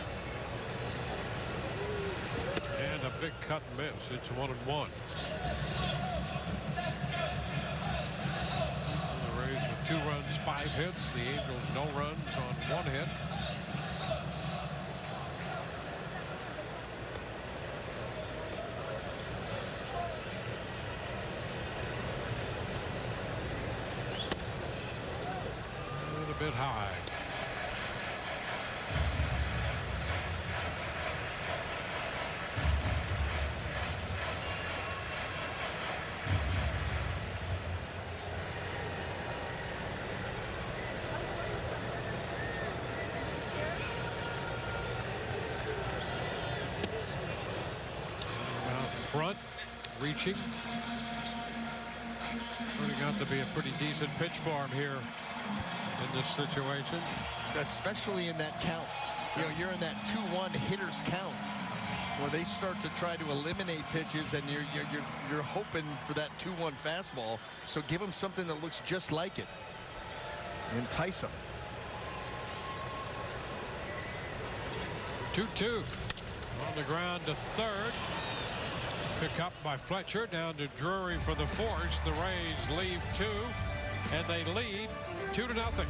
And a big cut and miss. It's 1-1. The Rays with 2 runs, 5 hits. The Angels no runs on 1 hit. A bit high. front, reaching. Turning out to be a pretty decent pitch for him here in this situation. Especially in that count. You know, you're in that 2-1 hitters count where they start to try to eliminate pitches, and you're hoping for that 2-1 fastball. So give them something that looks just like it. Entice them. 2-2 on the ground to third. Pick up by Fletcher, down to Drury for the force. The Rays leave 2, and they lead 2-0.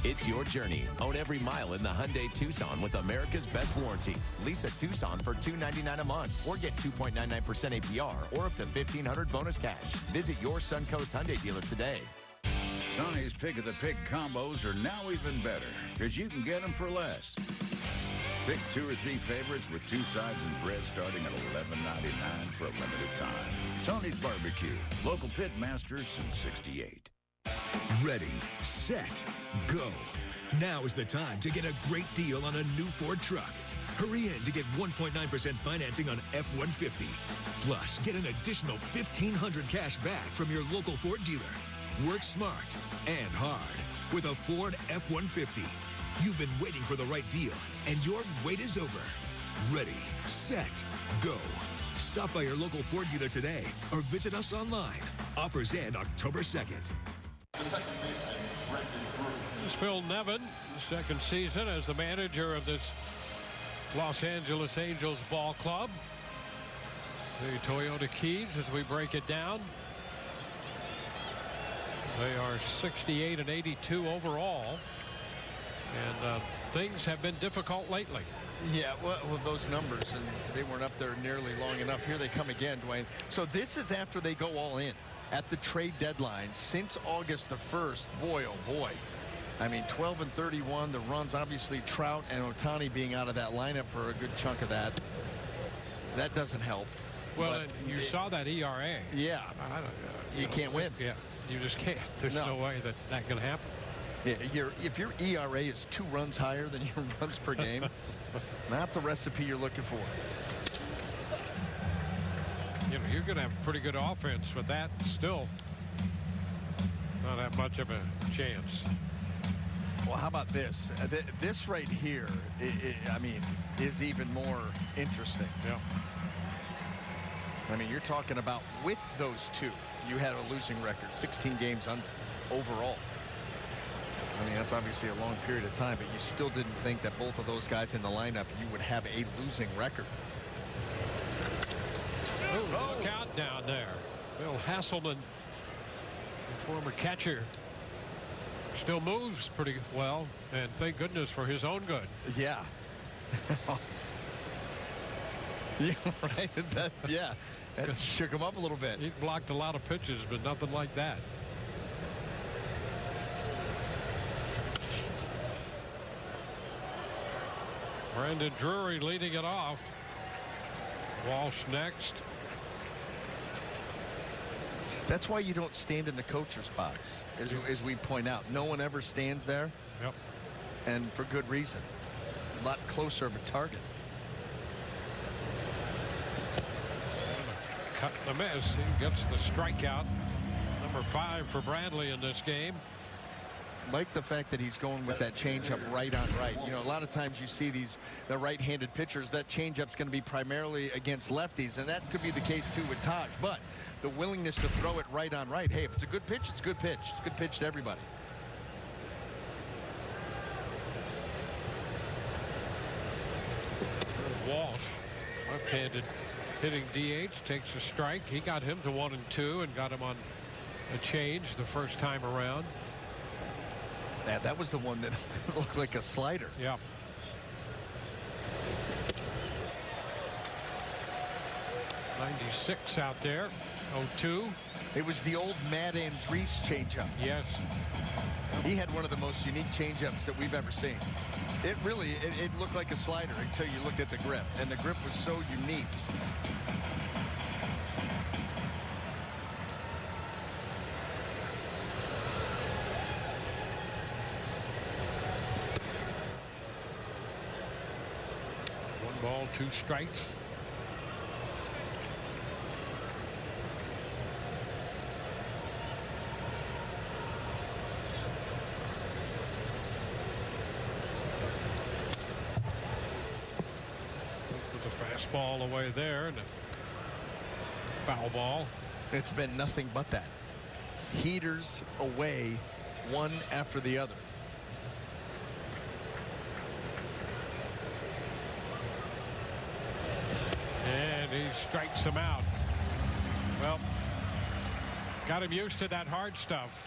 It's your journey. Own every mile in the Hyundai Tucson with America's best warranty. Lease a Tucson for $299 a month or get 2.99% APR or up to $1,500 bonus cash. Visit your Suncoast Hyundai dealer today. Sonny's Pick of the Pig combos are now even better because you can get them for less. Pick 2 or 3 favorites with 2 sides and bread starting at $11.99 for a limited time. Sonny's Barbecue, local pit masters since '68. Ready, set, go. Now is the time to get a great deal on a new Ford truck. Hurry in to get 1.9% financing on F-150. Plus, get an additional $1,500 cash back from your local Ford dealer. Work smart and hard with a Ford F-150. You've been waiting for the right deal, and your wait is over. Ready, set, go. Stop by your local Ford dealer today or visit us online. Offers end October 2nd. This is Phil Nevin, second season as the manager of this Los Angeles Angels ball club. The Toyota Keys, as we break it down, they are 68 and 82 overall, and things have been difficult lately. Yeah, well, those numbers, and they weren't up there nearly long enough. Here they come again, Dwayne. So this is after they go all in at the trade deadline since August the 1st. Boy, oh boy. I mean, 12 and 31. The runs, obviously, Trout and Ohtani being out of that lineup for a good chunk of that. That doesn't help. Well, you saw that ERA. Yeah. I don't, you can't win. Yeah, you just can't. There's no way that can happen. Yeah, if your ERA is 2 runs higher than your runs per game, not the recipe you're looking for. You know, you're going to have pretty good offense with that still. Not have much of a chance. Well, how about this? This right here, I mean, is even more interesting. Yeah. I mean, you're talking about with those 2, you had a losing record, 16 games overall. I mean, that's obviously a long period of time, but you still didn't think that both of those guys in the lineup, you would have a losing record. Oh, look out down there. Bill Hasselman, the former catcher, still moves pretty well, and thank goodness for his own good. Yeah. Yeah, right. That shook him up a little bit. He blocked a lot of pitches, but nothing like that. Brandon Drury leading it off. Walsh next. That's why you don't stand in the coacher's box, as we point out. No one ever stands there. Yep. And for good reason. A lot closer of a target. Cut the miss. He gets the strikeout. Number 5 for Bradley in this game. Like the fact that he's going with that changeup right on right. You know, a lot of times you see the right-handed pitchers, that changeup's going to be primarily against lefties, and that could be the case too with Taj. But the willingness to throw it right on right. Hey, if it's a good pitch, it's a good pitch. It's a good pitch to everybody. Left-handed hitting DH takes a strike. He got him to 1-2 and got him on a change the first time around. Yeah, that was the one that looked like a slider. Yeah. '96 out there. 0-2. It was the old Matt Andrees changeup. Yes. He had one of the most unique changeups that we've ever seen. It really, it looked like a slider until you looked at the grip, and the grip was so unique. One ball, 2 strikes. Ball away there and a foul ball. It's been nothing but that. Heaters away, one after the other. And he strikes him out. Well, got him used to that hard stuff.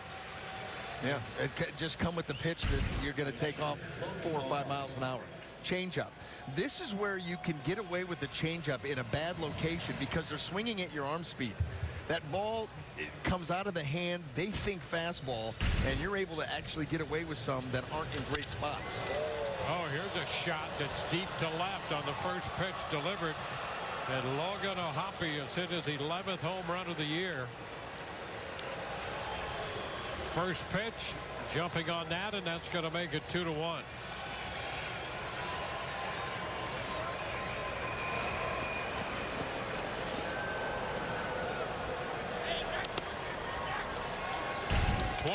Yeah, it just come with the pitch that you're going to take off 4 or 5 miles an hour. Changeup. This is where you can get away with the changeup in a bad location because they're swinging at your arm speed. That ball comes out of the hand, they think fastball, and you're able to actually get away with some that aren't in great spots. Oh, here's a shot that's deep to left on the first pitch delivered. And Logan O'Hoppe has hit his 11th home run of the year. First pitch, jumping on that, and that's going to make it 2-1.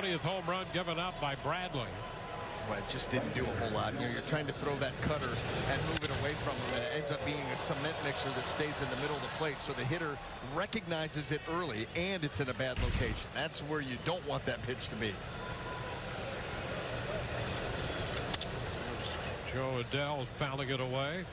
th home run given up by Bradley. Well, it just didn't do a whole lot. You're trying to throw that cutter and move it away from him, and it ends up being a cement mixer that stays in the middle of the plate. So the hitter recognizes it early, and it's in a bad location. That's where you don't want that pitch to be. Joe Adele fouling it away.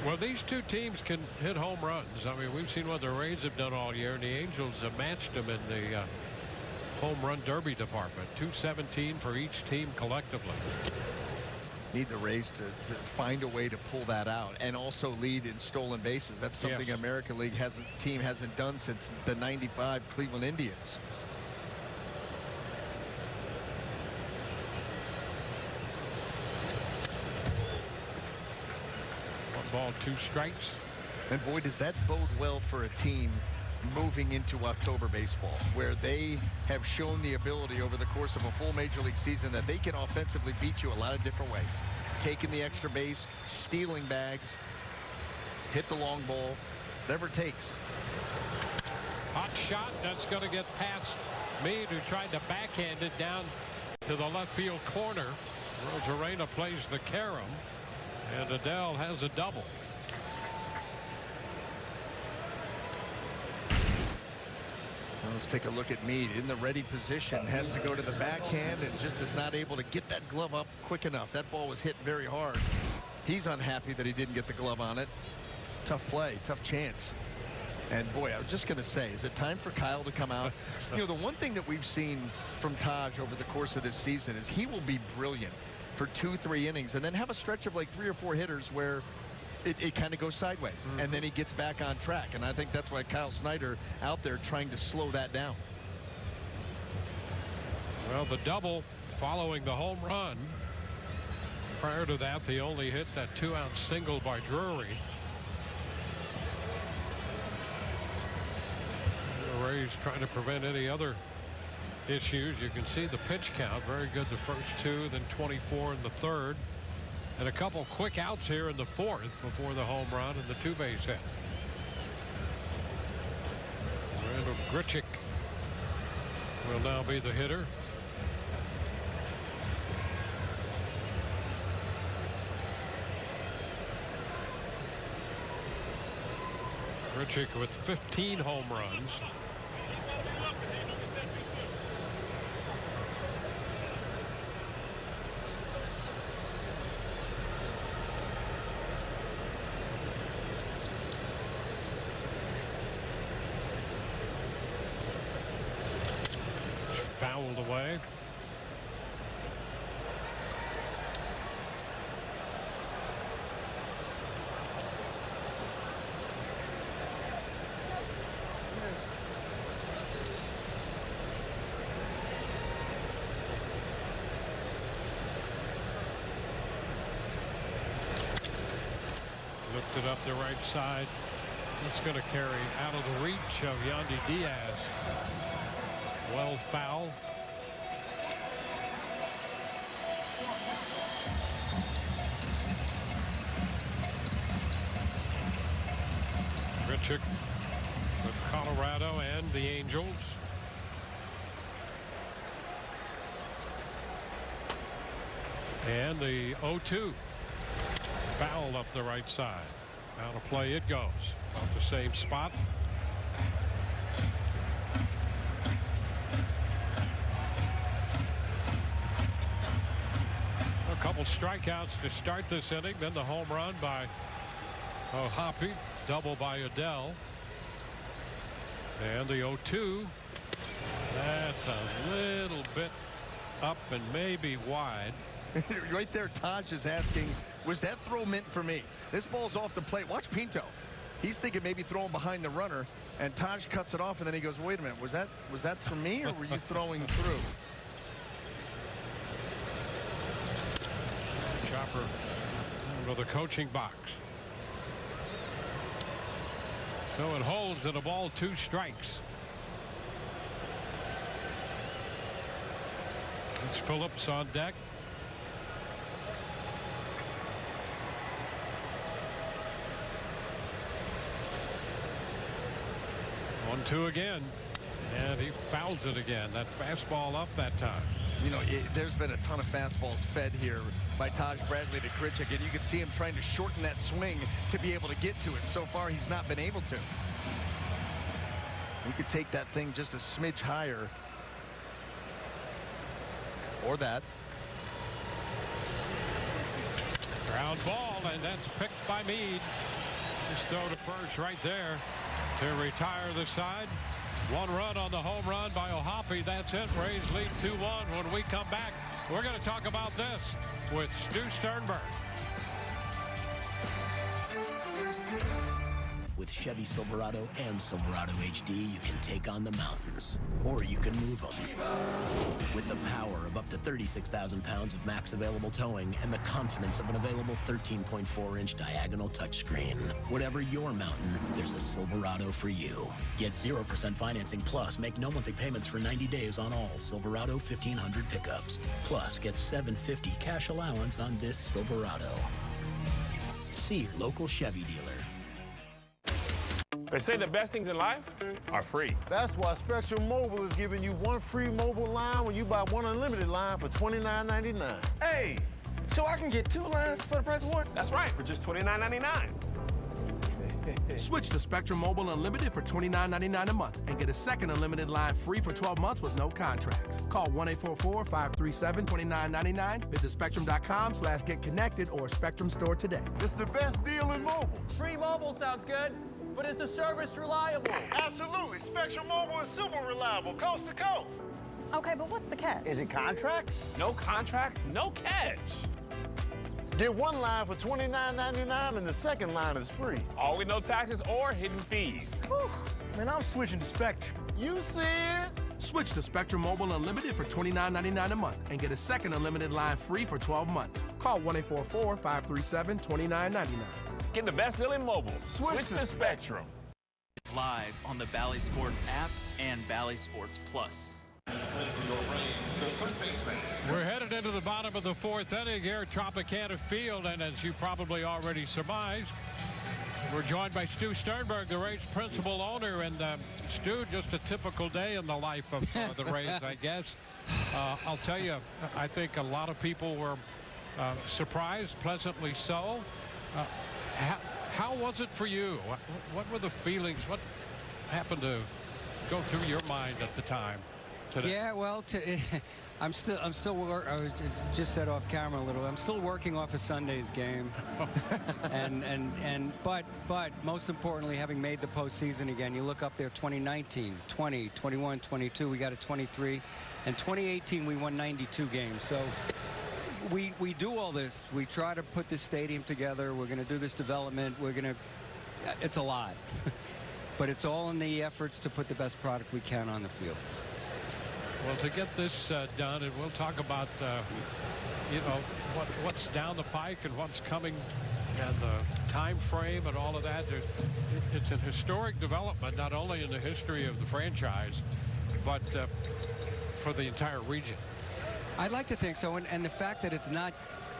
Well, these two teams can hit home runs. I mean, we've seen what the Rays have done all year, and the Angels have matched them in the home run derby department. 217 for each team collectively. Need the Rays to find a way to pull that out and also lead in stolen bases. That's something American League team hasn't done since the '95 Cleveland Indians. Ball, 2 strikes. And boy, does that bode well for a team moving into October baseball, where they have shown the ability over the course of a full major league season that they can offensively beat you a lot of different ways. Taking the extra base, stealing bags, hit the long ball, whatever it takes. Hot shot, that's going to get past Meade, who tried to backhand it down to the left field corner. Rosarena plays the carom. And Adele has a double. Well, let's take a look at Meade in the ready position. Has to go to the backhand and just is not able to get that glove up quick enough. That ball was hit very hard. He's unhappy that he didn't get the glove on it. Tough play, tough chance. And boy, I was just going to say, is it time for Kyle to come out? You know, the one thing that we've seen from Taj over the course of this season is he will be brilliant for 2-3 innings and then have a stretch of like 3 or 4 hitters where it kind of goes sideways and then he gets back on track. And I think that's why Kyle Snyder out there trying to slow that down. Well, the double following the home run. Prior to that, they only hit that 2-out single by Drury. The Rays trying to prevent any other issues. You can see the pitch count very good the first 2, then 24 in the 3rd, and a couple quick outs here in the 4th before the home run and the 2-base hit. Randall Grichuk will now be the hitter. Grichuk with 15 home runs. fouled away. Lifted up the right side. It's going to carry out of the reach of Yandy Diaz. Well foul. Richard with Colorado and the Angels. And the 0-2. Foul up the right side. Out of play it goes. Off the same spot. A couple strikeouts to start this inning. Then the home run by Hoppy. Double by Adele. And the 0-2. That's a little bit up and maybe wide. Right there, Taj is asking, was that throw meant for me? This ball's off the plate. Watch Pinto. He's thinking maybe throwing behind the runner, and Taj cuts it off, and then he goes, wait a minute, was that for me, or were you throwing through? Chopper into the coaching box. So it holds at a ball, 2 strikes. It's Phillips on deck. 1-2 again, and he fouls it again. That fastball up that time. You know, there's been a ton of fastballs fed here by Taj Bradley to Krichik, and you can see him trying to shorten that swing to be able to get to it. So far, he's not been able to. He could take that thing just a smidge higher. Or that. Ground ball, and that's picked by Meade. Just throw to first right there to retire the side. 1 run on the home run by O'Hoppe. That's it. Rays lead 2-1. When we come back, we're going to talk about this with Stu Sternberg. With Chevy Silverado and Silverado HD, you can take on the mountains, or you can move them. With the power of up to 36,000 pounds of max available towing and the confidence of an available 13.4-inch diagonal touchscreen. Whatever your mountain, there's a Silverado for you. Get 0% financing plus make no monthly payments for 90 days on all Silverado 1500 pickups. Plus, get $750 cash allowance on this Silverado. See your local Chevy dealer. They say the best things in life are free. That's why Spectrum Mobile is giving you 1 free mobile line when you buy 1 unlimited line for $29.99. Hey, so I can get 2 lines for the price of 1? That's right, for just $29.99. Switch to Spectrum Mobile Unlimited for $29.99 a month and get a second unlimited line free for 12 months with no contracts. Call 1-844-537-2999. Visit spectrum.com/getconnected or Spectrum store today. It's the best deal in mobile. Free mobile sounds good, but is the service reliable? Absolutely. Spectrum Mobile is super reliable, coast to coast. Okay, but what's the catch? Is it contracts? No contracts, no catch. Get 1 line for $29.99 and the second line is free. All with no taxes or hidden fees. Whew. Man, I'm switching to Spectrum. You said? Switch to Spectrum Mobile Unlimited for $29.99 a month and get a second unlimited line free for 12 months. Call 1-844-537-2999. Get the best deal in mobile. Switch to Spectrum. Live on the Bally Sports app and Bally Sports Plus. We're headed into the bottom of the 4th inning here at Tropicana Field, and as you probably already surmised, we're joined by Stu Sternberg, the Rays principal owner. And Stu, just a typical day in the life of the Rays, I guess. I'll tell you, I think a lot of people were surprised, pleasantly so. How was it for you? What were the feelings? What happened to go through your mind at the time? today. Yeah, well, I just said off camera a little. I'm still working off of Sunday's game, but most importantly, having made the postseason again. You look up there, 2019, 20, 21, 22. We got a 23, and 2018 we won 92 games. So we do all this. We try to put this stadium together. We're going to do this development. It's a lot, but it's all in the efforts to put the best product we can on the field. Well, to get this done, and we'll talk about, you know, what's down the pike and what's coming and the time frame and all of that. It's a historic development, not only in the history of the franchise, but for the entire region. I'd like to think so, and the fact that it's not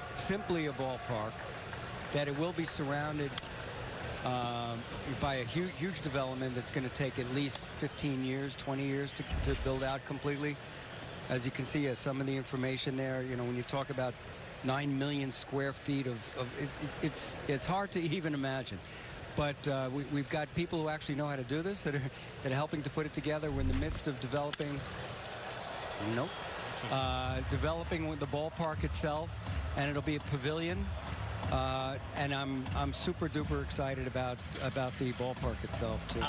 simply a ballpark, that it will be surrounded by a huge development that's going to take at least 15 years, 20 years to build out completely. As you can see, some of the information there, you know, when you talk about 9 million square feet of it's hard to even imagine. But we've got people who actually know how to do this, that are helping to put it together. We're in the midst of developing. Nope. Developing the ballpark itself, and it'll be a pavilion. And I'm super duper excited about the ballpark itself too.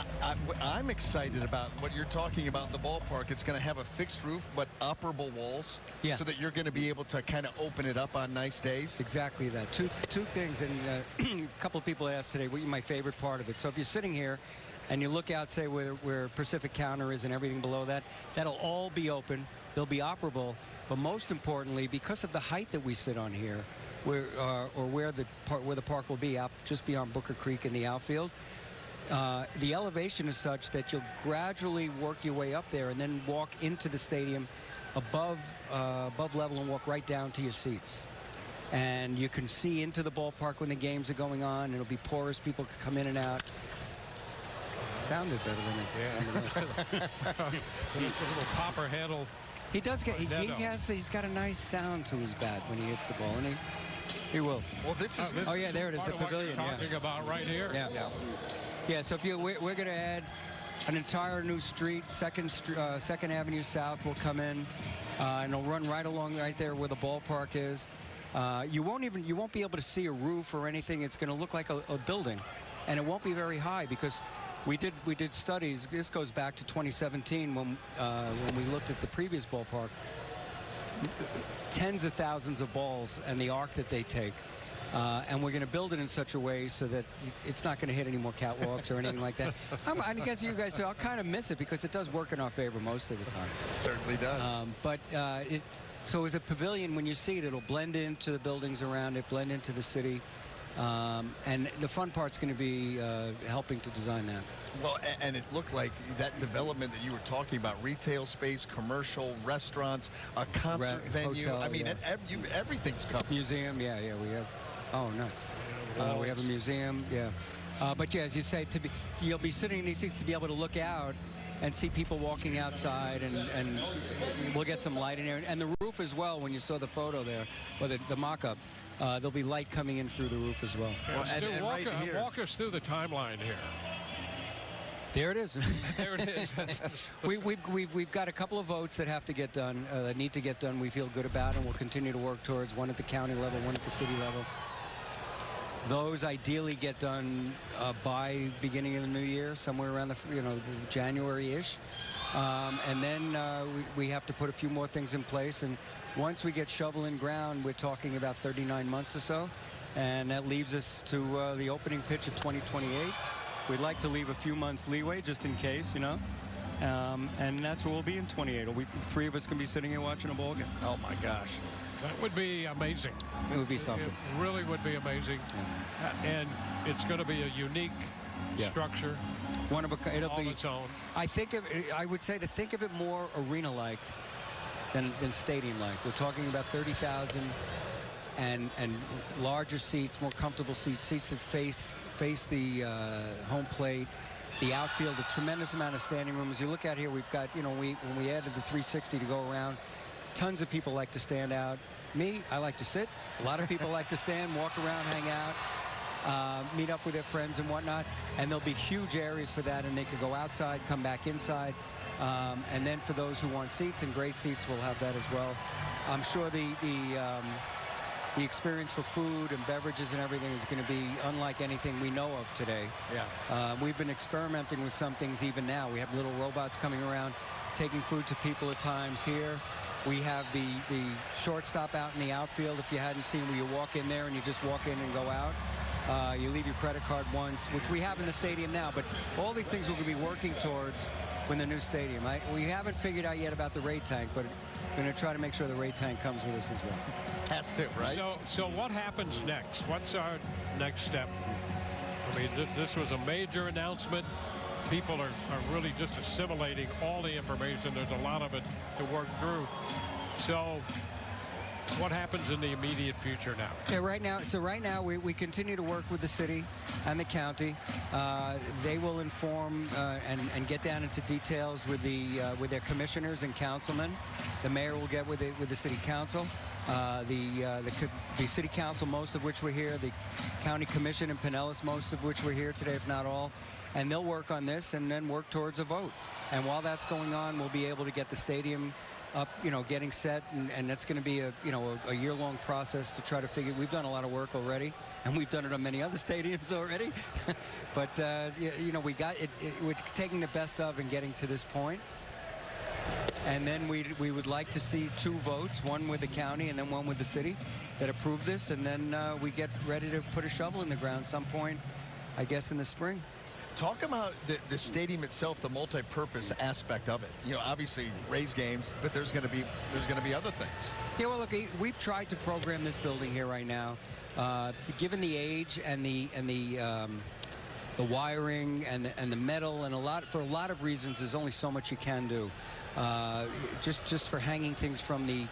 I'm excited about what you're talking about. The ballpark, it's going to have a fixed roof but operable walls, so that you're going to be able to kind of open it up on nice days. Exactly that. Two things, and a couple of people asked today what my favorite part of it. So if you're sitting here and you look out, say where Pacific Counter is and everything below that, that'll all be open. They'll be operable, but most importantly, because of the height that we sit on here, where the park will be, out just beyond Booker Creek in the outfield, the elevation is such that you'll gradually work your way up there and then walk into the stadium above level and walk right down to your seats. And you can see into the ballpark when the games are going on. It'll be porous. People can come in and out. Sounded better than it. Yeah. A little popper handle. He does get. He's got a nice sound to his bat when he hits the ball, and he will. Well, this is. Oh yeah, there it is, the pavilion. Talking about right here. Yeah. So we're going to add an entire new street. Second Avenue South will come in, and it'll run right along right there where the ballpark is. You won't be able to see a roof or anything. It's going to look like a building, and it won't be very high because we did studies. This goes back to 2017 when we looked at the previous ballpark. Tens of thousands of balls and the arc that they take. And we're going to build it in such a way so that it's not going to hit any more catwalks or anything like that. I guess you guys, I'll kind of miss it because it does work in our favor most of the time. It certainly does. So as a pavilion, when you see it, it'll blend into the buildings around it, blend into the city. And the fun part's going to be helping to design that. Well, and it looked like that development that you were talking about, retail space, commercial, restaurants, a concert venue. Hotel, I mean, everything's covered. Museum, yeah, we have. Oh, nuts. We have a museum, yeah. But yeah, as you say, you'll be sitting in these seats to be able to look out and see people walking outside, and we'll get some light in there. And the roof as well, when you saw the photo there, or the mock-up, there'll be light coming in through the roof as well. And walk us through the timeline here. There it is. There it is. We've got a couple of votes that have to get done, that need to get done. We feel good about, and we'll continue to work towards one at the county level, one at the city level. Those ideally get done by beginning of the new year, somewhere around the January-ish, and then we have to put a few more things in place. And once we get shovel in ground, we're talking about 39 months or so, and that leaves us to the opening pitch of 2028. We'd like to leave a few months leeway just in case, and that's where we'll be in 28. Three of us can be sitting here watching a ball game. Oh my gosh. That would be amazing. It would be something. It really would be amazing. Yeah. And it's going to be a unique structure. It'll be its own. I would say to think of it more arena-like than stadium-like. We're talking about 30,000 and larger seats, more comfortable seats that face the home plate, the outfield, a tremendous amount of standing room. As you look out here, we've got, when we added the 360 to go around, tons of people like to stand out. Me, I like to sit. A lot of people like to stand, walk around, hang out, meet up with their friends and whatnot. And there'll be huge areas for that, and they could go outside, come back inside. And then for those who want seats, and great seats, we'll have that as well. I'm sure the experience for food and beverages and everything is going to be unlike anything we know of today. Yeah. We've been experimenting with some things even now. We have little robots coming around, taking food to people at times here. We have the shortstop out in the outfield, if you hadn't seen, where you walk in there and you just walk in and go out. You leave your credit card once, which we have in the stadium now, but all these things we're going to be working towards when the new stadium. We haven't figured out yet about the raid tank, but we're going to try to make sure the raid tank comes with us as well. Has to, right? So what happens next? What's our next step? I mean, this was a major announcement. People are really just assimilating all the information. There's a lot of it to work through. So what happens in the immediate future now? Yeah, right now we continue to work with the city and the county. They will inform and get down into details with their commissioners and councilmen. The mayor will get with the city council. The city council, most of which were here, the county commission in Pinellas, most of which were here today, if not all, and they'll work on this and then work towards a vote. And while that's going on, we'll be able to get the stadium up, getting set, and that's going to be a year-long process to try to figure. We've done a lot of work already, and we've done it on many other stadiums already. But we got it. We're taking the best of and getting to this point. And then we would like to see 2 votes, one with the county and then one with the city, that approve this, and then we get ready to put a shovel in the ground some point, I guess, in the spring. Talk about the stadium itself, the multi-purpose aspect of it. Obviously Rays games, but there's going to be other things. Yeah, well, look, we've tried to program this building here right now, given the age and the wiring and the metal, and for a lot of reasons, there's only so much you can do. Just for hanging things from the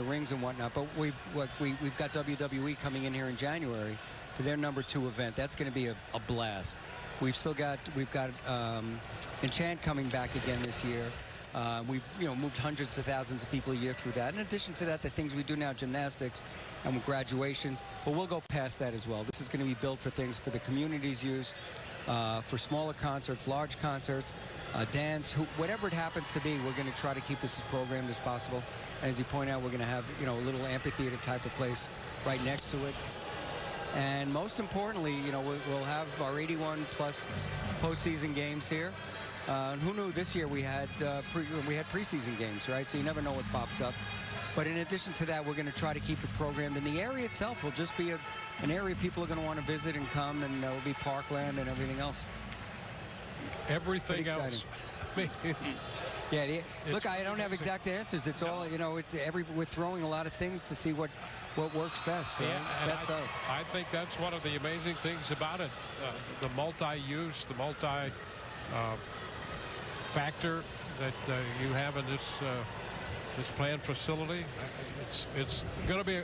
rings and whatnot. But we've got WWE coming in here in January for their #2 event. That's going to be a blast. We've got Enchant coming back again this year. We've moved hundreds of thousands of people a year through that. In addition to that, the things we do now, gymnastics and graduations, but we'll go past that as well. This is going to be built for things for the community's use, for smaller concerts, large concerts, dance, whatever it happens to be. We're going to try to keep this as programmed as possible. And as you point out, we're going to have a little amphitheater type of place right next to it. And most importantly, we'll have our 81 plus postseason games here. And who knew this year we had preseason games, right? So you never know what pops up. But in addition to that, we're going to try to keep it programmed. And the area itself will just be an area people are going to want to visit and come, and there will be parkland and everything else. Everything else. Yeah, look, I don't have exact answers. It's all, we're throwing a lot of things to see what works best. Right? Yeah, I think that's one of the amazing things about it. The multi-use, the multi-factor that you have in this planned facility. It's going to be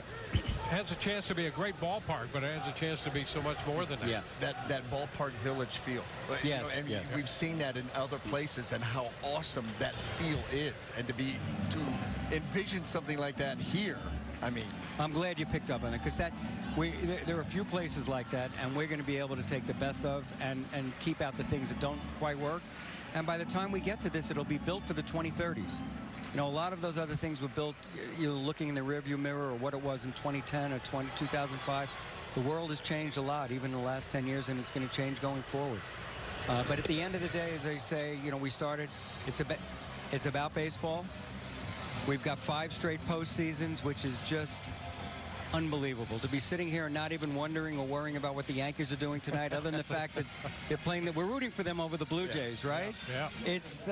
has a chance to be a great ballpark, but it has a chance to be so much more than that. Yeah, that ballpark village feel. Yes, yes. We've seen that in other places, and how awesome that feel is, and to envision something like that here. I mean, I'm glad you picked up on it, because there are a few places like that, and we're going to be able to take the best of and keep out the things that don't quite work. And by the time we get to this, it'll be built for the 2030s. A lot of those other things were built, looking in the rearview mirror, or what it was in 2010 or 2005. The world has changed a lot, even in the last 10 years, and it's going to change going forward. But at the end of the day, as I say, we started. It's about baseball. We've got 5 straight postseasons, which is just unbelievable. To be sitting here and not even wondering or worrying about what the Yankees are doing tonight, other than the fact that they're playing, that we're rooting for them over the Blue Jays, right? Yeah. It's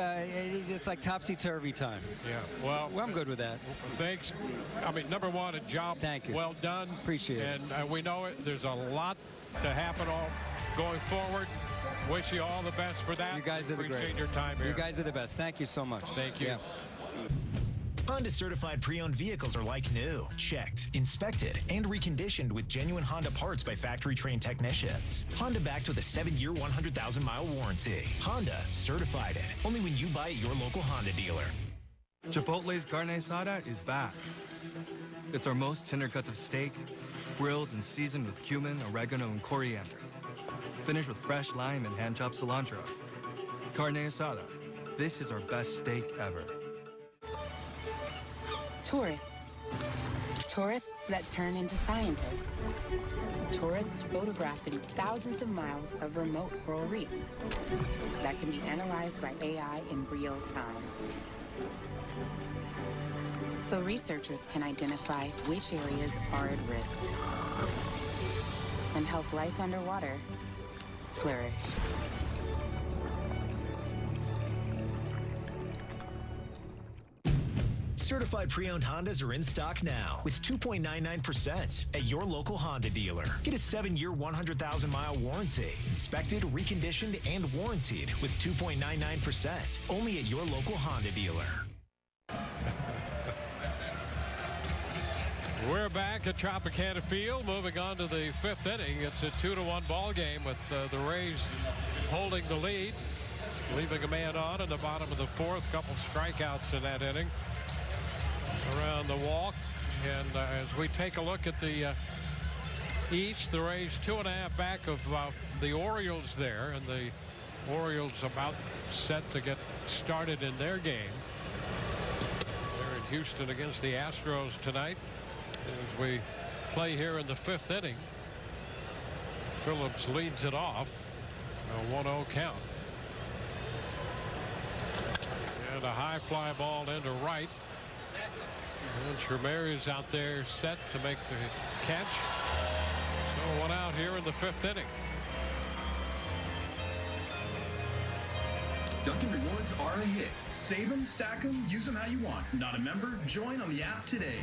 like topsy-turvy time. Yeah. Well, I'm good with that. Thanks. I mean, number one, a job Thank you. Well done. Appreciate it. And we know it. There's a lot to happen going forward. Wish you all the best for that. You guys are the greatest. Appreciate your time here. You guys are the best. Thank you so much. Thank you. Yeah. Honda certified pre-owned vehicles are like new, checked, inspected, and reconditioned with genuine Honda parts by factory-trained technicians. Honda backed with a 7-year, 100,000-mile warranty. Honda certified it. Only when you buy at your local Honda dealer. Chipotle's carne asada is back. It's our most tender cuts of steak, grilled and seasoned with cumin, oregano, and coriander. Finished with fresh lime and hand-chopped cilantro. Carne asada, This is our best steak ever. Tourists. Tourists that turn into scientists. Tourists photographing thousands of miles of remote coral reefs that can be analyzed by AI in real time. So researchers can identify which areas are at risk and help life underwater flourish. Certified pre-owned Hondas are in stock now with 2.99% at your local Honda dealer. Get a 7-year, 100,000-mile warranty. Inspected, reconditioned, and warranted with 2.99% only at your local Honda dealer. We're back at Tropicana Field, moving on to the 5th inning. It's a 2-1 ball game with the Rays holding the lead, leaving a man on in the bottom of the 4th. Couple strikeouts in that inning around the walk. And as we take a look at the East, the Rays 2.5 back of the Orioles there, and the Orioles about set to get started in their game. They're in Houston against the Astros tonight as we play here in the 5th inning. Phillips leads it off, a 1-0 count, and a high fly ball into right. And Tremere is out there set to make the catch. So 1 out here in the 5th inning. Dunkin' Rewards are a hit. Save them, stack them, use them how you want. Not a member? Join on the app today.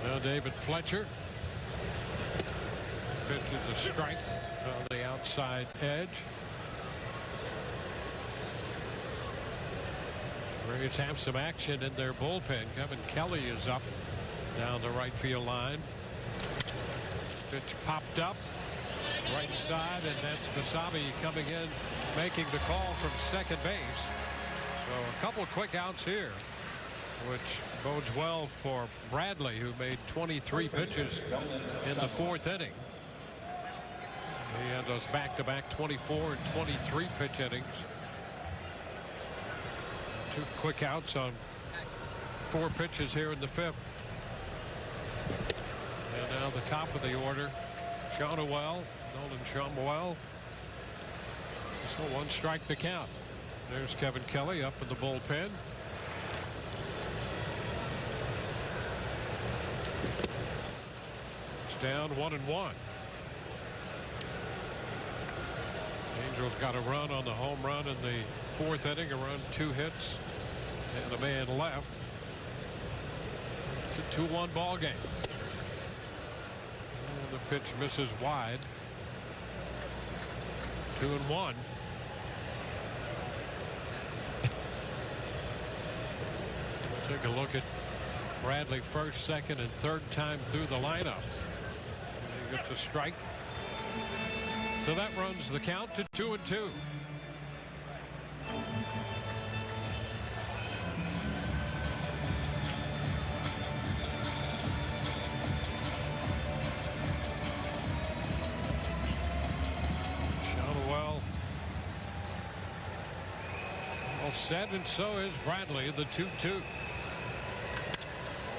Now David Fletcher pitches a strike on the outside edge. Rays have some action in their bullpen. Kevin Kelly is up down the right field line. Pitch popped up right side, and that's Basabe coming in, making the call from second base. So a couple quick outs here, which bodes well for Bradley, who made 23 pitches in the 4th inning. He had those back-to-back 24 and 23 pitch innings. 2 quick outs on 4 pitches here in the 5th. And now the top of the order, Sandoval, Nolan Sandoval. So 1 strike the count. There's Kevin Kelly up in the bullpen. It's down 1-1. Angels got a run on the home run in the 4th inning, a run, 2 hits, and a man left. It's a 2-1 ball game. And the pitch misses wide. 2-1. Take a look at Bradley, first, second, and third time through the lineups. He gets a strike. So that runs the count to 2-2. Sandoval all set, and so is Bradley, the 2-2.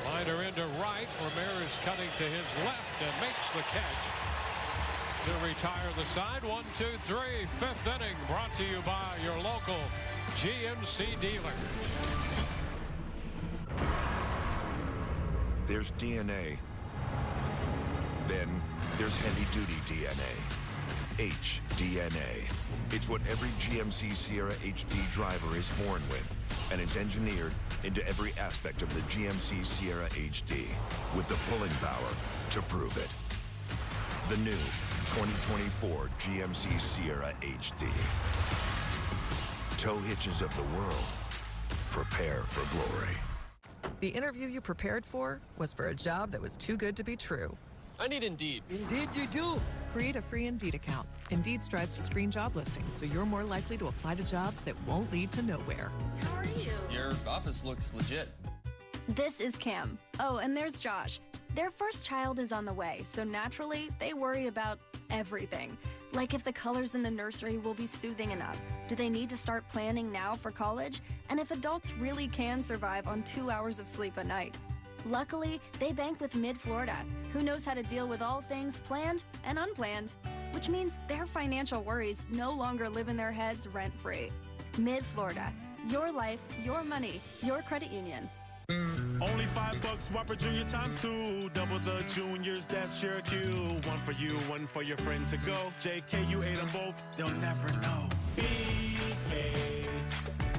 Liner into right. Ramirez cutting to his left and makes the catch to retire the side. 1-2-3, 5th inning, brought to you by your local GMC dealer. There's DNA. Then there's heavy-duty DNA. HDNA. It's what every GMC Sierra HD driver is born with, and it's engineered into every aspect of the GMC Sierra HD, with the pulling power to prove it. The new 2024 GMC Sierra HD. Tow hitches of the world, prepare for glory. The interview you prepared for was for a job that was too good to be true. I need Indeed. Indeed you do. Create a free Indeed account. Indeed strives to screen job listings so you're more likely to apply to jobs that won't lead to nowhere. How are you? Your office looks legit. This is Cam. Oh, and there's Josh. Their first child is on the way, so naturally, they worry about everything. Like if the colors in the nursery will be soothing enough. Do they need to start planning now for college? And if adults really can survive on 2 hours of sleep a night. Luckily, they bank with Mid-Florida, who knows how to deal with all things planned and unplanned, which means their financial worries no longer live in their heads rent-free. Mid-Florida, your life, your money, your credit union. Only $5 Whopper Junior times 2. Double the juniors, that's your cue. One for you, one for your friend to go. JK, you ate them both, they'll never know. BK,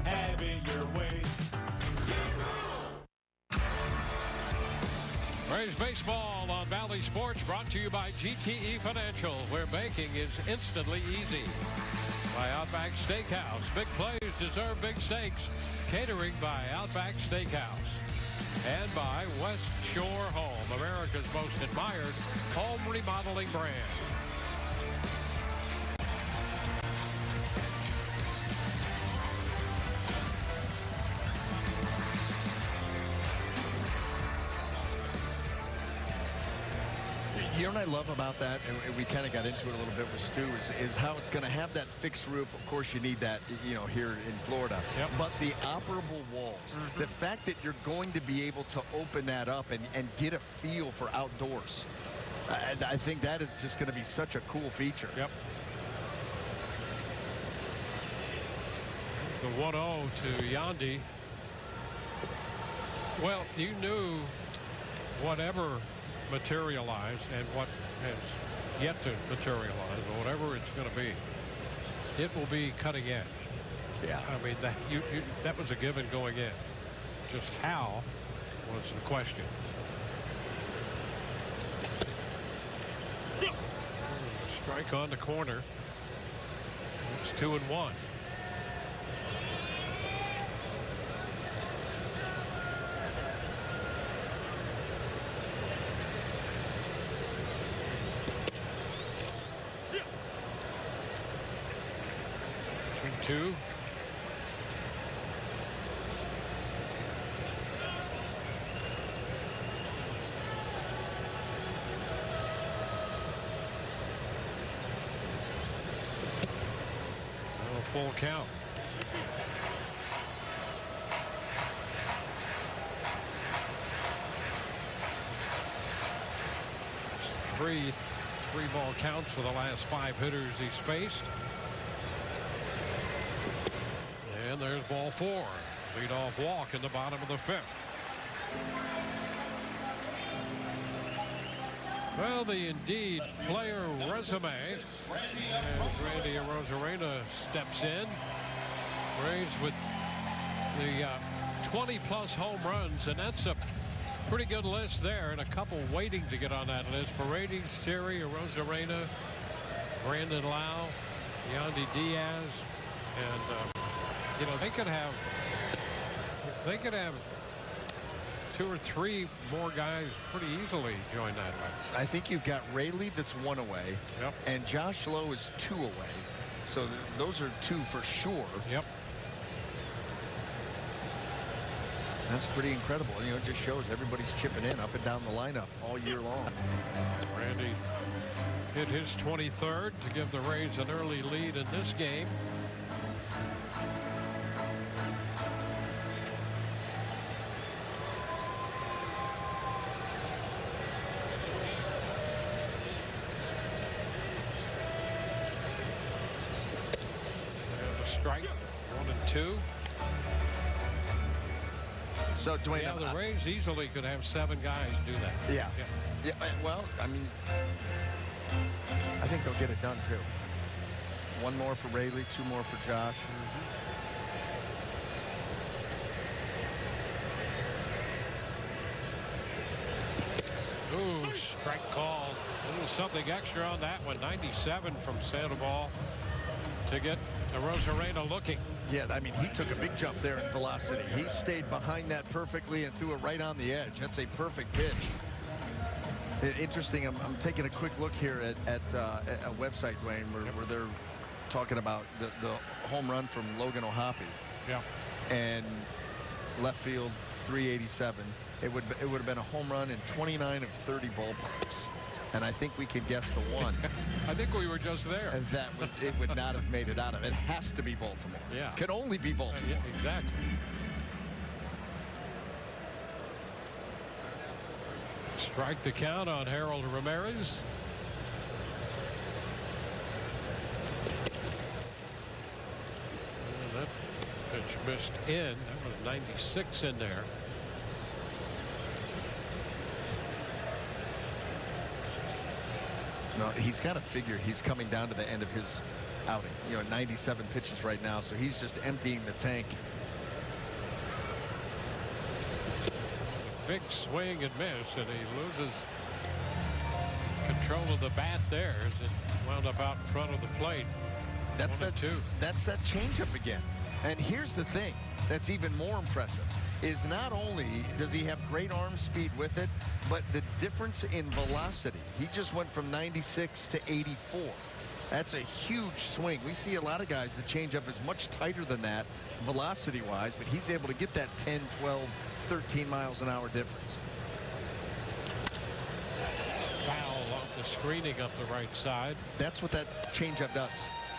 have it your way. Rays baseball on Valley Sports, brought to you by GTE Financial, where banking is instantly easy. By Outback Steakhouse, big plays deserve big steaks. Catering by Outback Steakhouse. And by West Shore Home, America's most admired home remodeling brand. You know what I love about that, and we kind of got into it a little bit with Stu, is how it's going to have that fixed roof. Of course, you need that, you know, here in Florida. Yep. But the operable walls, the fact that you're going to be able to open that up and get a feel for outdoors, I think that is just going to be such a cool feature. Yep. So 1-0 to Yandy. Well, you knew whatever materialize and what has yet to materialize, or whatever it's going to be, it will be cutting edge. Yeah. I mean, that was a given going in. Just how was the question. Strike on the corner. It's 2-1. Two. Oh, full count. Three ball counts for the last 5 hitters he's faced. And there's ball 4. Leadoff walk in the bottom of the 5th. Well, the Indeed player resume. As Randy Arozarena steps in. Rays with the 20-plus home runs, and that's a pretty good list there, and a couple waiting to get on that list. Paredes, Siri, Arozarena, Brandon Lau, Yandy Diaz, and you know, they could have 2 or 3 more guys pretty easily join that list. I think you've got Rayleigh that's 1 away. Yep. And Josh Lowe is 2 away. So those are 2 for sure. Yep. That's pretty incredible. You know, it just shows everybody's chipping in up and down the lineup all year long. Randy hit his 23rd to give the Rays an early lead in this game. Strike 1 and 2. So Dwayne, yeah, the Rays easily could have 7 guys do that. Yeah. Yeah. Well, I mean, I think they'll get it done too. 1 more for Rayleigh, 2 more for Josh. Ooh, strike call. Ooh, something extra on that one. 97 from Sandoval to get Arozarena looking. Yeah, I mean, he took a big jump there in velocity. He stayed behind that perfectly and threw it right on the edge. That's a perfect pitch. Interesting. I'm taking a quick look here at a website, Dwayne, where they're talking about the home run from Logan O'Hoppe. Yeah. And left field 387. it would have been a home run in 29 of 30 ballparks. And I think we can guess the one. I think we were just there. And it would not have made it out of it. It has to be Baltimore. Yeah. Can only be Baltimore. Yeah, exactly. Strike the count on Harold Ramirez. And that pitch missed in. That was 96 in there. No, he's got to figure he's coming down to the end of his outing. 97 pitches right now, so he's just emptying the tank. A big swing and miss, and he loses control of the bat there as it wound up out in front of the plate. That's that changeup again. And here's the thing that's even more impressive is not only does he have great arm speed with it, but the difference in velocity. He just went from 96 to 84. That's a huge swing. We see a lot of guys, the changeup is much tighter than that velocity wise, but he's able to get that 10, 12, 13 miles an hour difference. Foul off the screening up the right side. That's what that changeup does.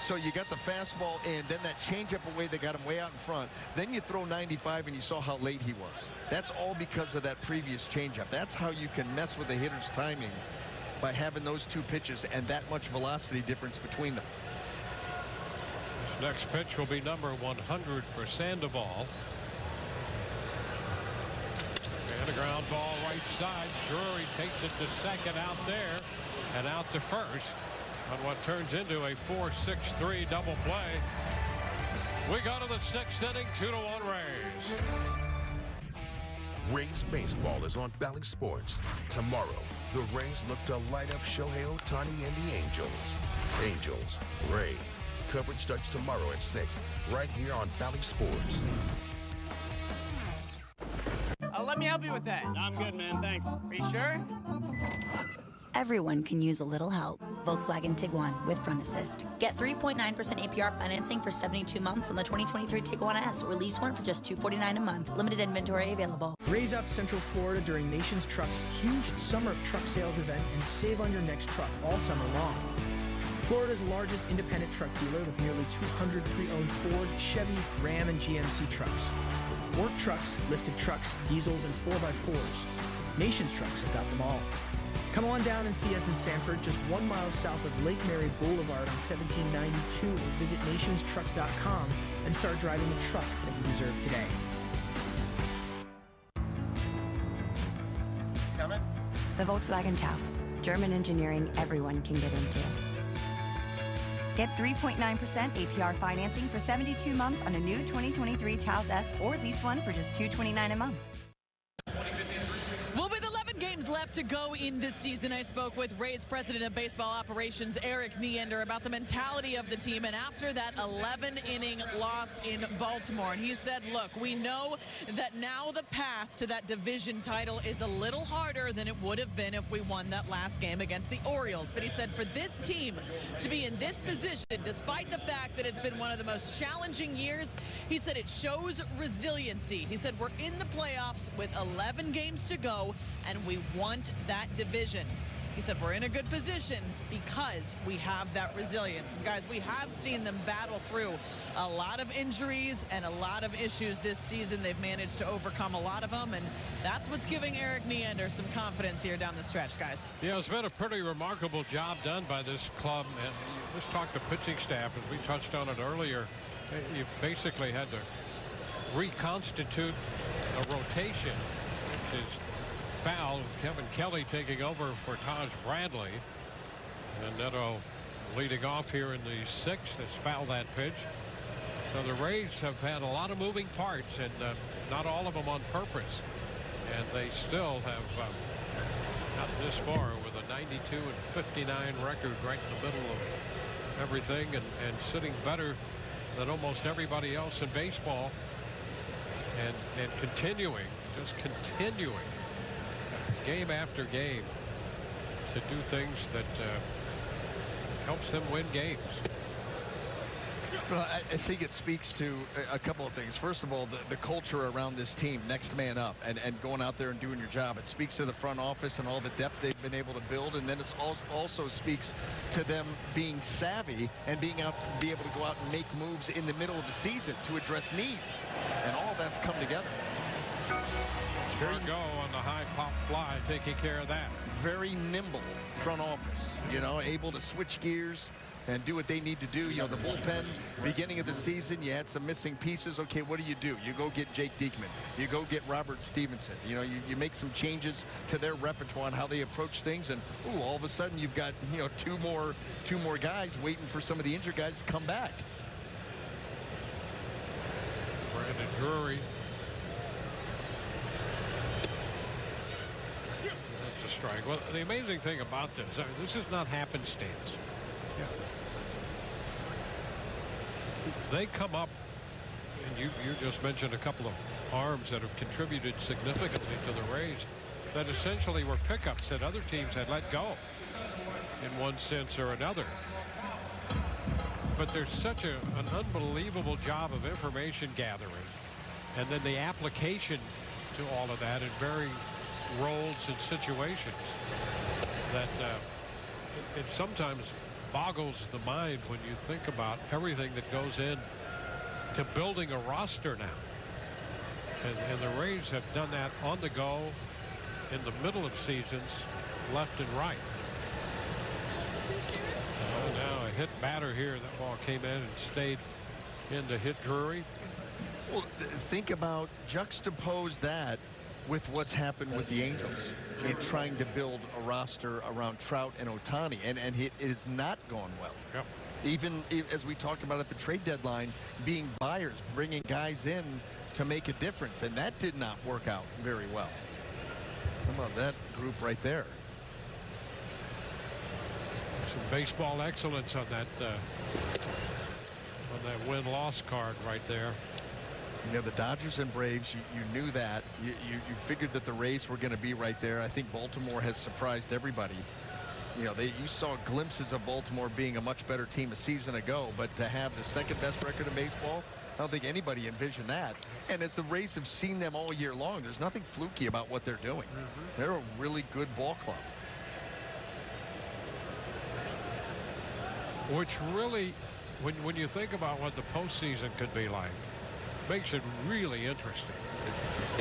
So you got the fastball in, then that changeup away, they got him way out in front. Then you throw 95 and you saw how late he was. That's all because of that previous changeup. That's how you can mess with the hitter's timing, by having those two pitches and that much velocity difference between them. This next pitch will be number 100 for Sandoval. And a ground ball right side. Drury takes it to second out there and out to first on what turns into a 4-6-3 double play. We go to the 6th inning, 2-1 Rays. Rays baseball is on Bally Sports. Tomorrow, the Rays look to light up Shohei Ohtani and the Angels. Angels, Rays. Coverage starts tomorrow at 6, right here on Bally Sports. Let me help you with that. I'm good, man. Thanks. Are you sure? Everyone can use a little help. Volkswagen Tiguan with Front Assist. Get 3.9% APR financing for 72 months on the 2023 Tiguan S, or lease one for just $249 a month. Limited inventory available. Raise up Central Florida during Nation's Truck's huge summer truck sales event and save on your next truck all summer long. Florida's largest independent truck dealer with nearly 200 pre-owned Ford, Chevy, Ram, and GMC trucks. Work trucks, lifted trucks, diesels, and 4x4s. Nation's Trucks have got them all. Come on down and see us in Sanford, just 1 mile south of Lake Mary Boulevard on 1792, or visit nationstrucks.com and start driving the truck that you deserve today. Coming? The Volkswagen Taos. German engineering everyone can get into. Get 3.9% APR financing for 72 months on a new 2023 Taos S, or lease one for just $229 a month. Well, with 11 games left to go in this season, I spoke with Rays President of Baseball Operations, Eric Neander, about the mentality of the team, and after that 11-inning loss in Baltimore. And he said, look, we know that now the path to that division title is a little harder than it would have been if we won that last game against the Orioles. But he said for this team to be in this position, despite the fact that it's been one of the most challenging years, he said it shows resiliency. He said we're in the playoffs with 11 games to go, and we want that division. He said we're in a good position because we have that resilience. And guys, we have seen them battle through a lot of injuries and a lot of issues this season. They've managed to overcome a lot of them, and that's what's giving Eric Neander some confidence here down the stretch, guys. Yeah, it's been a pretty remarkable job done by this club. And let's talk to pitching staff, as we touched on it earlier. You basically had to reconstitute a rotation, which is foul. Kevin Kelly taking over for Taj Bradley, and Neto leading off here in the 6th has fouled that pitch. So the Rays have had a lot of moving parts, and not all of them on purpose, and they still have gotten this far with a 92-59 record right in the middle of everything, and sitting better than almost everybody else in baseball, and continuing game after game to do things that helps them win games. Well, I think it speaks to a couple of things. First of all, the culture around this team, next man up, and going out there and doing your job. It speaks to the front office and all the depth they've been able to build, and then it also speaks to them being savvy and be able to go out and make moves in the middle of the season to address needs, and all that's come together. Very go on the high pop fly, taking care of that. Very nimble front office, you know, able to switch gears and do what they need to do. You know, the bullpen, beginning of the season, you had some missing pieces. Okay, what do? You go get Jake Diekman. You go get Robert Stevenson. You know, you make some changes to their repertoire on how they approach things, and ooh, all of a sudden you've got, you know, two more guys waiting for some of the injured guys to come back. Brandon Drury. That's a strike. Well, the amazing thing about this is not happenstance. Yeah. They come up, and you just mentioned a couple of arms that have contributed significantly to the Rays that essentially were pickups that other teams had let go in one sense or another. But there's such an unbelievable job of information gathering, and then the application to all of that in varying roles and situations that it sometimes boggles the mind when you think about everything that goes in to building a roster now. And the Rays have done that on the go, in the middle of seasons, left and right. Now a hit batter here. That ball came in and stayed in to hit Drury. Well, think about, juxtapose that with what's happened with the Angels in trying to build a roster around Trout and Ohtani, and it is not going well. Yep. Even as we talked about at the trade deadline, being buyers, bringing guys in to make a difference, and that did not work out very well. How about that group right there? Some baseball excellence on that win-loss card right there. You know, the Dodgers and Braves, you knew that. You figured that the Rays were going to be right there. I think Baltimore has surprised everybody. You know, you saw glimpses of Baltimore being a much better team a season ago, but to have the second best record in baseball, I don't think anybody envisioned that. And as the Rays have seen them all year long, there's nothing fluky about what they're doing. They're a really good ball club. Which really, when you think about what the postseason could be like, makes it really interesting.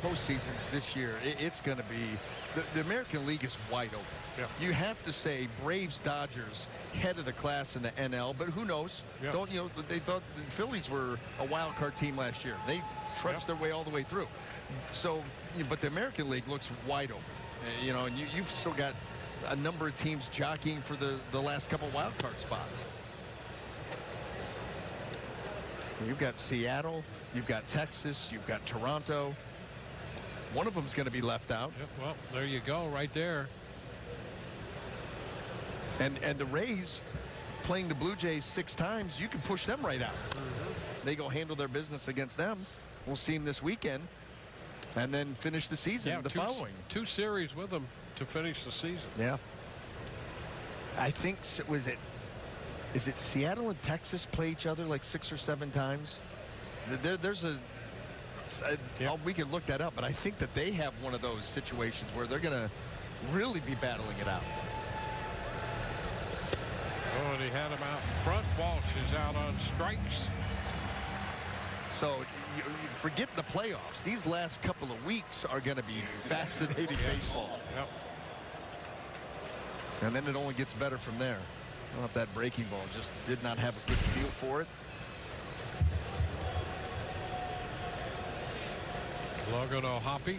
Postseason this year, it's going to be, the American League is wide open. Yeah. You have to say Braves, Dodgers, head of the class in the NL, but who knows? Yeah. They thought the Phillies were a wild card team last year. They trudged their way all the way through. So, but the American League looks wide open. You know, and you've still got a number of teams jockeying for the last couple wild card spots. You've got Seattle, you've got Texas, you've got Toronto. One of them's going to be left out. Yep, well, there you go, right there. And the Rays playing the Blue Jays 6 times, you can push them right out. They go handle their business against them. We'll see them this weekend, and then finish the season following. 2 series with them to finish the season. Yeah. I think, is it Seattle and Texas play each other like 6 or 7 times? We could look that up, but I think that they have one of those situations where they're going to really be battling it out. Oh, and he had him out front. Walsh is out on strikes. So you forget the playoffs. These last couple of weeks are going to be fascinating baseball. Yep. And then it only gets better from there. I don't know if that breaking ball just did not have a good feel for it. Logan O'Hoppe.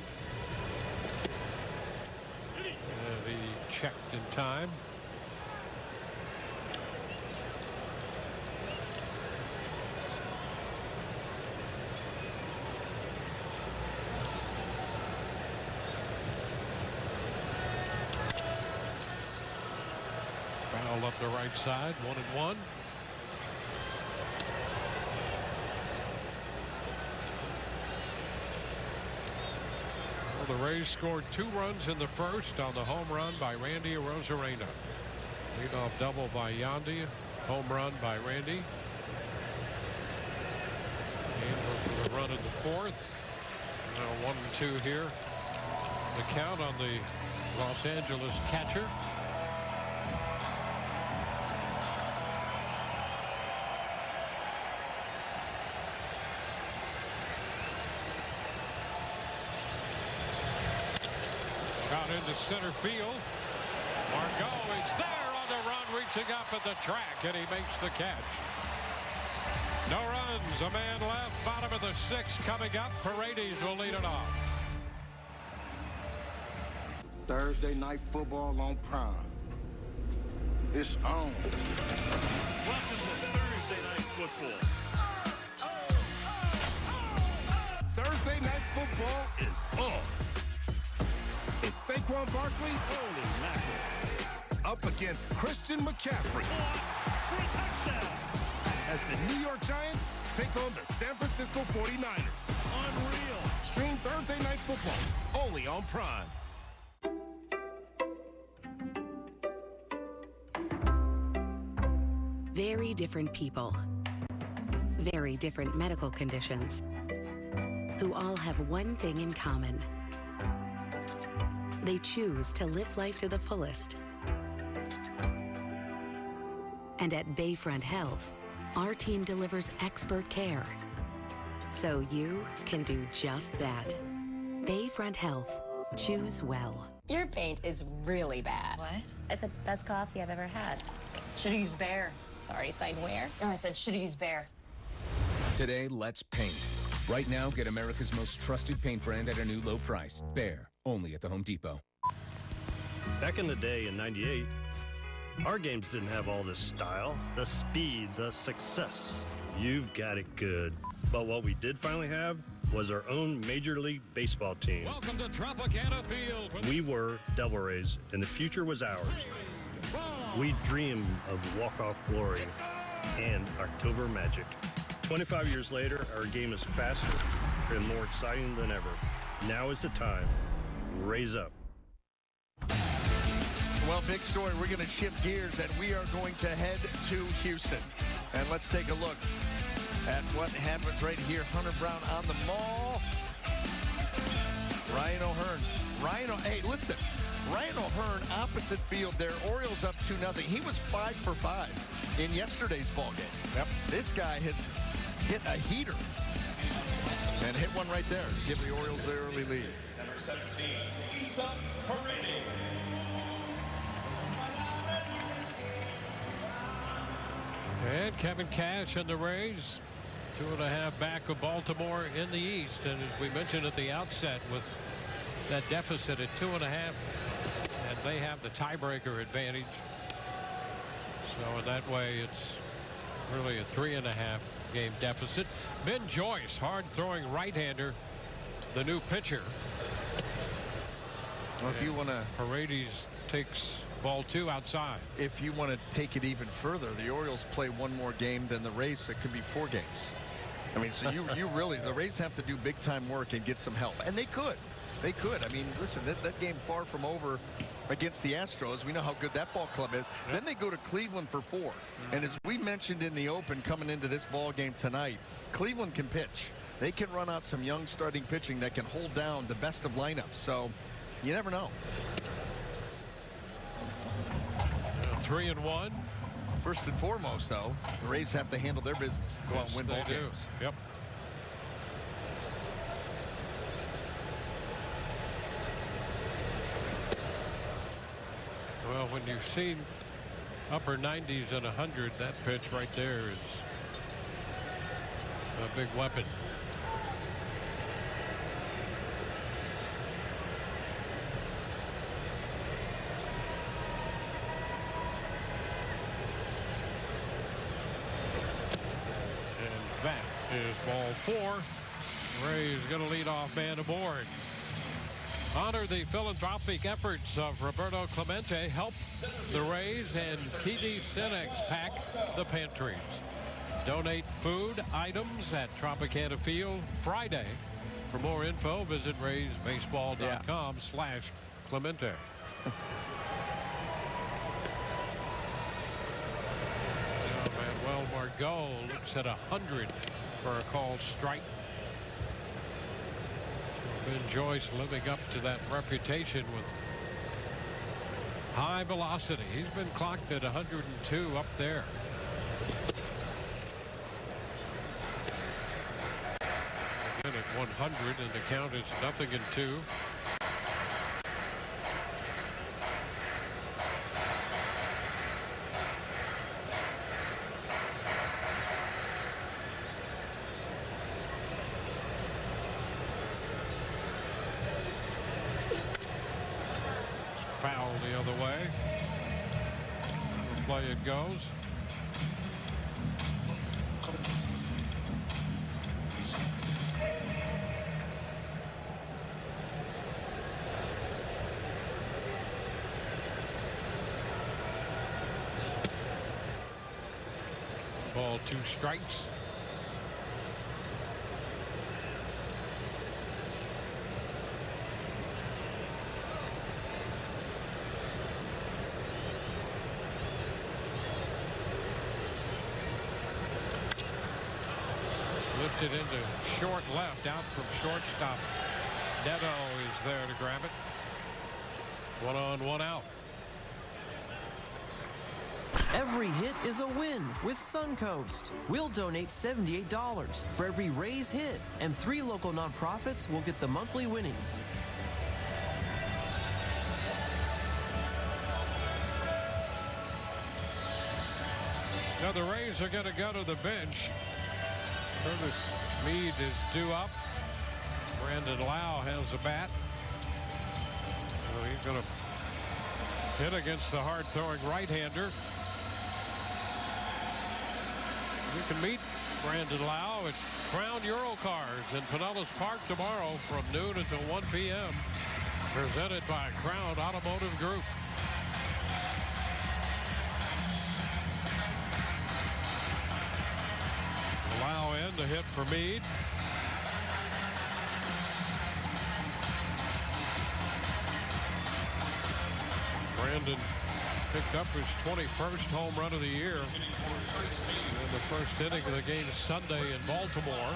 He checked in time. Foul up the right side, 1-1. The Rays scored 2 runs in the first on the home run by Randy Arozarena. Leadoff double by Yandy. Home run by Randy. run in the fourth. Now 1-2 here. The count on the Los Angeles catcher. Shot into center field. Margot is there on the run, reaching up at the track, and he makes the catch. No runs, a man left, bottom of the sixth coming up. Paredes will lead it off. Thursday night football on Prime. It's on. Welcome to Thursday night football. Thursday night football is on. It's Saquon Barkley, Holy mackerel, up against Christian McCaffrey. For a touchdown. As the New York Giants take on the San Francisco 49ers. Unreal. Stream Thursday night football only on Prime. Very different people, very different medical conditions, who all have one thing in common. They choose to live life to the fullest. And at Bayfront Health, our team delivers expert care, so you can do just that. Bayfront Health. Choose well. Your paint is really bad. What? I said best coffee I've ever had. Should've used Bear. Sorry, sign where? No, I said should've used Bear. Today, let's paint. Right now, get America's most trusted paint brand at a new low price. Bear, only at the Home Depot. Back in the day in '98, our games didn't have all this style, the speed, the success. You've got it good. But what we did finally have was our own Major League Baseball team. Welcome to Tropicana Field. We were Devil Rays, and the future was ours. We dreamed of walk-off glory and October magic. 25 years later, our game is faster and more exciting than ever. Now is the time. Raise up. Well, big story. We're going to shift gears, and we are going to head to Houston. And let's take a look at what happens right here. Hunter Brown on the maul. Ryan O'Hearn. Hey, listen. Ryan O'Hearn opposite field there. Orioles up 2-0. He was 5 for 5 in yesterday's ball game. Yep. This guy has hit a heater and hit one right there. Give the Orioles the early lead. Number 17, Isa Paredes. And Kevin Cash and the Rays, 2.5 back of Baltimore in the East. And as we mentioned at the outset, with that deficit at 2.5, and they have the tiebreaker advantage. So in that way, it's really a 3.5 game deficit. Ben Joyce, hard throwing right-hander, the new pitcher. Well, if you want to, Paredes takes ball 2 outside. If you want to take it even further, the Orioles play one more game than the Rays. So it could be 4 games. I mean, so you really, the Rays have to do big time work and get some help, and they could. They could. I mean, listen, that game far from over against the Astros. We know how good that ball club is. Yep. Then they go to Cleveland for 4. And as we mentioned in the open coming into this ball game tonight, Cleveland can pitch. They can run out some young starting pitching that can hold down the best of lineups. So you never know. 3-1. First and foremost, though, the Rays have to handle their business. Go out and win ball games. Yep. Well, when you've seen upper 90s and 100, that pitch right there is a big weapon. And that is ball 4. Rays going to lead off man aboard. Honor the philanthropic efforts of Roberto Clemente. Help the Rays and TD Cinex pack the pantries. Donate food items at Tropicana Field Friday. For more info, visit raysbaseball.com/Clemente. Manuel Margot looks at 100 for a called strike. Ben Joyce living up to that reputation with high velocity. He's been clocked at 102 up there. Again at 100, and the count is 0-2. Foul the other way. Play it goes. Ball, 2 strikes. Lifted into short left, out from shortstop. Neto is there to grab it. 1 on, 1 out. Every hit is a win with Suncoast. We'll donate $78 for every Rays hit, and 3 local nonprofits will get the monthly winnings. Now the Rays are going to go to the bench. Curtis Mead is due up. Brandon Lau has a bat. Well, he's going to hit against the hard-throwing right-hander. You can meet Brandon Lau at Crown Eurocars in Pinellas Park tomorrow from noon until 1 p.m. Presented by Crown Automotive Group. Lau in to hit for Mead. Brandon picked up his 21st home run of the year in the first inning of the game Sunday in Baltimore.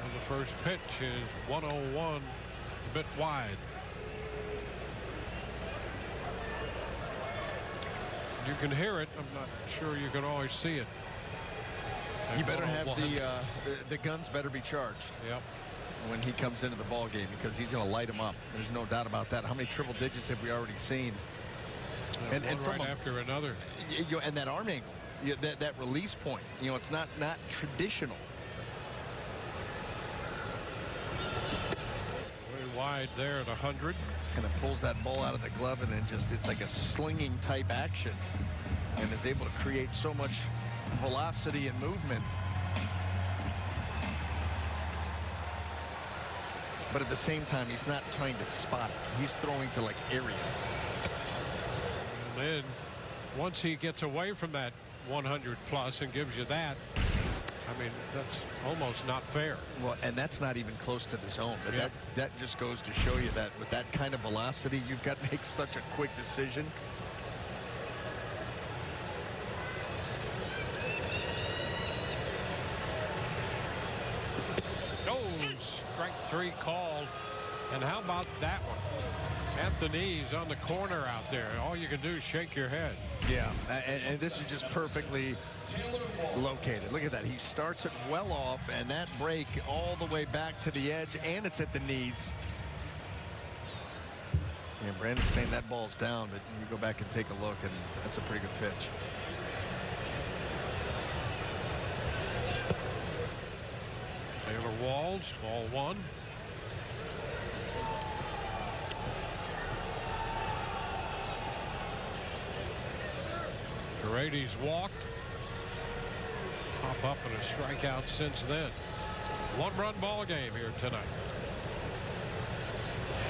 And the first pitch is 101, a bit wide. You can hear it. I'm not sure you can always see it. You better have the guns better be charged. Yep. When he comes into the ball game, because he's going to light him up. There's no doubt about that. How many triple digits have we already seen? And from right after another. And that arm angle, that release point. You know, it's not traditional. Very wide there at 100. Kind of pulls that ball out of the glove, and then it's like a slinging type action, and is able to create so much velocity and movement. But at the same time, he's not trying to spot it. He's throwing to like areas. And then once he gets away from that 100 plus and gives you that, I mean, that's almost not fair. Well, and that's not even close to the zone. But Yep. that just goes to show you that with that kind of velocity, you've got to make such a quick decision. Oh, strike 3 called. And how about that one? At the knees on the corner out there. All you can do is shake your head. Yeah, and this is just perfectly located. Look at that. He starts it well off, and that break all the way back to the edge, and it's at the knees. And Brandon's saying that ball's down, but you go back and take a look, and that's a pretty good pitch. Taylor Walls, ball 1. Paredes walked. Pop up and a strikeout since then. 1-run ball game here tonight.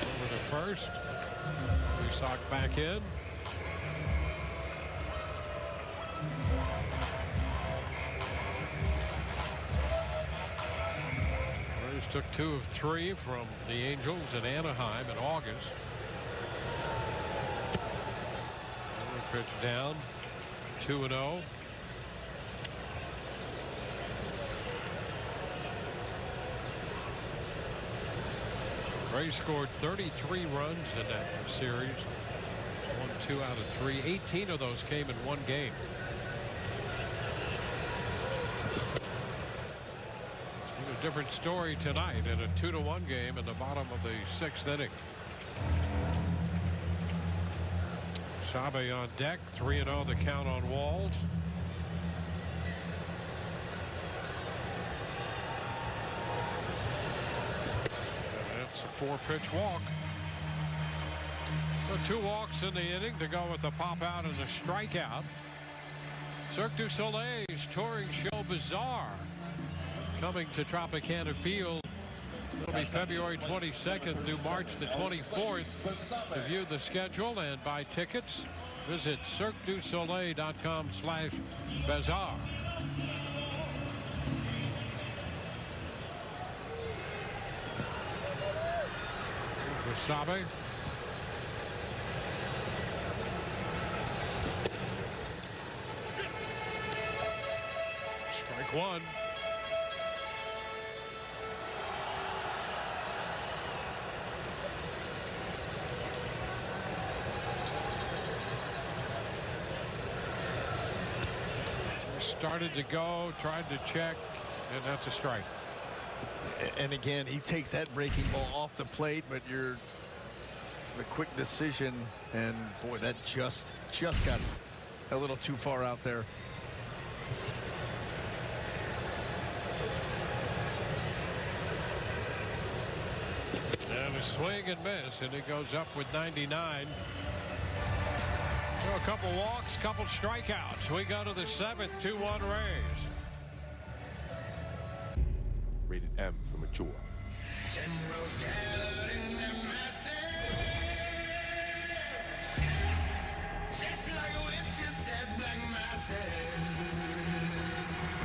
Over to first. Resock back in. Braves took 2 of 3 from the Angels in Anaheim in August. Pitch down, 2-0. Braves scored 33 runs in that series. Won 2 out of 3. 18 of those came in one game. It's been a different story tonight in a 2-1 game in the bottom of the 6th inning. Sabe on deck, 3-0 the count on Walls. And that's a 4-pitch walk. So 2 walks in the inning to go with the pop out and the strikeout. Cirque du Soleil's touring show Bazaar coming to Tropicana Field. It'll be February 22nd through March the 24th. To view the schedule and buy tickets, visit cirquedusoleil.com/bazaar. Wasabe. Strike 1. Started to go, tried to check, and that's a strike. And again, he takes that breaking ball off the plate, but the quick decision, and boy, that just got a little too far out there. And a swing and miss, and it goes up with 99. So a couple walks, couple strikeouts. We go to the 7th, 2-1 Rays. Rated M for mature.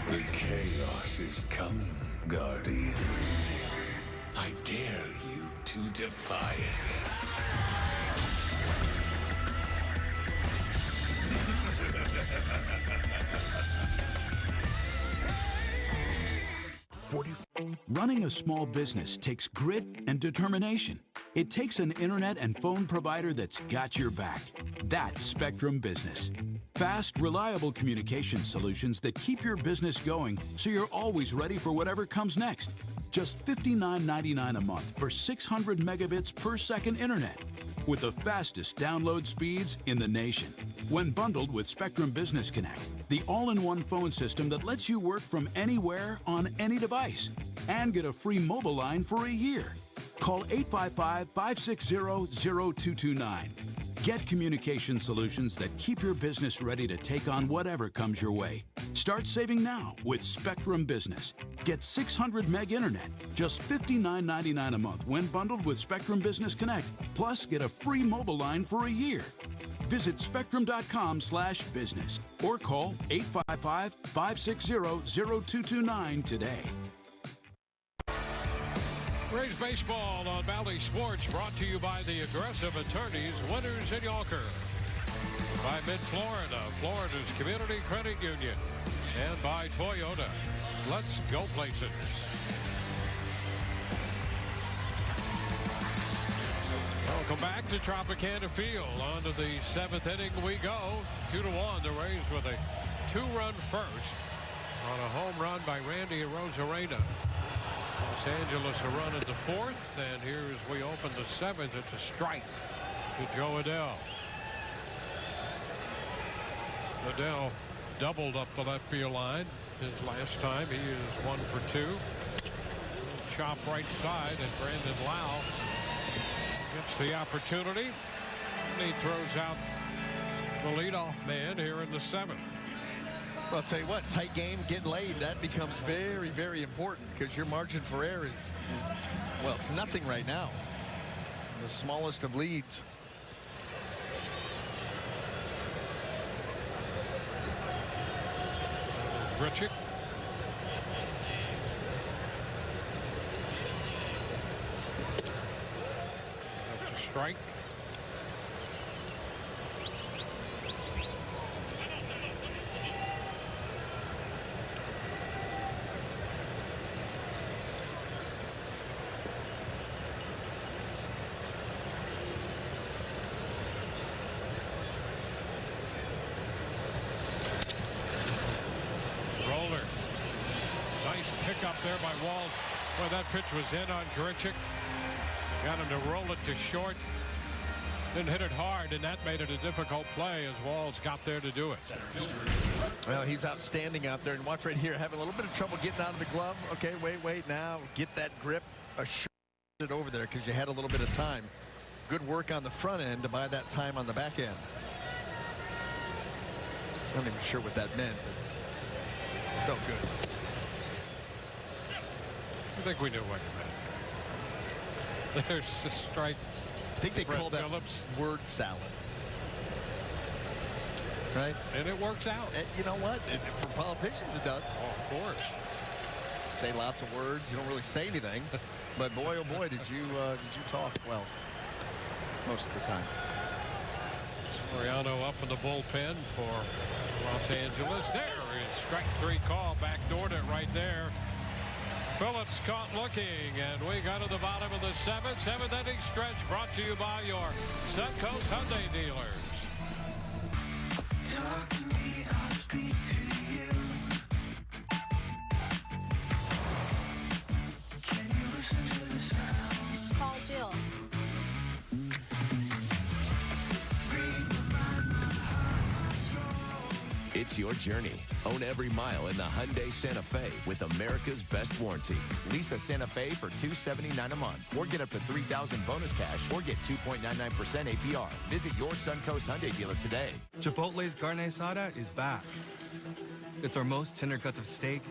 The chaos is coming, Guardian. I dare you to defy it. 40. Running a small business takes grit and determination. It takes an internet and phone provider that's got your back. That's Spectrum Business. Fast, reliable communication solutions that keep your business going so you're always ready for whatever comes next. Just $59.99 a month for 600 megabits per second internet with the fastest download speeds in the nation. When bundled with Spectrum Business Connect, the all-in-one phone system that lets you work from anywhere on any device and get a free mobile line for a year. Call 855-560-0229. Get communication solutions that keep your business ready to take on whatever comes your way. Start saving now with Spectrum Business. Get 600 meg internet, just $59.99 a month when bundled with Spectrum Business Connect. Plus, get a free mobile line for a year. Visit spectrum.com/business or call 855-560-0229 today. Rays baseball on Valley Sports, brought to you by the aggressive attorneys, Winners in Yawker. By Mid-Florida, Florida's community credit union. And by Toyota. Let's go places. Welcome back to Tropicana Field. On to the 7th inning we go. 2-1, the Rays with a 2-run first on a home run by Randy Arozarena. Los Angeles a run in the 4th, and here as we open the 7th, it's a strike to Joe Adell. Adell doubled up the left field line his last time. He is 1 for 2. Chop right side, and Brandon Lau gets the opportunity. And he throws out the leadoff man here in the 7th. Well, I'll tell you what, tight game, get laid, that becomes very, very important because your margin for error is, well, it's nothing right now. The smallest of leads. Richard. strike. Up there by Walls. Well, that pitch was in on Grichuk. Got him to roll it to short. Didn't hit it hard, and that made it a difficult play as Walls got there to do it. Well, he's outstanding out there. And watch right here, having a little bit of trouble getting out of the glove. Okay, wait. Now get that grip. It over there because you had a little bit of time. Good work on the front end to buy that time on the back end. I'm not even sure what that meant, but so good. I think we knew what you meant. There's the strike. I think they call that Phillips. Word salad. Right? And it works out. And you know what? For politicians, it does. Oh, of course. Say lots of words. You don't really say anything. But boy, oh boy, did you talk well most of the time. Soriano up in the bullpen for Los Angeles. There is strike 3 call. Backdoored it right there. Phillips caught looking, and we go to the bottom of the seventh inning stretch, brought to you by your Suncoast Hyundai dealers. Talk to me, I'll speak to you. Can you listen to the sound? Call Jill. It's your journey. Own every mile in the Hyundai Santa Fe with America's best warranty. Lease a Santa Fe for $279 a month, or get up to $3,000 bonus cash, or get 2.99% APR. Visit your Suncoast Hyundai dealer today. Chipotle's carne asada is back. It's our most tender cuts of steak,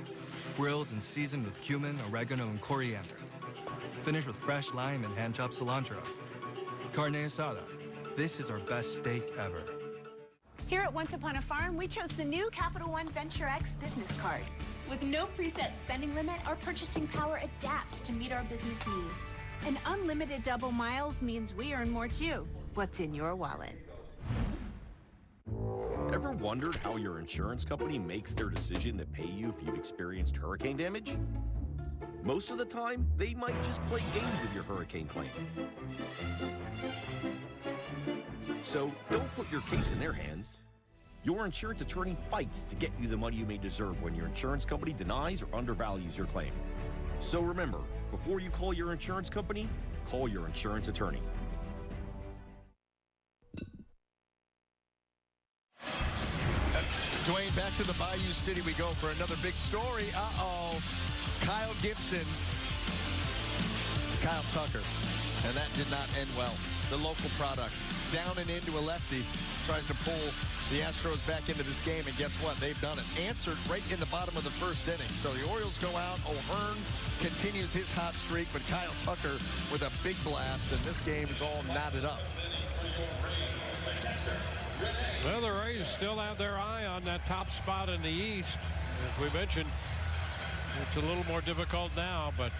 grilled and seasoned with cumin, oregano, and coriander. Finished with fresh lime and hand-chopped cilantro. Carne asada. This is our best steak ever. Here at Once Upon a Farm, we chose the new Capital One Venture X business card. With no preset spending limit, our purchasing power adapts to meet our business needs. And unlimited double miles means we earn more too. What's in your wallet? Ever wondered how your insurance company makes their decision to pay you if you've experienced hurricane damage? Most of the time, they might just play games with your hurricane claim. So don't put your case in their hands. Your insurance attorney fights to get you the money you may deserve when your insurance company denies or undervalues your claim. So remember, before you call your insurance company, call your insurance attorney. Dwayne, back to the Bayou City we go for another big story. Kyle Gibson to Kyle Tucker. And that did not end well. The local product. Down and into a lefty. Tries to pull the Astros back into this game, and guess what? They've done it. Answered right in the bottom of the first inning. So the Orioles go out. O'Hearn continues his hot streak, but Kyle Tucker with a big blast, and this game is all knotted up. Well, the Rays still have their eye on that top spot in the East. As we mentioned, it's a little more difficult now, but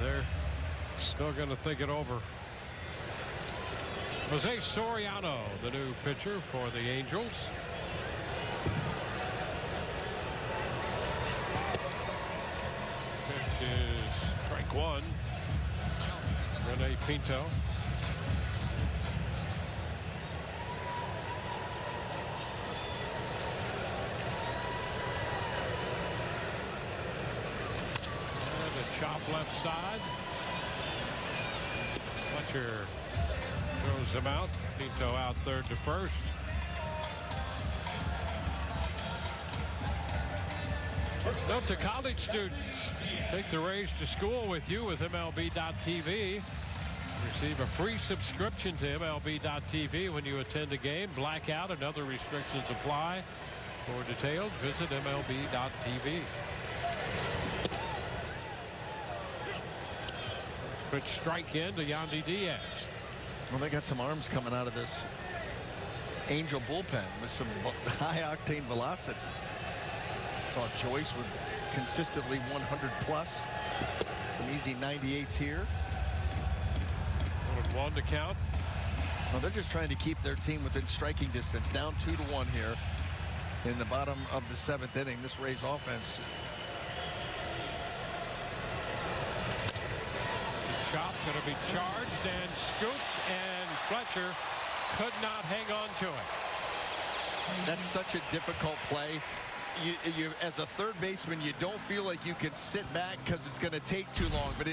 they're still going to think it over. Jose Soriano, the new pitcher for the Angels. Pitch is strike 1. Rene Pinto. And a chop left side. Fletcher throws him out. Pinto out third to first. Note to college students, take the Rays to school with you with MLB.tv. Receive a free subscription to MLB.tv when you attend a game. Blackout and other restrictions apply. For details, visit MLB.tv. Pitch strike in to Yandy Diaz. Well, they got some arms coming out of this Angel bullpen with some high-octane velocity. Saw Joyce with consistently 100 plus. Some easy 98s here. 1-1 to count. Well, they're just trying to keep their team within striking distance. Down 2-1 here in the bottom of the 7th inning. This Rays offense. The chop going to be charged and scooped, and Fletcher could not hang on to it. That's such a difficult play. You as a third baseman, you don't feel like you can sit back because it's going to take too long. But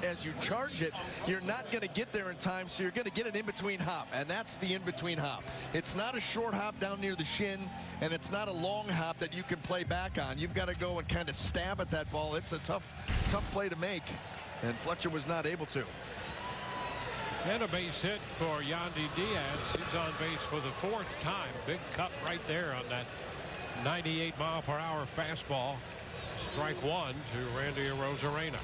as you charge it, you're not going to get there in time, so you're going to get an in-between hop, and that's the in-between hop. It's not a short hop down near the shin, and it's not a long hop that you can play back on. You've got to go and kind of stab at that ball. It's a tough play to make, and Fletcher was not able to. And a base hit for Yandy Diaz. He's on base for the 4th time. Big cut right there on that 98-mile-per-hour fastball. Strike 1 to Randy Arozarena.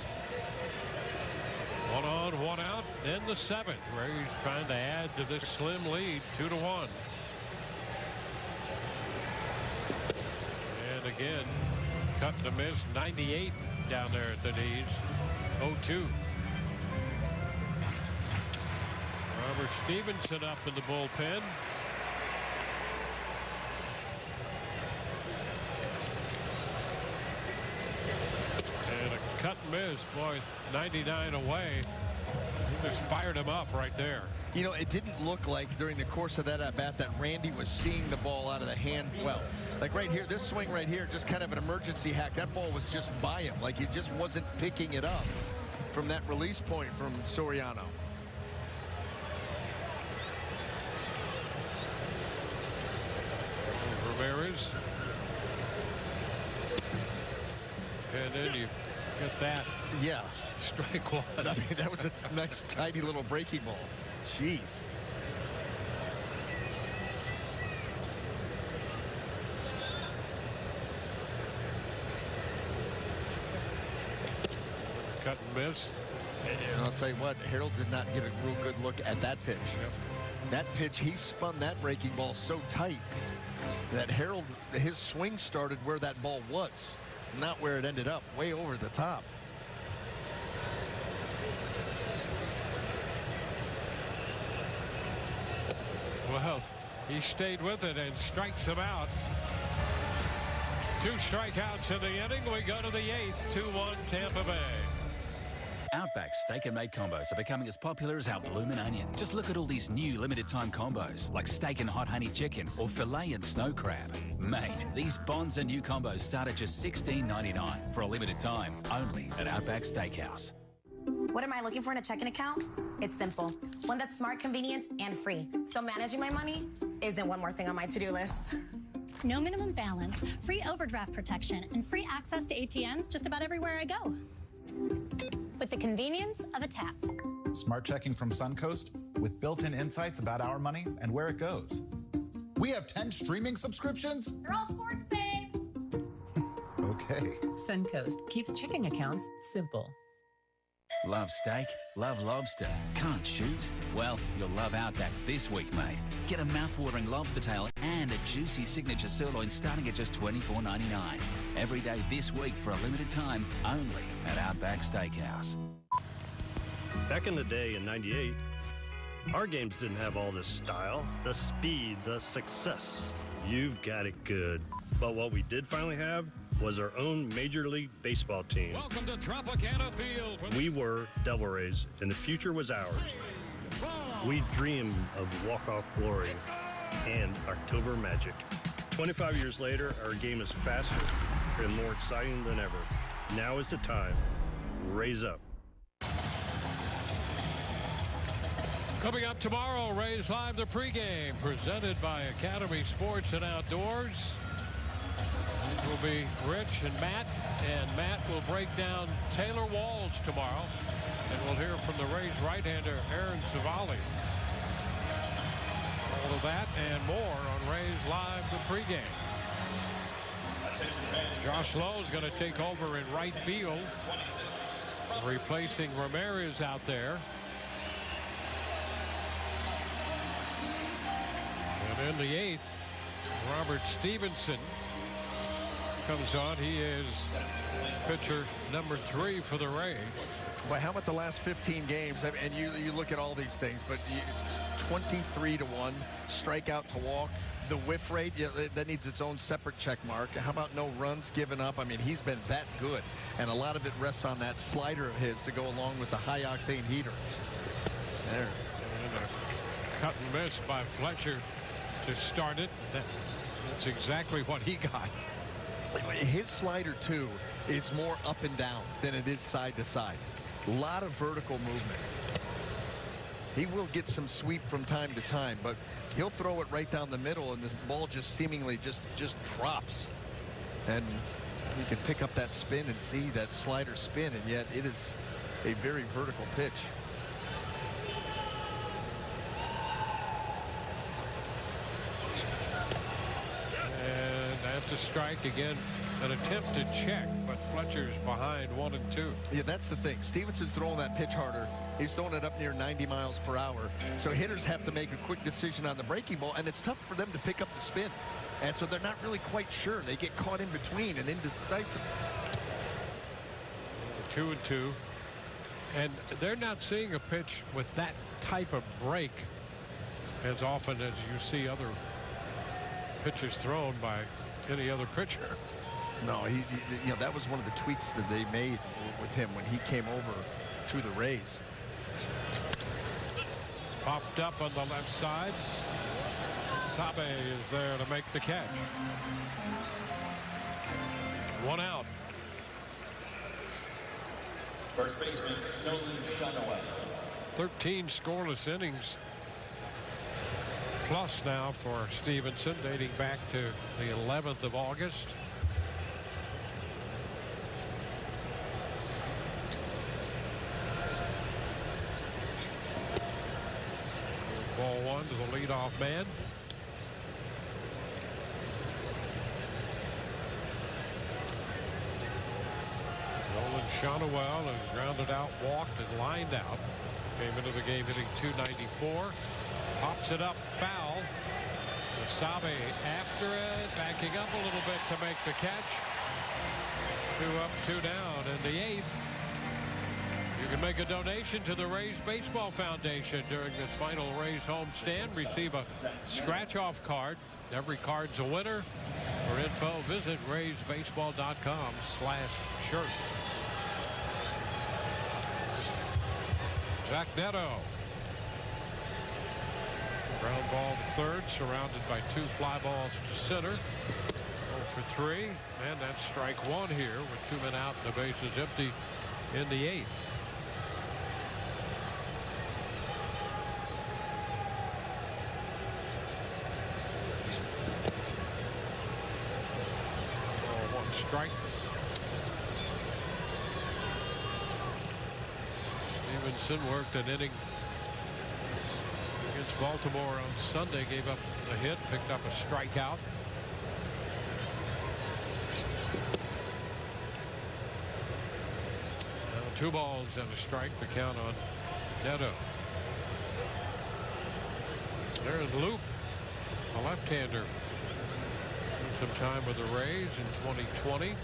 1 on, 1 out. In the 7th, Rays trying to add to this slim lead, 2-1. And again, cut to miss, 98 down there at the knees. 0-2. Robert Stevenson up in the bullpen. And a cut and miss. Boy, 99 away. He just fired him up right there. You know, it didn't look like during the course of that at-bat that Randy was seeing the ball out of the hand well. Like right here, this swing right here, just kind of an emergency hack. That ball was just by him. Like he just wasn't picking it up from that release point from Soriano. Ramirez. And then you get that. Yeah. Strike 1. I mean, that was a nice, tidy little breaking ball. Jeez. Cut and miss. And I'll tell you what, Harold did not get a real good look at that pitch. Yep. That pitch, he spun that breaking ball so tight that Harold, his swing started where that ball was, not where it ended up, way over the top. Well, he stayed with it and strikes him out. 2 strikeouts in the inning. We go to the 8th. 2-1 Tampa Bay. Outback Steak and Made combos are becoming as popular as our bloomin' onion. Just look at all these new limited time combos like steak and hot honey chicken or filet and snow crab. Mate, these bonds and new combos start at just $16.99 for a limited time only at Outback Steakhouse. What am I looking for in a checking account? It's simple. One that's smart, convenient, and free. So managing my money isn't one more thing on my to-do list. No minimum balance, free overdraft protection, and free access to ATMs just about everywhere I go. With the convenience of a tap. Smart checking from Suncoast with built-in insights about our money and where it goes. We have 10 streaming subscriptions? They're all sports, babe. Okay. Suncoast keeps checking accounts simple. Love steak? Love lobster? Can't choose? Well, you'll love Outback this week, mate. Get a mouth-watering lobster tail and a juicy signature sirloin starting at just $24.99. Every day this week for a limited time only at Outback Steakhouse. Back in the day in '98, our games didn't have all this style, the speed, the success. You've got it good. But what we did finally have was our own Major League Baseball team. Welcome to Tropicana Field. We were Devil Rays, and the future was ours. We dreamed of walk-off glory and October magic. 25 years later, our game is faster and more exciting than ever. Now is the time. Raise up. Coming up tomorrow, Rays Live, the pregame, presented by Academy Sports and Outdoors. It will be Rich and Matt will break down Taylor Walls tomorrow, and we'll hear from the Rays right-hander Aaron Savali. All of that and more on Rays Live, the pregame. Josh Lowe is going to take over in right field, replacing Ramirez out there. And in the 8th, Robert Stevenson comes on. He is pitcher number 3 for the Rays. But how about the last 15 games? I mean, and you look at all these things, but 23-1 strikeout to walk. The whiff rate, yeah, that needs its own separate check mark. How about no runs given up? I mean, he's been that good, and a lot of it rests on that slider of his to go along with the high-octane heater. There. And a cut and miss by Fletcher to start it. That's exactly what he got. His slider, too, is more up and down than it is side to side. A lot of vertical movement. He will get some sweep from time to time, but he'll throw it right down the middle, and the ball just seemingly just drops. And you can pick up that spin and see that slider spin, and yet it is a very vertical pitch. And after strike again, an attempt to check, but Fletcher's behind 1-2. Yeah, that's the thing. Stevenson's throwing that pitch harder. He's throwing it up near 90 miles per hour. So hitters have to make a quick decision on the breaking ball, and it's tough for them to pick up the spin. And so they're not really quite sure. They get caught in between and indecisive. 2-2. And they're not seeing a pitch with that type of break as often as you see other pitches thrown by any other pitcher. No, you know, that was one of the tweaks that they made with him when he came over to the Rays. Popped up on the left side. Sabe is there to make the catch. 1 out. First baseman, Sandoval. 13 scoreless innings plus now for Stevenson, dating back to the 11th of August. Ball 1 to the leadoff man. Nolan Sandoval has grounded out, walked, and lined out. Came into the game hitting .294. Pops it up, foul. Sabe after it, backing up a little bit to make the catch. 2 up, 2 down in the 8th. You can make a donation to the Rays Baseball Foundation during this final Rays homestand. Receive a scratch-off card. Every card's a winner. For info, visit raysbaseball.com/shirts. Zach Neto. Ground ball to third, surrounded by 2 fly balls to center. 0 for 3, and that's strike 1 here with 2 men out and the bases empty in the 8th. Strike. Stevenson worked an inning against Baltimore on Sunday, gave up a hit, picked up a strikeout. Now 2 balls and a strike, the count on Neto. There's Loop, the left-hander. Some time with the Rays in 2020.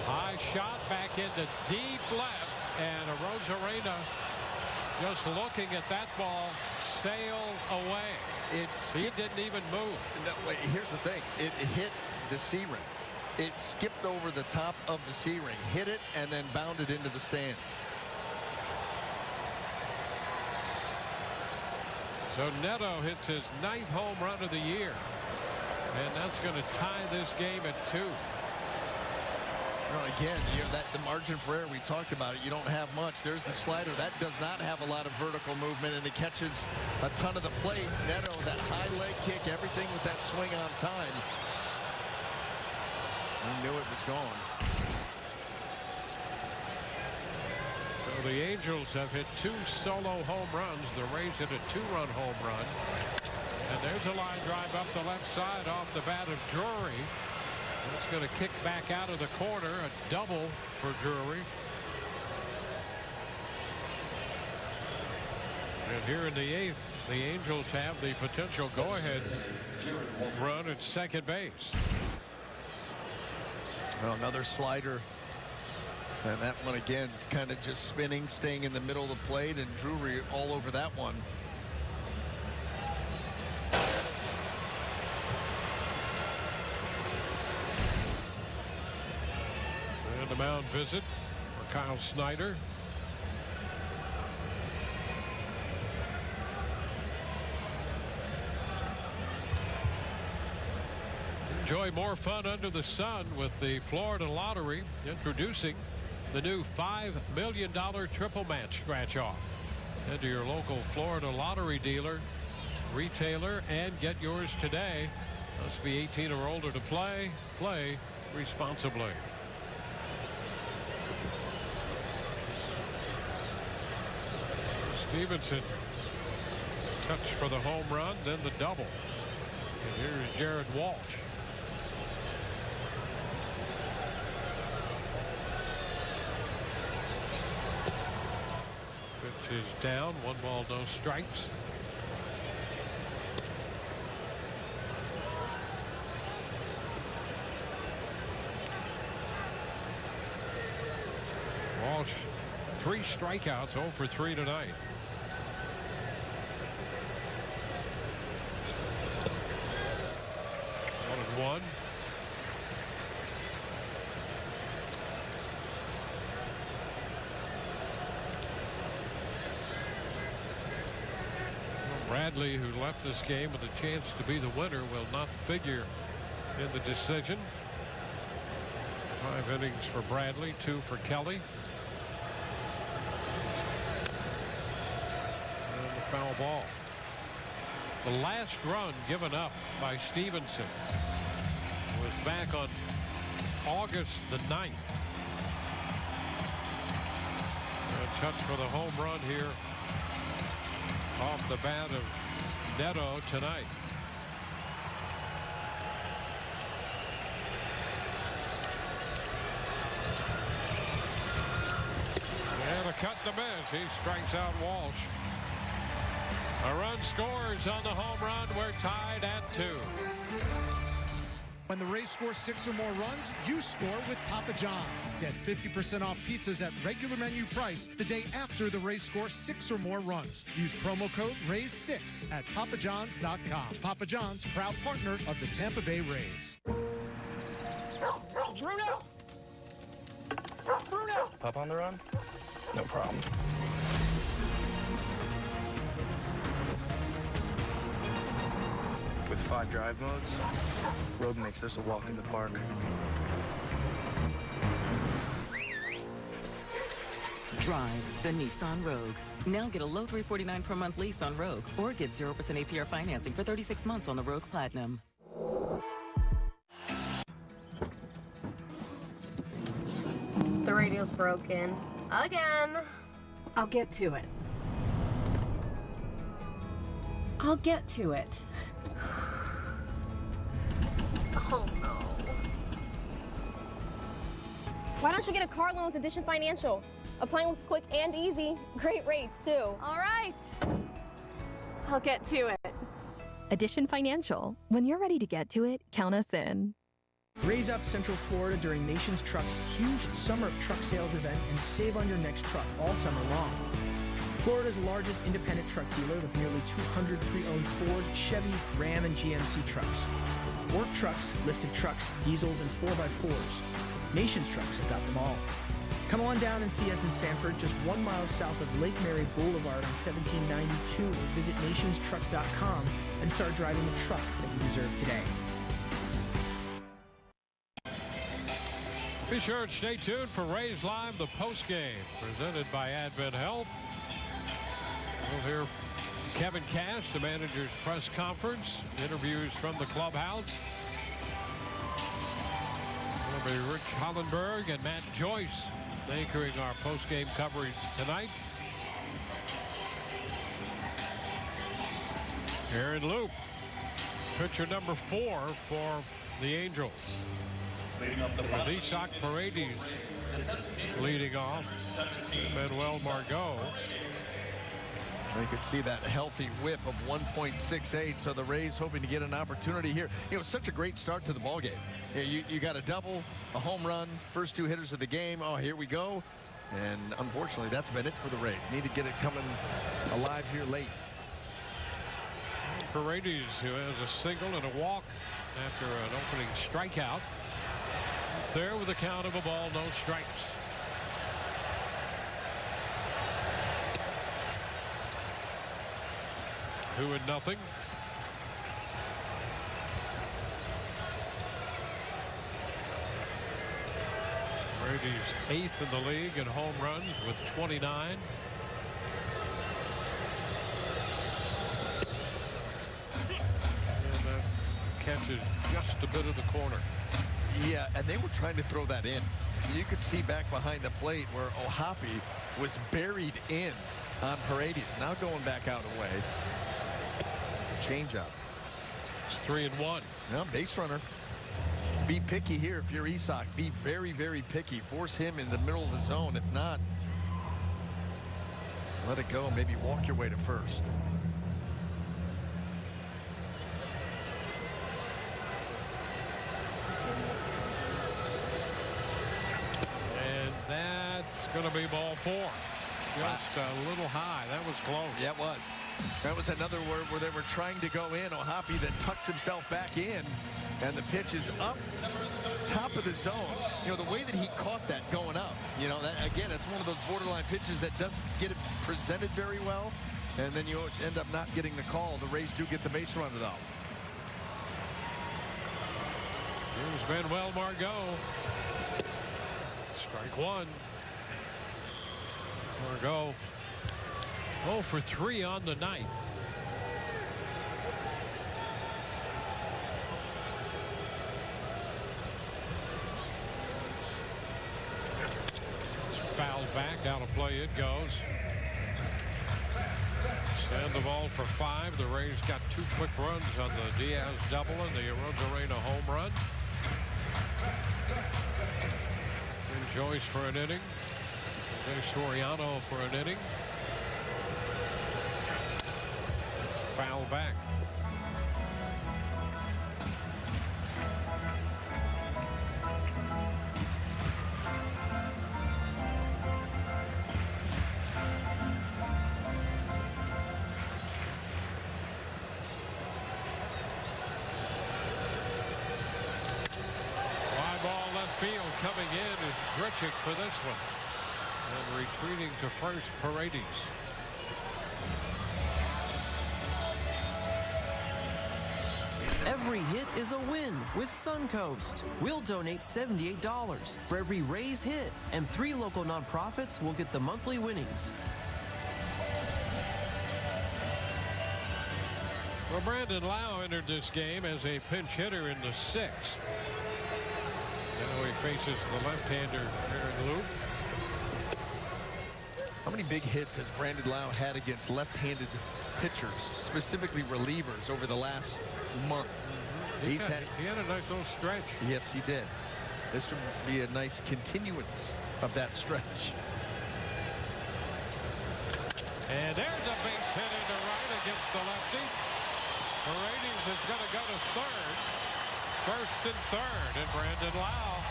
High shot back into deep left, and Arozarena just looking at that ball sail away. He didn't even move. No, wait, here's the thing. It hit the C ring. It skipped over the top of the C ring, hit it, and then bounded into the stands. So Neto hits his 9th home run of the year. And that's going to tie this game at 2. Well, again, the margin for error, we talked about it. You don't have much. There's the slider. That does not have a lot of vertical movement, and it catches a ton of the plate. Neto, that high leg kick, everything with that swing on time. He knew it was gone. So the Angels have hit 2 solo home runs. The Rays hit a 2-run home run. And there's a line drive up the left side off the bat of Drury. It's going to kick back out of the corner. A double for Drury. And here in the 8th, the Angels have the potential go-ahead run at second base. Well, another slider And that one again is kind of just spinning, staying in the middle of the plate, and Drury all over that one. And the mound visit for Kyle Snyder. Enjoy more fun under the sun with the Florida Lottery, introducing the new $5 million triple match scratch off. Head to your local Florida Lottery dealer, retailer, and get yours today. Must be 18 or older to play. Play responsibly. Stevenson, touch for the home run, then the double. And here's Jared Walsh. Pitch is down, 1 ball, no strikes. Walsh, 3 strikeouts, 0 for 3 tonight. One. Bradley, who left this game with a chance to be the winner, will not figure in the decision. 5 innings for Bradley, 2 for Kelly. And the foul ball. The last run given up by Stevenson was back on August the 9th. A touch for the home run here off the bat of Neto tonight. And a cut to miss. He strikes out Walsh. A run scores on the home run. We're tied at 2. When the Rays score 6 or more runs, you score with Papa John's. Get 50% off pizzas at regular menu price the day after the Rays score 6 or more runs. Use promo code RAYS6 at papajohns.com. Papa John's, proud partner of the Tampa Bay Rays. Bruno! Bruno! Pup on the run? No problem. With 5 drive modes, Rogue makes this a walk in the park. Drive the Nissan Rogue. Now get a low $349 per month lease on Rogue, or get 0% APR financing for 36 months on the Rogue Platinum. The radio's broken. Again. I'll get to it. I'll get to it. Oh no. Why don't you get a car loan with Addition Financial? Applying looks quick and easy. Great rates, too. All right. I'll get to it. Addition Financial. When you're ready to get to it, count us in. Raise up Central Florida during Nation's Truck's huge summer truck sales event and save on your next truck all summer long. Florida's largest independent truck dealer with nearly 200 pre-owned Ford, Chevy, Ram, and GMC trucks. Work trucks, lifted trucks, diesels, and 4x4s. Nation's Trucks has got them all. Come on down and see us in Sanford, just 1 mile south of Lake Mary Boulevard on 1792, or visit nationstrucks.com and start driving the truck that you deserve today. Be sure and stay tuned for Rays Live, the postgame, presented by Advent Health. We'll hear Kevin Cash, the manager's press conference, interviews from the clubhouse. Will be Rich Hollenberg and Matt Joyce anchoring our postgame coverage tonight. Aaron Loop, pitcher number 4 for the Angels. With Isak Paredes leading off. Manuel Margot You can see that healthy whip of 1.68. So the Rays hoping to get an opportunity here. You know, such a great start to the ball game. You got a double, a home run, first 2 hitters of the game. Oh, here we go. And unfortunately, that's been it for the Rays. Need to get it coming alive here late. Paredes, who has a single and a walk after an opening strikeout. There with a count of a ball, no strikes. Two and nothing. Brady's 8th in the league in home runs with 29. And that catches just a bit of the corner. Yeah, and they were trying to throw that in. You could see back behind the plate where O'Hoppe was buried in on Paredes. Now going back out away. Change up. It's 3-1. No, base runner. Be picky here if you're Isak. Be very, very picky. Force him in the middle of the zone. If not, let it go. Maybe walk your way to first. And that's going to be ball 4. Just a little high. That was close. Yeah, it was. That was another where they were trying to go in. O'Hoppe then tucks himself back in, and the pitch is up top of the zone. You know, the way that he caught that going up, you know, that, again, it's one of those borderline pitches that doesn't get it presented very well, and then you end up not getting the call. The Rays do get the base runner, though. Here's Manuel Margot. Strike 1. Margot 0 for 3 on the night. It's fouled back, out of play it goes. Sandoval for 5. The Rays got 2 quick runs on the Diaz double and the Arozarena home run. And Joyce for an inning. Soriano for an inning. Foul back. Fly ball left field coming in is Grichuk for this one. And retreating to first, Paredes. Every hit is a win with Suncoast. We'll donate $78 for every Rays hit, and 3 local nonprofits will get the monthly winnings. Well, Brandon Lau entered this game as a pinch hitter in the 6th. Now he faces the left-hander, Aaron Loup. How many big hits has Brandon Lau had against left-handed pitchers, specifically relievers, over the last month? He had a nice little stretch. Yes, he did. This would be a nice continuance of that stretch. And there's a base hit into right against the lefty. Paredes is going to go to third. First and third, and Brandon Lau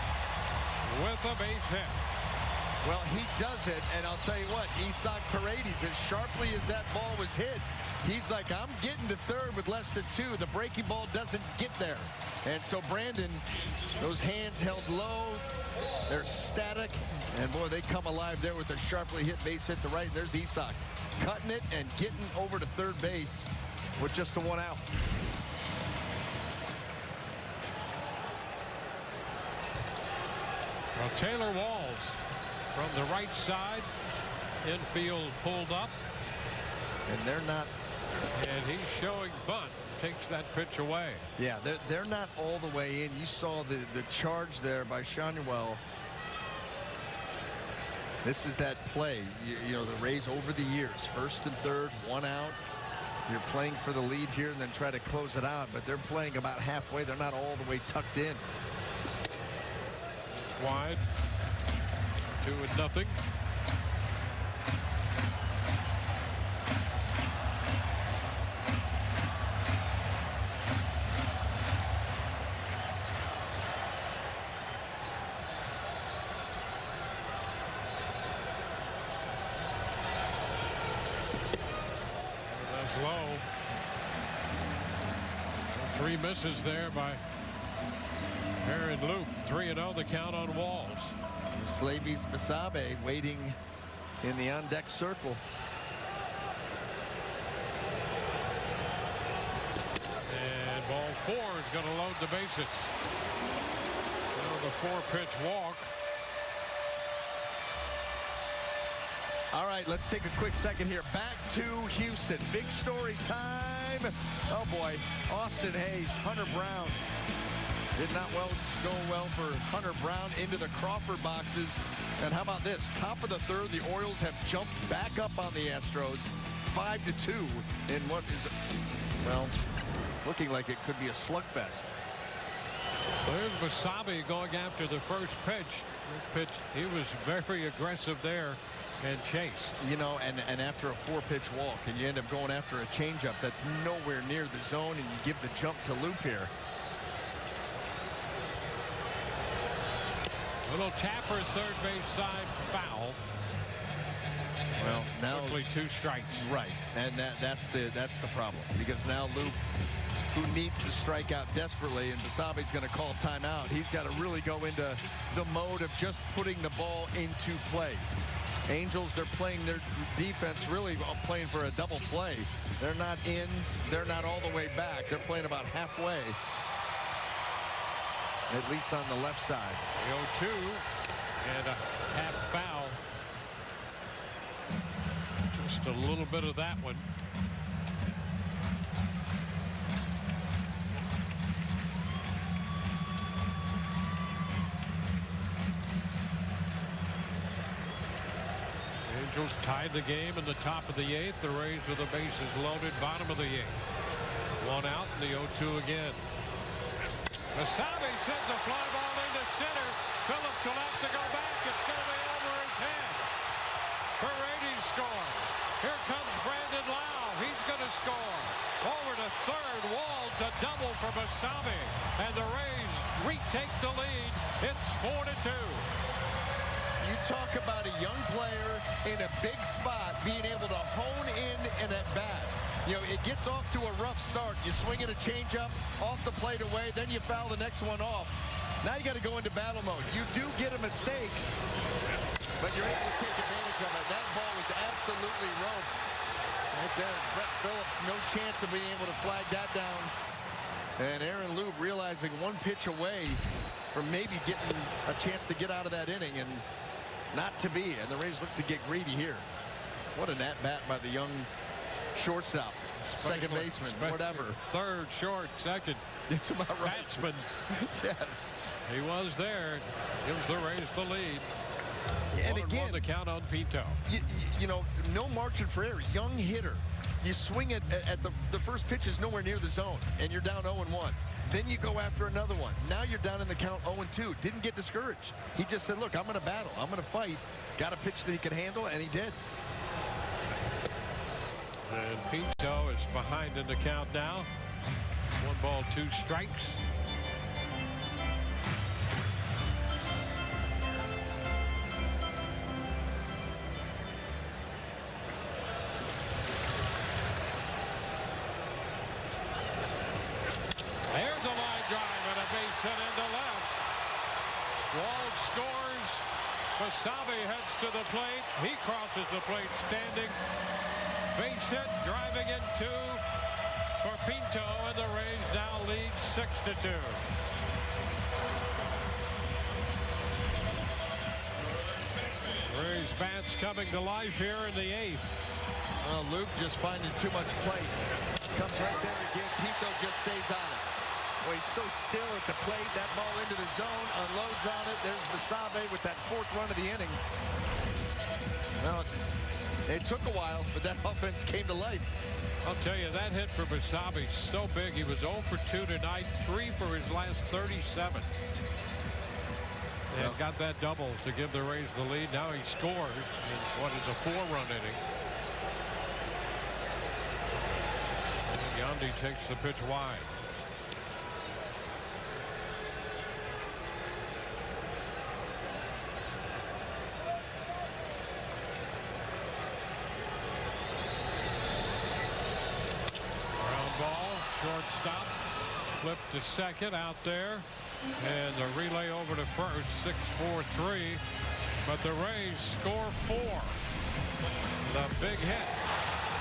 with a base hit. Well, he does it, and I'll tell you what, Isak Paredes, as sharply as that ball was hit, he's like, I'm getting to third with less than 2. The breaking ball doesn't get there. And so Brandon, those hands held low, they're static, and boy, they come alive there with a sharply hit base hit to right. And there's Isak cutting it and getting over to third base with just the 1 out. Well, Taylor Walls from the right side, infield pulled up. And they're not. And he's showing bunt. Takes that pitch away. Yeah, they're not all the way in. You saw the charge there by Sanuel. This is that play. You know, the Rays over the years, first and third, 1 out. You're playing for the lead here and then try to close it out, but they're playing about halfway. They're not all the way tucked in. Wide. 2-0. Slow. 3 misses there by Aaron Loop. 3-0 the count on Walls. Slavy's Basabe waiting in the on-deck circle. And ball 4 is going to load the bases. Now the 4-pitch walk. All right, let's take a quick second here. Back to Houston. Big story time. Oh, boy. Austin Hayes, Hunter Brown. Did not go well for Hunter Brown into the Crawford boxes. And how about this? Top of the third, the Orioles have jumped back up on the Astros. 5-2 in what is, well, looking like it could be a slugfest. There's Basabe going after the first pitch. He was very aggressive there and chased. You know, and after a 4-pitch walk, and you end up going after a changeup that's nowhere near the zone, and you give the jump to Loop here. Little tapper, third base side, foul. Well, now quickly 2 strikes. Right, and that's the problem, because now Loop, who needs the strikeout desperately, and Basabe's going to call timeout. He's got to really go into the mode of just putting the ball into play. Angels, they're playing their defense, really playing for a double play. They're not in, they're not all the way back. They're playing about halfway, at least on the left side. The 0-2 and a tap foul. Just a little bit of that one. Angels tied the game in the top of the 8th. The Rays with the bases loaded, bottom of the 8th. 1 out, and the 0-2 again. Basabe sends a fly ball into center. Phillips will have to go back. It's going to be over his head. Paredes scores. Here comes Brandon Lau. He's going to score. Over to third. Walls, a double for Basabe. And the Rays retake the lead. It's 4-2. You talk about a young player in a big spot being able to hone in and at bat. You know, it gets off to a rough start. You swing at a changeup, off the plate away, then you foul the next one off. Now you got to go into battle mode. You do get a mistake, but you're able to take advantage of it. That ball was absolutely roped. Right there, Brett Phillips, no chance of being able to flag that down. And Aaron Loop realizing 1 pitch away from maybe getting a chance to get out of that inning, and not to be. And the Rays look to get greedy here. What an at-bat by the young shortstop, second baseman, whatever. Third, short, second. It's about right. Batsman. Yes. He was there. Gives the Rays the lead. And again, the count on Pinto. You know, no margin for error. Young hitter. You swing it at the first pitch is nowhere near the zone, and you're down 0-1. Then you go after another one. Now you're down in the count 0-2. Didn't get discouraged. He just said, look, I'm going to battle. I'm going to fight. Got a pitch that he could handle, and he did. And Pinto is behind in the count now. 1 ball, 2 strikes. There's a line drive and a base hit into left. Walls scores. Basabe heads to the plate. He crosses the plate standing. Base hit, driving in 2 for Pinto, and the Rays now lead 6-2. Rays bats coming to life here in the 8th. Well, Luke just finding too much plate. Comes right there again. Pinto just stays on it. Well, he's so still at the plate. That ball into the zone, unloads on it. There's Basabe with that 4th run of the inning. Well, it took a while, but that offense came to life. I'll tell you, that hit for Basabe so big. He was 0 for 2 tonight, 3 for his last 37. And got that double to give the Rays the lead. Now he scores in what is a 4-run inning. And Yandy takes the pitch wide. flip to second out there. And the relay over to first, 6-4-3. But the Rays score 4. The big hit.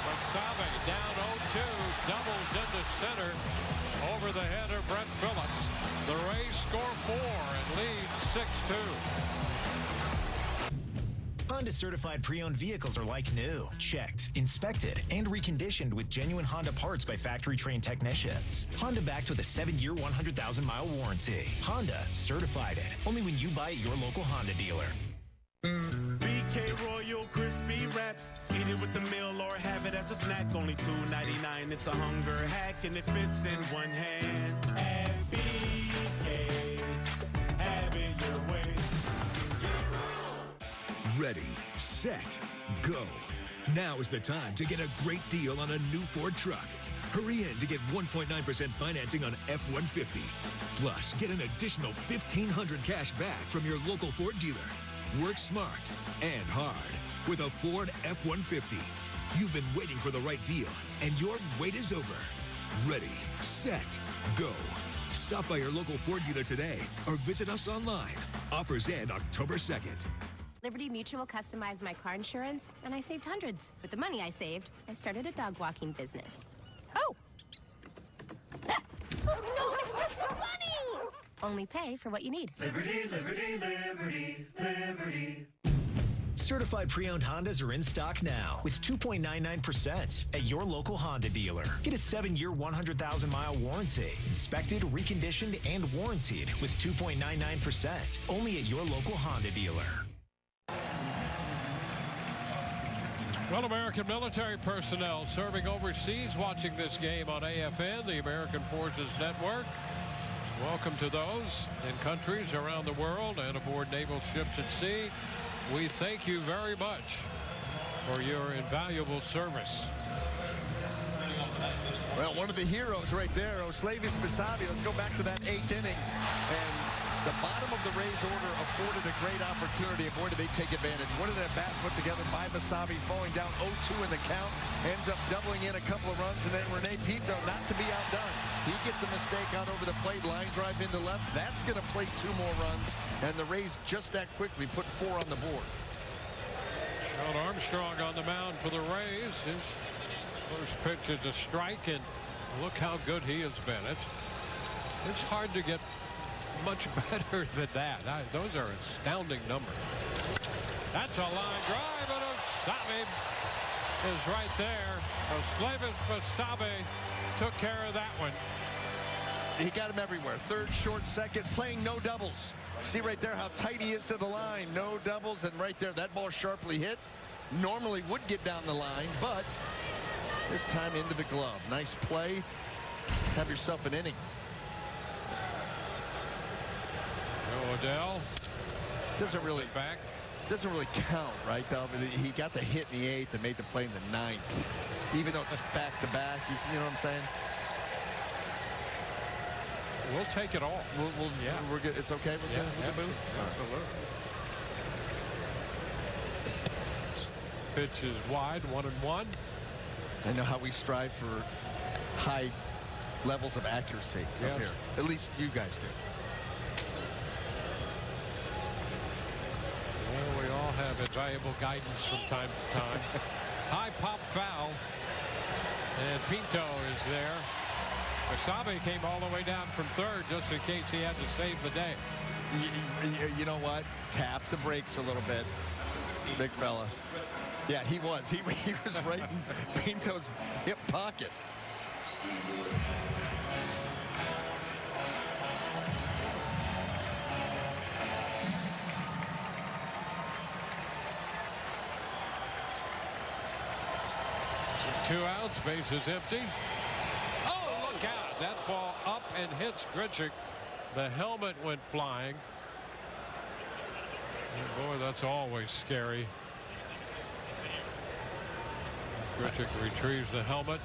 Basabe down 0-2, doubles into center over the head of Brett Phillips. The Rays score 4 and lead 6-2. Honda certified pre-owned vehicles are like new, checked, inspected, and reconditioned with genuine Honda parts by factory-trained technicians. Honda backed with a 7-year, 100,000-mile warranty. Honda certified it. Only when you buy at your local Honda dealer. BK Royal Crispy Wraps. Eat it with the meal or have it as a snack. Only $2.99. It's a hunger hack and it fits in one hand. At BK, have it your way. Ready, set, go. Now is the time to get a great deal on a new Ford truck. Hurry in to get 1.9% financing on F-150. Plus, get an additional $1,500 cash back from your local Ford dealer. Work smart and hard with a Ford F-150. You've been waiting for the right deal, and your wait is over. Ready, set, go. Stop by your local Ford dealer today or visit us online. Offers end October 2nd. Liberty Mutual customized my car insurance, and I saved hundreds. With the money I saved, I started a dog walking business. Oh! No, it's just funny! Only pay for what you need. Liberty, liberty, liberty, liberty. Certified pre-owned Hondas are in stock now with 2.99% at your local Honda dealer. Get a 7-year, 100,000-mile warranty. Inspected, reconditioned, and warranted with 2.99%. Only at your local Honda dealer. Well, American military personnel serving overseas watching this game on AFN, the American Forces Network. Welcome to those in countries around the world and aboard naval ships at sea. We thank you very much for your invaluable service. Well, one of the heroes right there, Oslavis Basabe. Let's go back to that 8th inning. And the bottom of the Rays order afforded a great opportunity, and boy, did they take advantage. What did that bat put together by Basabe, falling down 0-2 in the count, ends up doubling in a couple of runs, and then Rene Pinto, not to be outdone. He gets a mistake out over the plate, line drive into left. That's going to play 2 more runs, and the Rays just that quickly put 4 on the board. Sean Armstrong on the mound for the Rays. His first pitch is a strike, and look how good he has been. It's hard to get much better than that. Those are astounding numbers. That's a line drive, and Basabe is right there. Oslavis Basabe took care of that one. He got him everywhere. Third, short, second, playing no doubles. See right there how tight he is to the line. No doubles, and right there, that ball sharply hit. Normally would get down the line, but this time into the glove. Nice play. Have yourself an inning. Odell doesn't really count, right? Though he got the hit in the 8th and made the play in the 9th, even though it's back to back. You know what I'm saying? We'll take it all. We're good. It's okay with the move. Absolutely. Pitch is wide, 1-1. I know how we strive for high levels of accuracy up here. At least you guys do. Well, we all have invaluable guidance from time to time. High pop foul, and Pinto is there. Basabe came all the way down from third just in case he had to save the day. You know what? Tap the brakes a little bit, big fella. Yeah, he was. He was right in Pinto's hip pocket. 2 outs, bases empty. Oh, look out. That ball up and hits Grichuk. The helmet went flying. And boy, that's always scary. Grichuk retrieves the helmet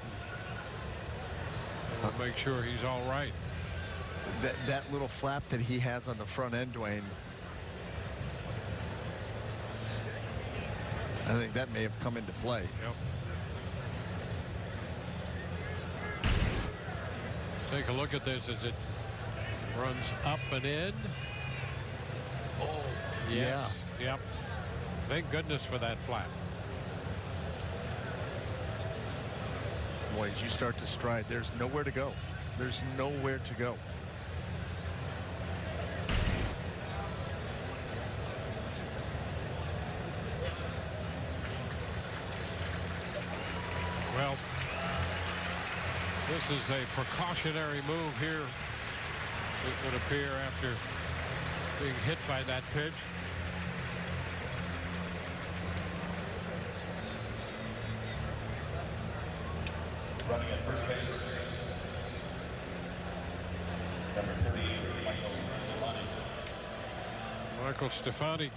and make sure he's all right. That little flap that he has on the front end, Dwayne, I think that may have come into play. Yep. Take a look at this as it runs up and in. Oh, yes. Yeah. Yep. Thank goodness for that flat. Boy, as you start to stride, there's nowhere to go. There's nowhere to go. Well, this is a precautionary move here, it would appear, after being hit by that pitch. Running at first base, number 38, Michael Stefani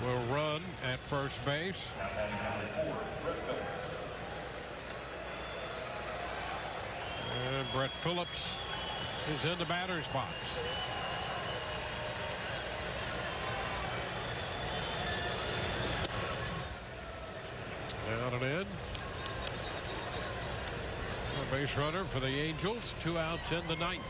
will run at first base. Now batting number 4, Brett Phillips. And Brett Phillips is in the batter's box. Down and in. A base runner for the Angels. 2 outs in the ninth.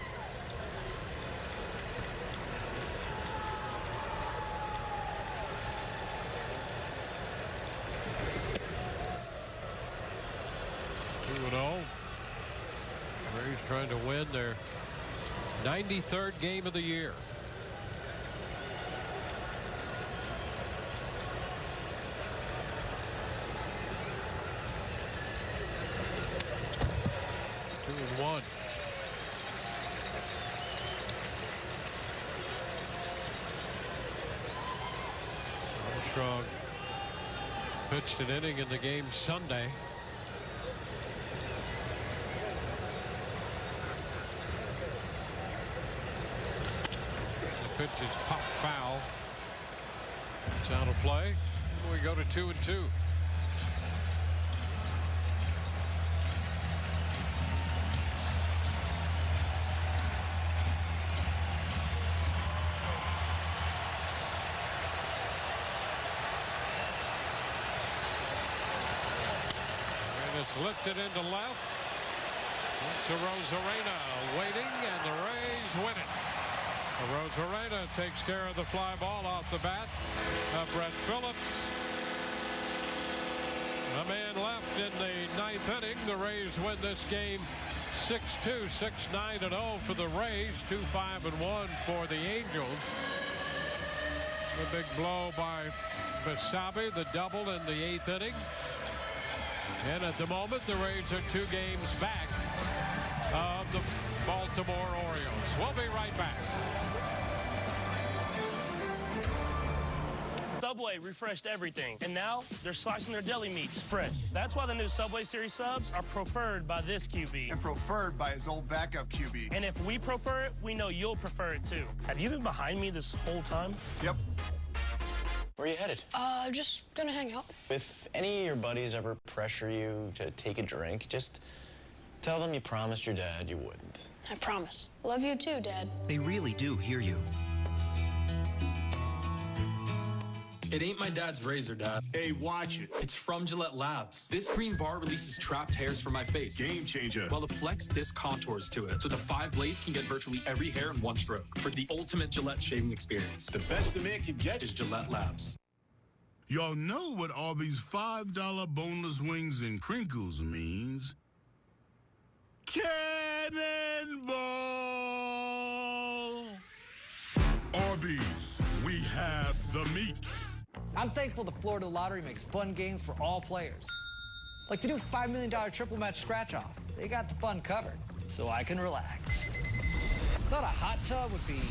Rays trying to win their 93rd game of the year. Two and one. Armstrong pitched an inning in the game Sunday. Pitch is popped foul. It's out of play. We go to 2 and 2. And it's lifted into left. It's a Rosarena waiting, and the Rays win it. Rosarena takes care of the fly ball off the bat of Brett Phillips. A man left in the ninth inning. The Rays win this game 6-2, 6-9-0 for the Rays, 2-5-1 for the Angels. The big blow by Basabe, the double in the eighth inning. And at the moment, the Rays are 2 games back of the Baltimore Orioles. We'll be right back. Subway refreshed everything, and now they're slicing their deli meats fresh. That's why the new Subway Series subs are preferred by this QB. And preferred by his old backup QB. And if we prefer it, we know you'll prefer it too. Have you been behind me this whole time? Yep. Where are you headed? Just gonna hang out. If any of your buddies ever pressure you to take a drink, just tell them you promised your dad you wouldn't. I promise. Love you too, Dad. They really do hear you. It ain't my dad's razor, Dad. Hey, watch it. It's from Gillette Labs. This green bar releases trapped hairs from my face. Game changer. While the Flex Disc contours to it, so the 5 blades can get virtually every hair in one stroke for the ultimate Gillette shaving experience. The best a man can get is Gillette Labs. Y'all know what all these $5 boneless wings and crinkles means. Cannonball! Arby's, we have the meat. I'm thankful the Florida Lottery makes fun games for all players. Like the new $5 million triple match scratch-off. They got the fun covered, so I can relax. Thought a hot tub would be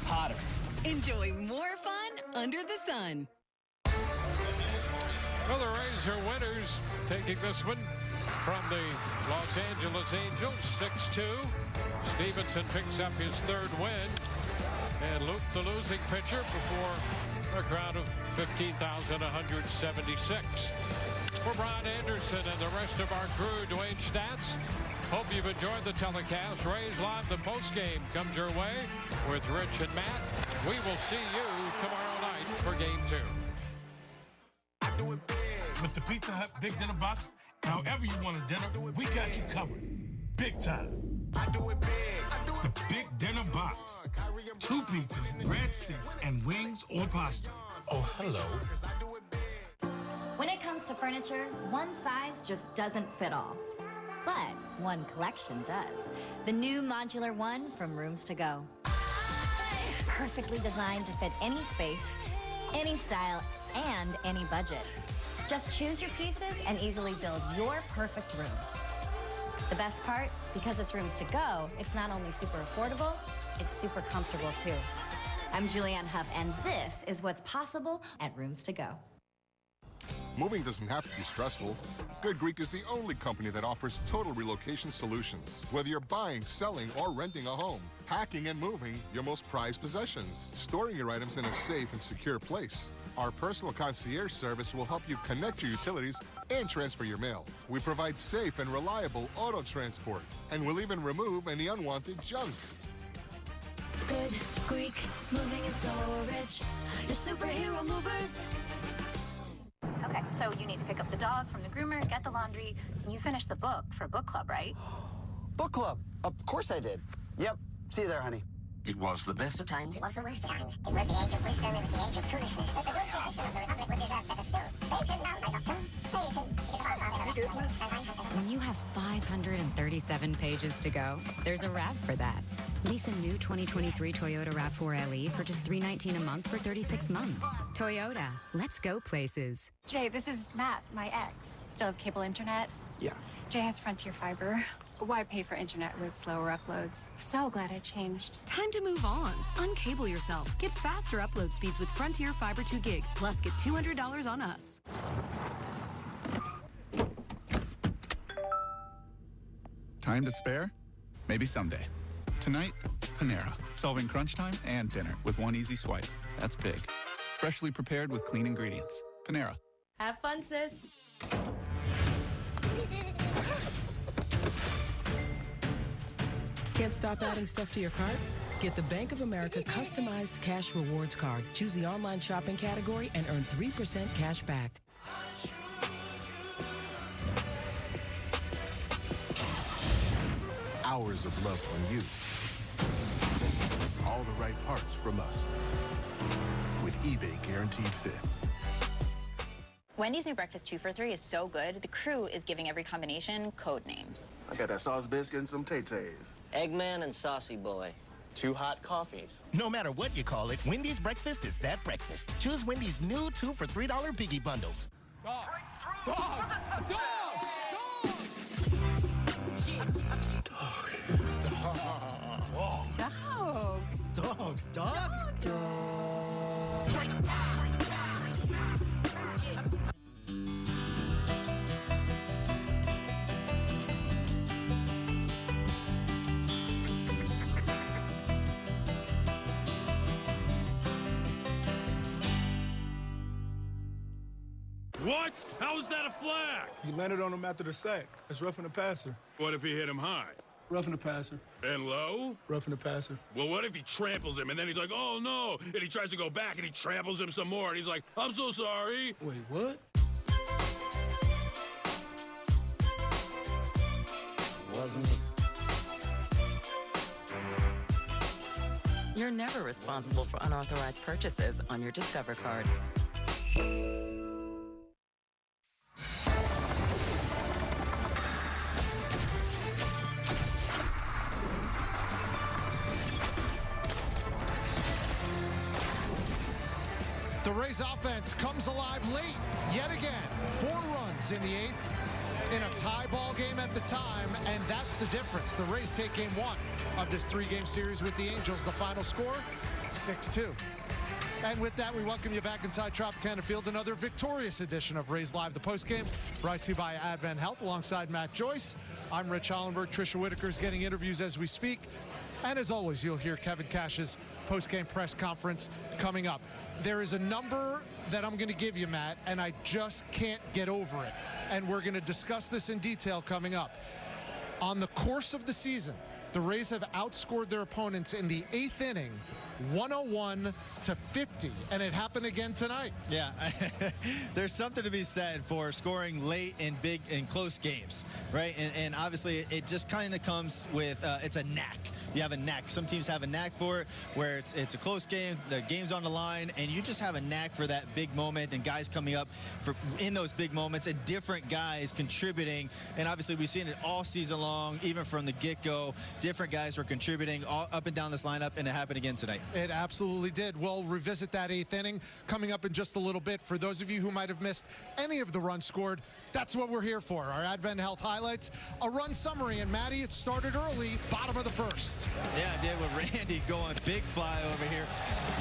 hotter. Enjoy more fun under the sun. Well, the Rays are winners, taking this one from the Los Angeles Angels, 6-2. Stevenson picks up his 3rd win. And Luke, the losing pitcher, before a crowd of 15,176. For Brian Anderson and the rest of our crew, Dwayne Stats, hope you've enjoyed the telecast. Rays Live, the postgame comes your way with Rich and Matt. We will see you tomorrow night for Game 2. With the Pizza Hut Big Dinner Box, however you want a dinner, we got you covered. Big time. The Big Dinner Box. 2 pizzas, breadsticks, and wings or pasta. Oh, hello. When it comes to furniture, one size just doesn't fit all. But one collection does. The new Modular One from Rooms to Go. Perfectly designed to fit any space, any style, and any budget. Just choose your pieces and easily build your perfect room. The best part, because it's Rooms to Go, it's not only super affordable, it's super comfortable too. I'm Julianne Huff, and this is what's possible at Rooms to Go. Moving doesn't have to be stressful. Good Greek is the only company that offers total relocation solutions. Whether you're buying, selling, or renting a home, packing and moving your most prized possessions, storing your items in a safe and secure place. Our personal concierge service will help you connect your utilities and transfer your mail. We provide safe and reliable auto transport, and we'll even remove any unwanted junk. Good Greek, moving is so rich. Your superhero movers. Okay, so you need to pick up the dog from the groomer, get the laundry, and you finish the book for book club, right? Book club. Of course I did. Yep. See you there, honey. It was the best of times. It was the worst of times. It was the age of wisdom. It was the age of foolishness. But the good physician of the Republic would deserve better still. Save him now, my doctor. Save him. His father. When you have 537 pages to go, there's a RAV for that. Lease a new 2023 Toyota RAV4 LE for just $319 a month for 36 months. Toyota, let's go places. Jay, this is Matt, my ex. Still have cable internet? Yeah. Jay has Frontier Fiber. Why pay for internet with slower uploads? So glad I changed. Time to move on. Uncable yourself. Get faster upload speeds with Frontier Fiber 2 gig. Plus, get $200 on us. Time to spare? Maybe someday. Tonight, Panera. Solving crunch time and dinner with one easy swipe. That's big. Freshly prepared with clean ingredients. Panera. Have fun, sis. Can't stop adding stuff to your cart? Get the Bank of America customized cash rewards card. Choose the online shopping category and earn 3% cash back. Hours of love from you. All the right parts from us. With eBay Guaranteed Fit. Wendy's new breakfast 2 for $3 is so good, the crew is giving every combination code names. I got that sauce biscuit and some Tay-Tays. Eggman and Saucy Boy. 2 hot coffees. No matter what you call it, Wendy's breakfast is that breakfast. Choose Wendy's new 2 for $3 Biggie Bundles. Dog! Dog! Dog! Dog. What? How is that a flag? He landed on him after the sack. That's roughing the passer. What if he hit him high? Roughing the passer. And low? Roughing the passer. Well, what if he tramples him and then he's like, oh no, and he tries to go back and he tramples him some more and he's like, I'm so sorry. Wait, what? Wasn't me. You're never responsible for unauthorized purchases on your Discover card. The Rays offense comes alive late yet again. 4 runs in the 8th in a tie ball game at the time, and that's the difference. The Rays take game 1 of this 3-game series with the Angels. The final score, 6-2. And with that, we welcome you back inside Tropicana Field. Another victorious edition of Rays Live, the postgame, brought to you by Advent Health alongside Matt Joyce. I'm Rich Hollenberg. Trisha Whitaker's getting interviews as we speak. And as always, you'll hear Kevin Cash's postgame press conference coming up. There is a number that I'm going to give you, Matt, and I just can't get over it. And we're going to discuss this in detail coming up. On the course of the season, the Rays have outscored their opponents in the 8th inning 101-50, and it happened again tonight. Yeah, there's something to be said for scoring late in big and close games, right? And obviously, it just kind of comes with it's a knack. You have a knack. Some teams have a knack for it, where it's a close game, the game's on the line, and you just have a knack for that big moment and guys coming up in those big moments and different guys contributing. And obviously, we've seen it all season long, even from the get-go. Different guys were contributing all up and down this lineup, and it happened again tonight. It absolutely did. We'll revisit that 8th inning coming up in just a little bit. For those of you who might have missed any of the runs scored, that's what we're here for. Our Advent Health highlights, a run summary. And Maddie, it started early, bottom of the first. Yeah, it did with Randy going big fly over here.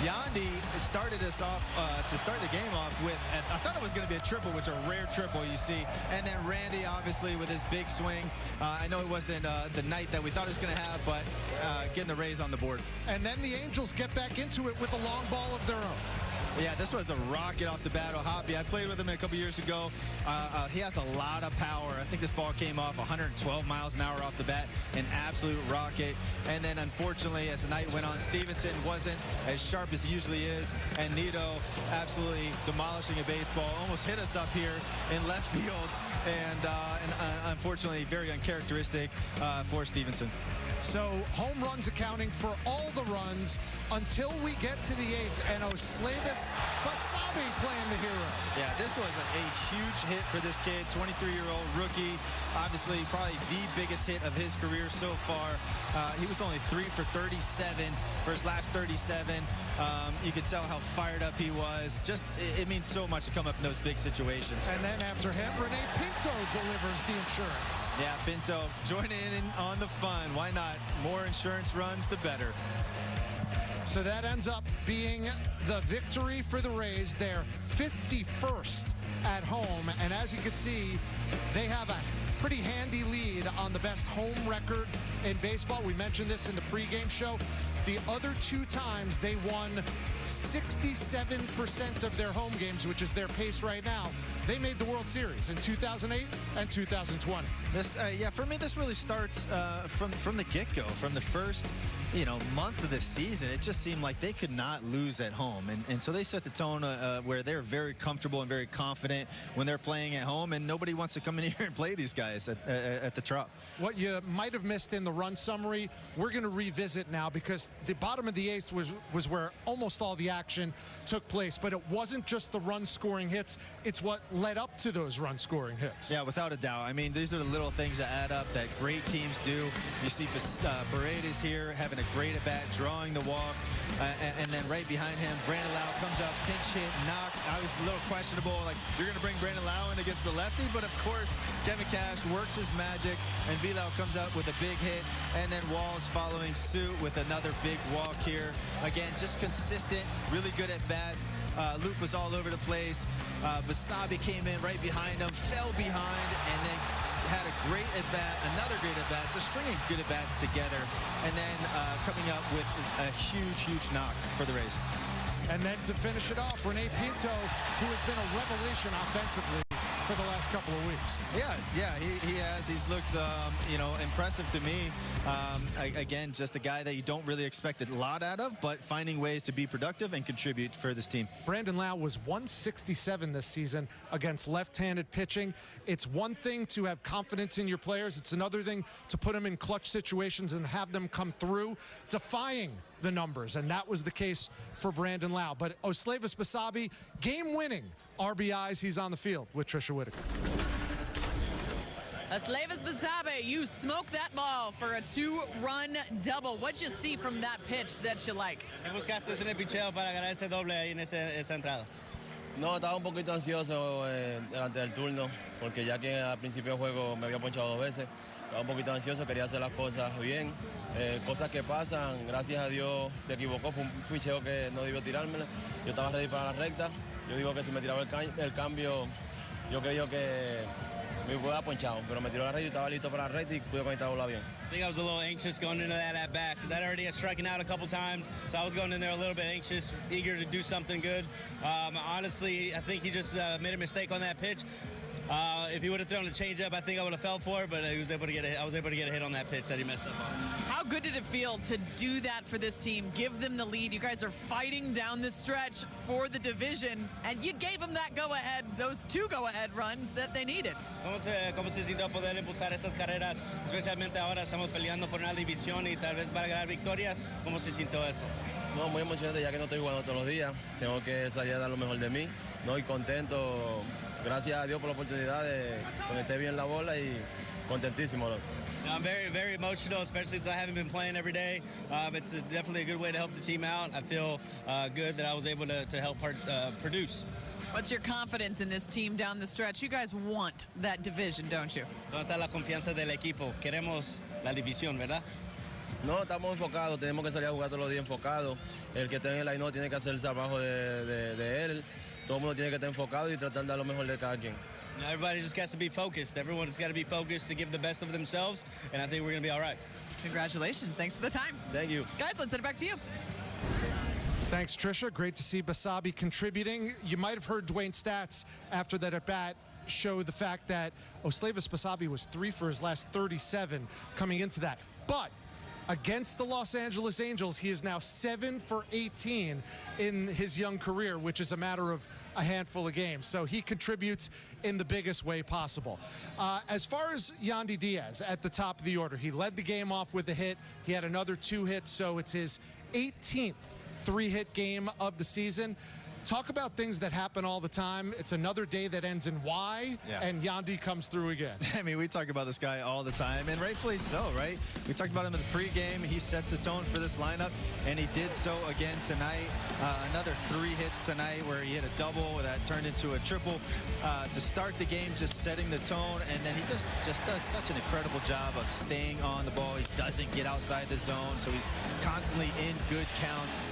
Yandy started us off to start the game off with, I thought it was going to be a triple, which is a rare triple you see. And then Randy, obviously, with his big swing. I know it wasn't the night that we thought it was going to have, but getting the Rays on the board. And then the Angels get back into it with a long ball of their own. Yeah, this was a rocket off the bat. Hoppy, I played with him a couple years ago. He has a lot of power. I think this ball came off 112 miles an hour off the bat, an absolute rocket. And then, unfortunately, as the night went on, Stevenson wasn't as sharp as he usually is. And Nito absolutely demolishing a baseball, almost hit us up here in left field. And unfortunately, very uncharacteristic for Stevenson. So home runs accounting for all the runs until we get to the 8th, and Osleivis Basabe playing the hero. Yeah, this was a huge hit for this kid, 23-year-old rookie. Obviously, probably the biggest hit of his career so far. He was only 3 for 37 for his last 37. You could tell how fired up he was. Just, it means so much to come up in those big situations. And then after him, Renee Pinto delivers the insurance. Yeah, Pinto joining in on the fun. Why not? More insurance runs, the better. So that ends up being the victory for the Rays. They're 51st at home. And as you can see, they have a pretty handy lead on the best home record in baseball. We mentioned this in the pregame show. The other 2 times they won 67% of their home games, which is their pace right now. They made the World Series in 2008 and 2020. This, yeah, for me, this really starts from the get-go, from the first, month of this season. It just seemed like they could not lose at home, and so they set the tone where they're very comfortable and very confident when they're playing at home, and nobody wants to come in here and play these guys at the Trop. What you might have missed in the run summary, we're going to revisit now, because the bottom of the 8th was where almost all the action took place, but it wasn't just the run-scoring hits. It's what led up to those run-scoring hits. Yeah, without a doubt. I mean, these are the little things that add up that great teams do. You see Paredes here having a great at-bat, drawing the walk, and then right behind him, Brandon Lau comes up, pinch hit, knock. I was a little questionable, like, you're going to bring Brandon Lau in against the lefty, but of course, Kevin Cash works his magic, and Villau comes up with a big hit, and then Walls following suit with another big walk here. Again, just consistent, really good at-bats. Luke was all over the place. Basabe came in right behind him, fell behind, and then had a great at-bat, another great at-bat, just stringing good at-bats together, and then coming up with a huge knock for the Rays. And then to finish it off, Renee Pinto, who has been a revelation offensively for the last couple of weeks. Yes, yeah, he has. He's looked, impressive to me. Again, just a guy that you don't really expect a lot out of, but finding ways to be productive and contribute for this team. Brandon Lau was 167 this season against left-handed pitching. It's one thing to have confidence in your players. It's another thing to put them in clutch situations and have them come through, defying the numbers. And that was the case for Brandon Lau. But Osleivis Basabe, game-winning RBIs. He's on the field with Trisha Whitaker. Osleivis Basabe, you smoked that ball for a 2-run double. What'd you see from that pitch that you liked? Me buscaste ese picheo para ganar ese doble ahí en esa entrada. No, estaba un poquito ansioso delante del turno, porque ya que al principio del juego me había ponchado 2 veces, estaba un poquito ansioso, quería hacer las cosas bien, cosas que pasan, gracias a Dios se equivocó, fue un picheo que no debió tirármela, yo estaba ready para la recta, yo digo que si me tiraba el cambio, yo creo que me hubiera ponchado, pero me tiró la recta y estaba listo para la recta y pude conectar la bola bien. I think I was a little anxious going into that at-bat because I'd already had striking out a couple times, so I was going in there a little bit anxious, eager to do something good. Honestly, I think he just made a mistake on that pitch. If he would have thrown a changeup, I think I would have fell for it, but I was able to get a hit on that pitch that he messed up on. How How good did it feel to do that for this team? Give them the lead. You guys are fighting down the stretch for the division, and you gave them that go-ahead, those 2 go-ahead runs that they needed. ¿Cómo se sintió poder impulsar esas carreras? Especialmente ahora estamos peleando por una división y tal vez para ganar victorias. ¿Cómo se sintió eso? No, muy emocionante ya que no estoy jugando todos los días. Tengo que salir a dar lo mejor de mí. No, y contento. Gracias a Dios por la oportunidad de conectar bien la bola y contentísimo. I'm very, very emotional, especially since I haven't been playing every day. It's definitely a good way to help the team out. I feel good that I was able to help produce. What's your confidence in this team down the stretch? You guys want that division, don't you? ¿Dónde está la confianza del equipo? Queremos la división, ¿verdad? No, estamos enfocados, tenemos que salir a jugar todos los días enfocados. El que esté en el line tiene que hacer el trabajo de él. Todo el mundo tiene que estar enfocado y tratar de dar lo mejor de cada quien. Everybody just has to be focused. Everyone's got to be focused to give the best of themselves, and I think we're going to be all right. Congratulations. Thanks for the time. Thank you. Guys, let's send it back to you. Thanks, Trisha. Great to see Basabe contributing. You might have heard Dwayne's stats after that at-bat show the fact that Osleivis Basabe was 3 for his last 37 coming into that. But against the Los Angeles Angels, he is now 7 for 18 in his young career, which is a matter of a handful of games. So he contributes in the biggest way possible. As far as Yandy Diaz at the top of the order, he led the game off with a hit. He had another 2 hits, so it's his 18th 3-hit game of the season. Talk about things that happen all the time. It's another day that ends in Y, and Yandy comes through again. I mean, we talk about this guy all the time, and rightfully so, right? We talked about him in the pregame. He sets the tone for this lineup, and he did so again tonight. Another 3 hits tonight where he hit a double that turned into a triple to start the game, just setting the tone, and then he just does such an incredible job of staying on the ball. He doesn't get outside the zone, so he's constantly in good counts,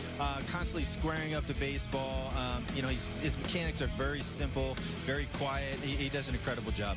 constantly squaring up the baseball. You know, his mechanics are very simple, very quiet. He does an incredible job.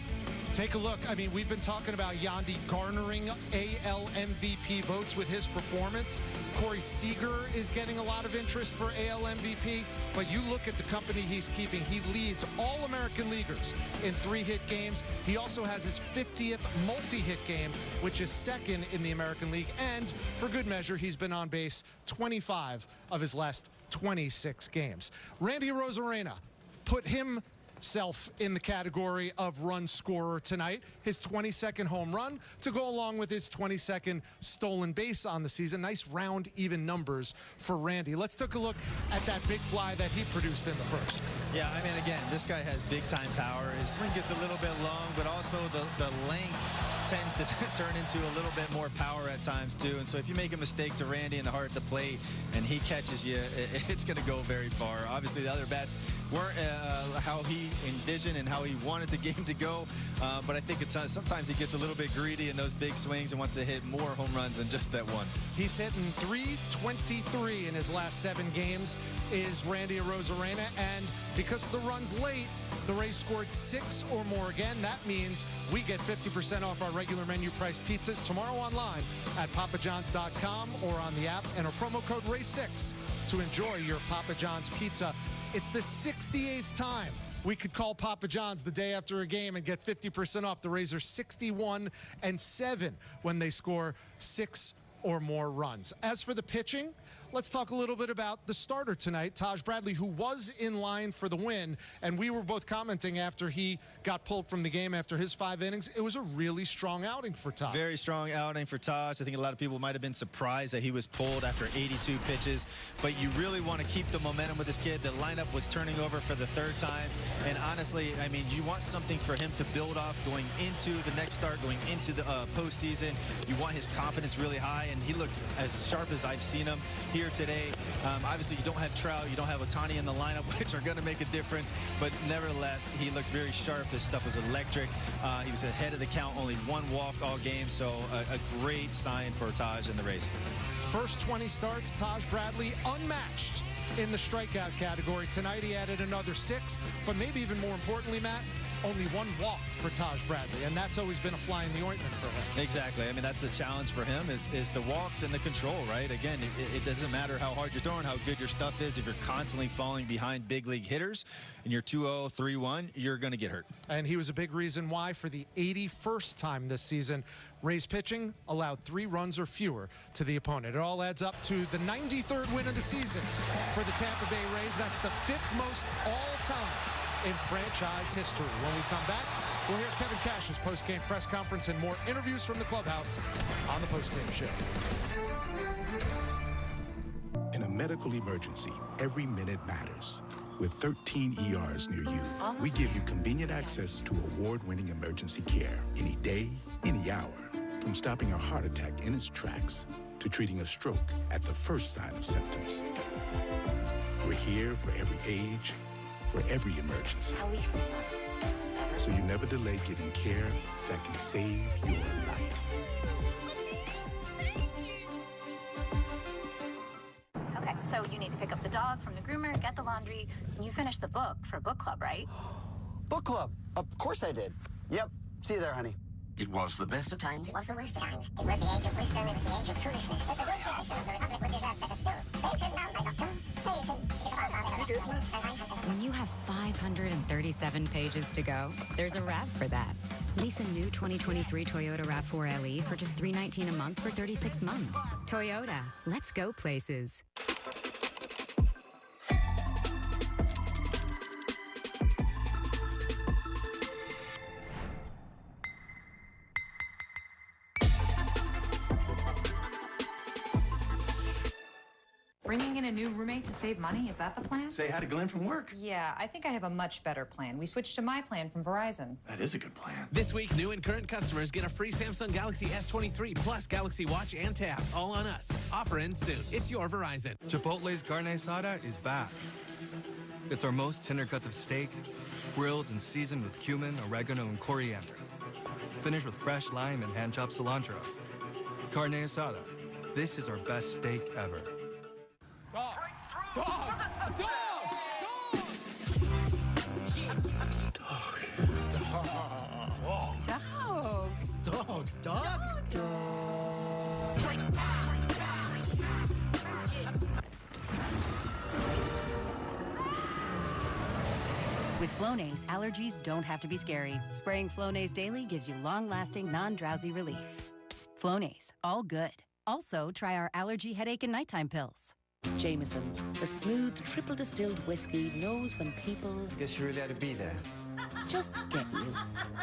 Take a look. I mean, we've been talking about Yandy garnering AL MVP votes with his performance. Corey Seager is getting a lot of interest for AL MVP, but you look at the company he's keeping. He leads all American leaguers in 3-hit games. He also has his 50th multi-hit game, which is 2nd in the American League. And for good measure, he's been on base 25 of his last 26 games. Randy Arozarena put himself in the category of run scorer tonight. His 22nd home run to go along with his 22nd stolen base on the season. Nice round even numbers for Randy. Let's take a look at that big fly that he produced in the first. Yeah, I mean, again, this guy has big time power. His swing gets a little bit long, but also the length tends to turn into a little bit more power at times too. And so if you make a mistake to Randy in the heart of the plate and he catches you, it's going to go very far. Obviously, the other bats weren't how he envisioned and how he wanted the game to go. But I think sometimes he gets a little bit greedy in those big swings and wants to hit more home runs than just that one. He's hitting .323 in his last 7 games is Randy Arozarena. And because of the runs late, the Rays scored 6 or more again. That means we get 50% off our regular menu price pizzas tomorrow online at papajohns.com or on the app. And a promo code RAY6 to enjoy your Papa John's pizza. It's the 68th time we could call Papa John's the day after a game and get 50% off. The Rays are 61-7 when they score 6 or more runs. As for the pitching, let's talk a little bit about the starter tonight, Taj Bradley, who was in line for the win. And we were both commenting after he got pulled from the game after his 5 innings. It was a really strong outing for Taj. Very strong outing for Taj. I think a lot of people might have been surprised that he was pulled after 82 pitches. But you really want to keep the momentum with this kid. The lineup was turning over for the 3rd time. And honestly, I mean, you want something for him to build off going into the next start, going into the postseason. You want his confidence really high. And he looked as sharp as I've seen him here today. Obviously, you don't have Trout, you don't have Ohtani in the lineup, which are going to make a difference. But nevertheless, he looked very sharp. His stuff was electric. He was ahead of the count, only 1 walk all game. So a great sign for Taj and the Rays. First 20 starts, Taj Bradley unmatched in the strikeout category. Tonight, he added another 6. But maybe even more importantly, Matt, only one walk for Taj Bradley, and that's always been a fly in the ointment for him. Exactly. I mean, that's the challenge for him is the walks and the control, right? Again, it doesn't matter how hard you're throwing, how good your stuff is. If you're constantly falling behind big league hitters and you're 2-0, 3-1, you're going to get hurt. And he was a big reason why for the 81st time this season, Rays pitching allowed 3 runs or fewer to the opponent. It all adds up to the 93rd win of the season for the Tampa Bay Rays. That's the 5th most all-time in franchise history. When we come back, we'll hear Kevin Cash's post-game press conference and more interviews from the clubhouse on the post-game show. In a medical emergency, every minute matters. With 13 ERs near you, we give you convenient access to award-winning emergency care any day, any hour. From stopping a heart attack in its tracks to treating a stroke at the first sign of symptoms. We're here for every age, for every emergency. So you never delay getting care that can save your life. Okay, so you need to pick up the dog from the groomer, get the laundry, and you finish the book for book club, right? Book club. Of course I did. Yep. See you there, honey. It was the best of times. It was the worst of times. It was the age of wisdom. It was the age of foolishness. But the good physician of the Republic would deserve better still. Save him now, my doctor. Save him. His father When you have 537 pages to go, there's a wrap for that. Lease a new 2023 Toyota RAV4 LE for just $319 a month for 36 months. Toyota, let's go places. Bringing in a new roommate to save money, is that the plan? Say hi to Glenn from work. Yeah, I think I have a much better plan. We switched to my plan from Verizon. That is a good plan. This week, new and current customers get a free Samsung Galaxy S23 plus Galaxy Watch and Tab, all on us. Offer ends soon. It's your Verizon. Chipotle's carne asada is back. It's our most tender cuts of steak, grilled and seasoned with cumin, oregano, and coriander. Finished with fresh lime and hand-chopped cilantro. Carne asada. This is our best steak ever. Dog! Dog! Dog! Dog. With Flonase, allergies don't have to be scary. Spraying Flonase daily gives you long-lasting, non-drowsy relief. Psst, psst. Flonase, all good. Also, try our allergy, headache, and nighttime pills. Jameson, the smooth, triple-distilled whiskey knows when people... Guess you really had to be there. Just get you.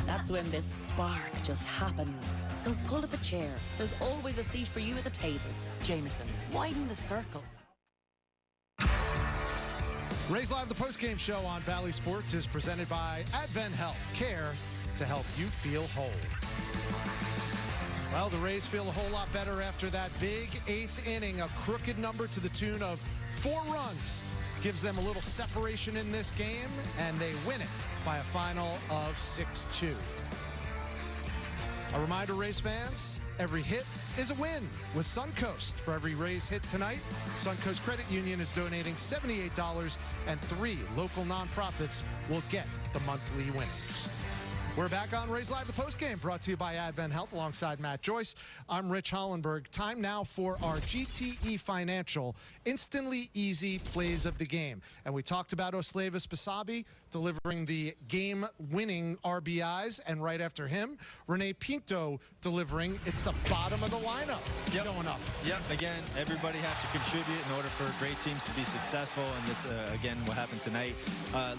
That's when this spark just happens. So pull up a chair. There's always a seat for you at the table. Jameson, widen the circle. Rays Live, the postgame show on Bally Sports, is presented by Advent Health Care to help you feel whole. Well, the Rays feel a whole lot better after that big 8th inning, a crooked number to the tune of 4 runs. Gives them a little separation in this game, and they win it by a final of 6-2. A reminder, Rays fans, every hit is a win with Suncoast. For every Rays hit tonight, Suncoast Credit Union is donating $78, and 3 local nonprofits will get the monthly winnings. We're back on Rays Live, the postgame, brought to you by Advent Health alongside Matt Joyce. I'm Rich Hollenberg. Time now for our GTE Financial Instantly Easy Plays of the Game. And we talked about Oslevis Basabe delivering the game-winning RBIs, and right after him, Rene Pinto delivering. It's the bottom of the lineup going up. Yep, again, everybody has to contribute in order for great teams to be successful, and this, again, what happened tonight.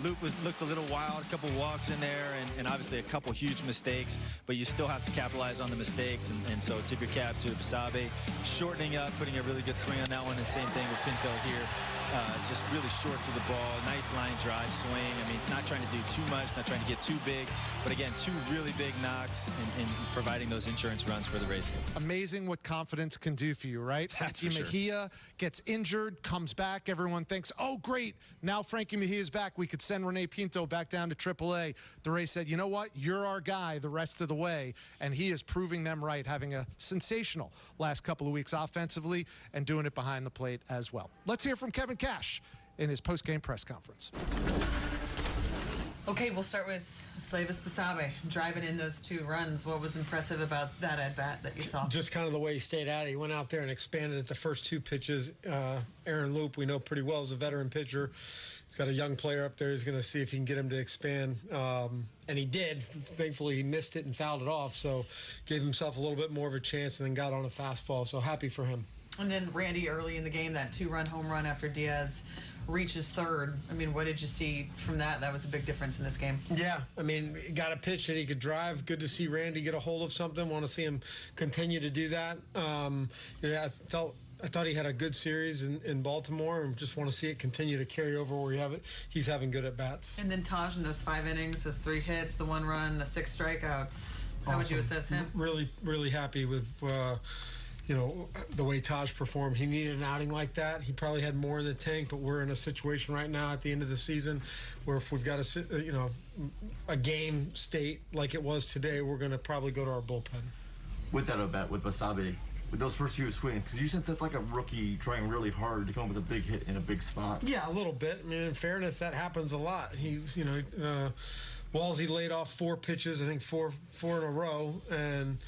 Luke looked a little wild, a couple walks in there, and obviously a couple huge mistakes, but you still have to capitalize on the mistakes, and so tip your cap to Basabe, shortening up, putting a really good swing on that one, and same thing with Pinto here. Just really short to the ball, nice line drive swing. I mean, not trying to do too much, not trying to get too big, but again, 2 really big knocks and providing those insurance runs for the Rays. Amazing what confidence can do for you, right? That's Frankie for sure. Mejia gets injured, comes back. Everyone thinks, oh, great. Now Frankie Mejia's back. We could send Rene Pinto back down to AAA. The Rays said, you know what? You're our guy the rest of the way. And he is proving them right, having a sensational last couple of weeks offensively and doing it behind the plate as well. Let's hear from Kevin Cash in his post-game press conference. Okay, we'll start with Slavis Basabe driving in those 2 runs. What was impressive about that at-bat that you saw? Just kind of the way he stayed at it. He went out there and expanded at the first 2 pitches. Aaron Loop, we know pretty well, is a veteran pitcher. He's got a young player up there. He's going to see if he can get him to expand. And he did. Thankfully, he missed it and fouled it off, so gave himself a little bit more of a chance and then got on a fastball. So happy for him. And then Randy early in the game, that 2-run home run after Diaz reaches third. I mean, what did you see from that? That was a big difference in this game. Yeah, I mean, he got a pitch that he could drive. Good to see Randy get a hold of something. Want to see him continue to do that. I thought he had a good series in Baltimore, and just want to see it continue to carry over where he's having good at-bats. And then Taj in those 5 innings, those 3 hits, the 1 run, the 6 strikeouts. How would you assess him? Really, really happy with the way Taj performed. He needed an outing like that. He probably had more in the tank, but we're in a situation right now at the end of the season where if we've got a game state like it was today, we're going to probably go to our bullpen. With that at-bat, with Basabe, with those first few swings, because you sense that's like a rookie trying really hard to come up with a big hit in a big spot. Yeah, a little bit. I mean, in fairness, that happens a lot. Walsey laid off 4 pitches, I think four in a row, and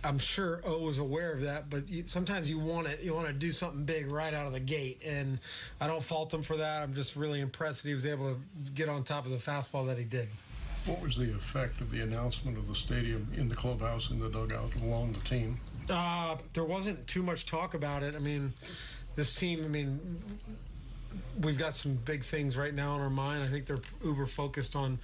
I'm sure O was aware of that, but sometimes you want to do something big right out of the gate, and I don't fault him for that. I'm just really impressed that he was able to get on top of the fastball that he did. What was the effect of the announcement of the stadium in the clubhouse, in the dugout, along the team? There wasn't too much talk about it. I mean, this team, we've got some big things right now in our mind. I think they're uber focused on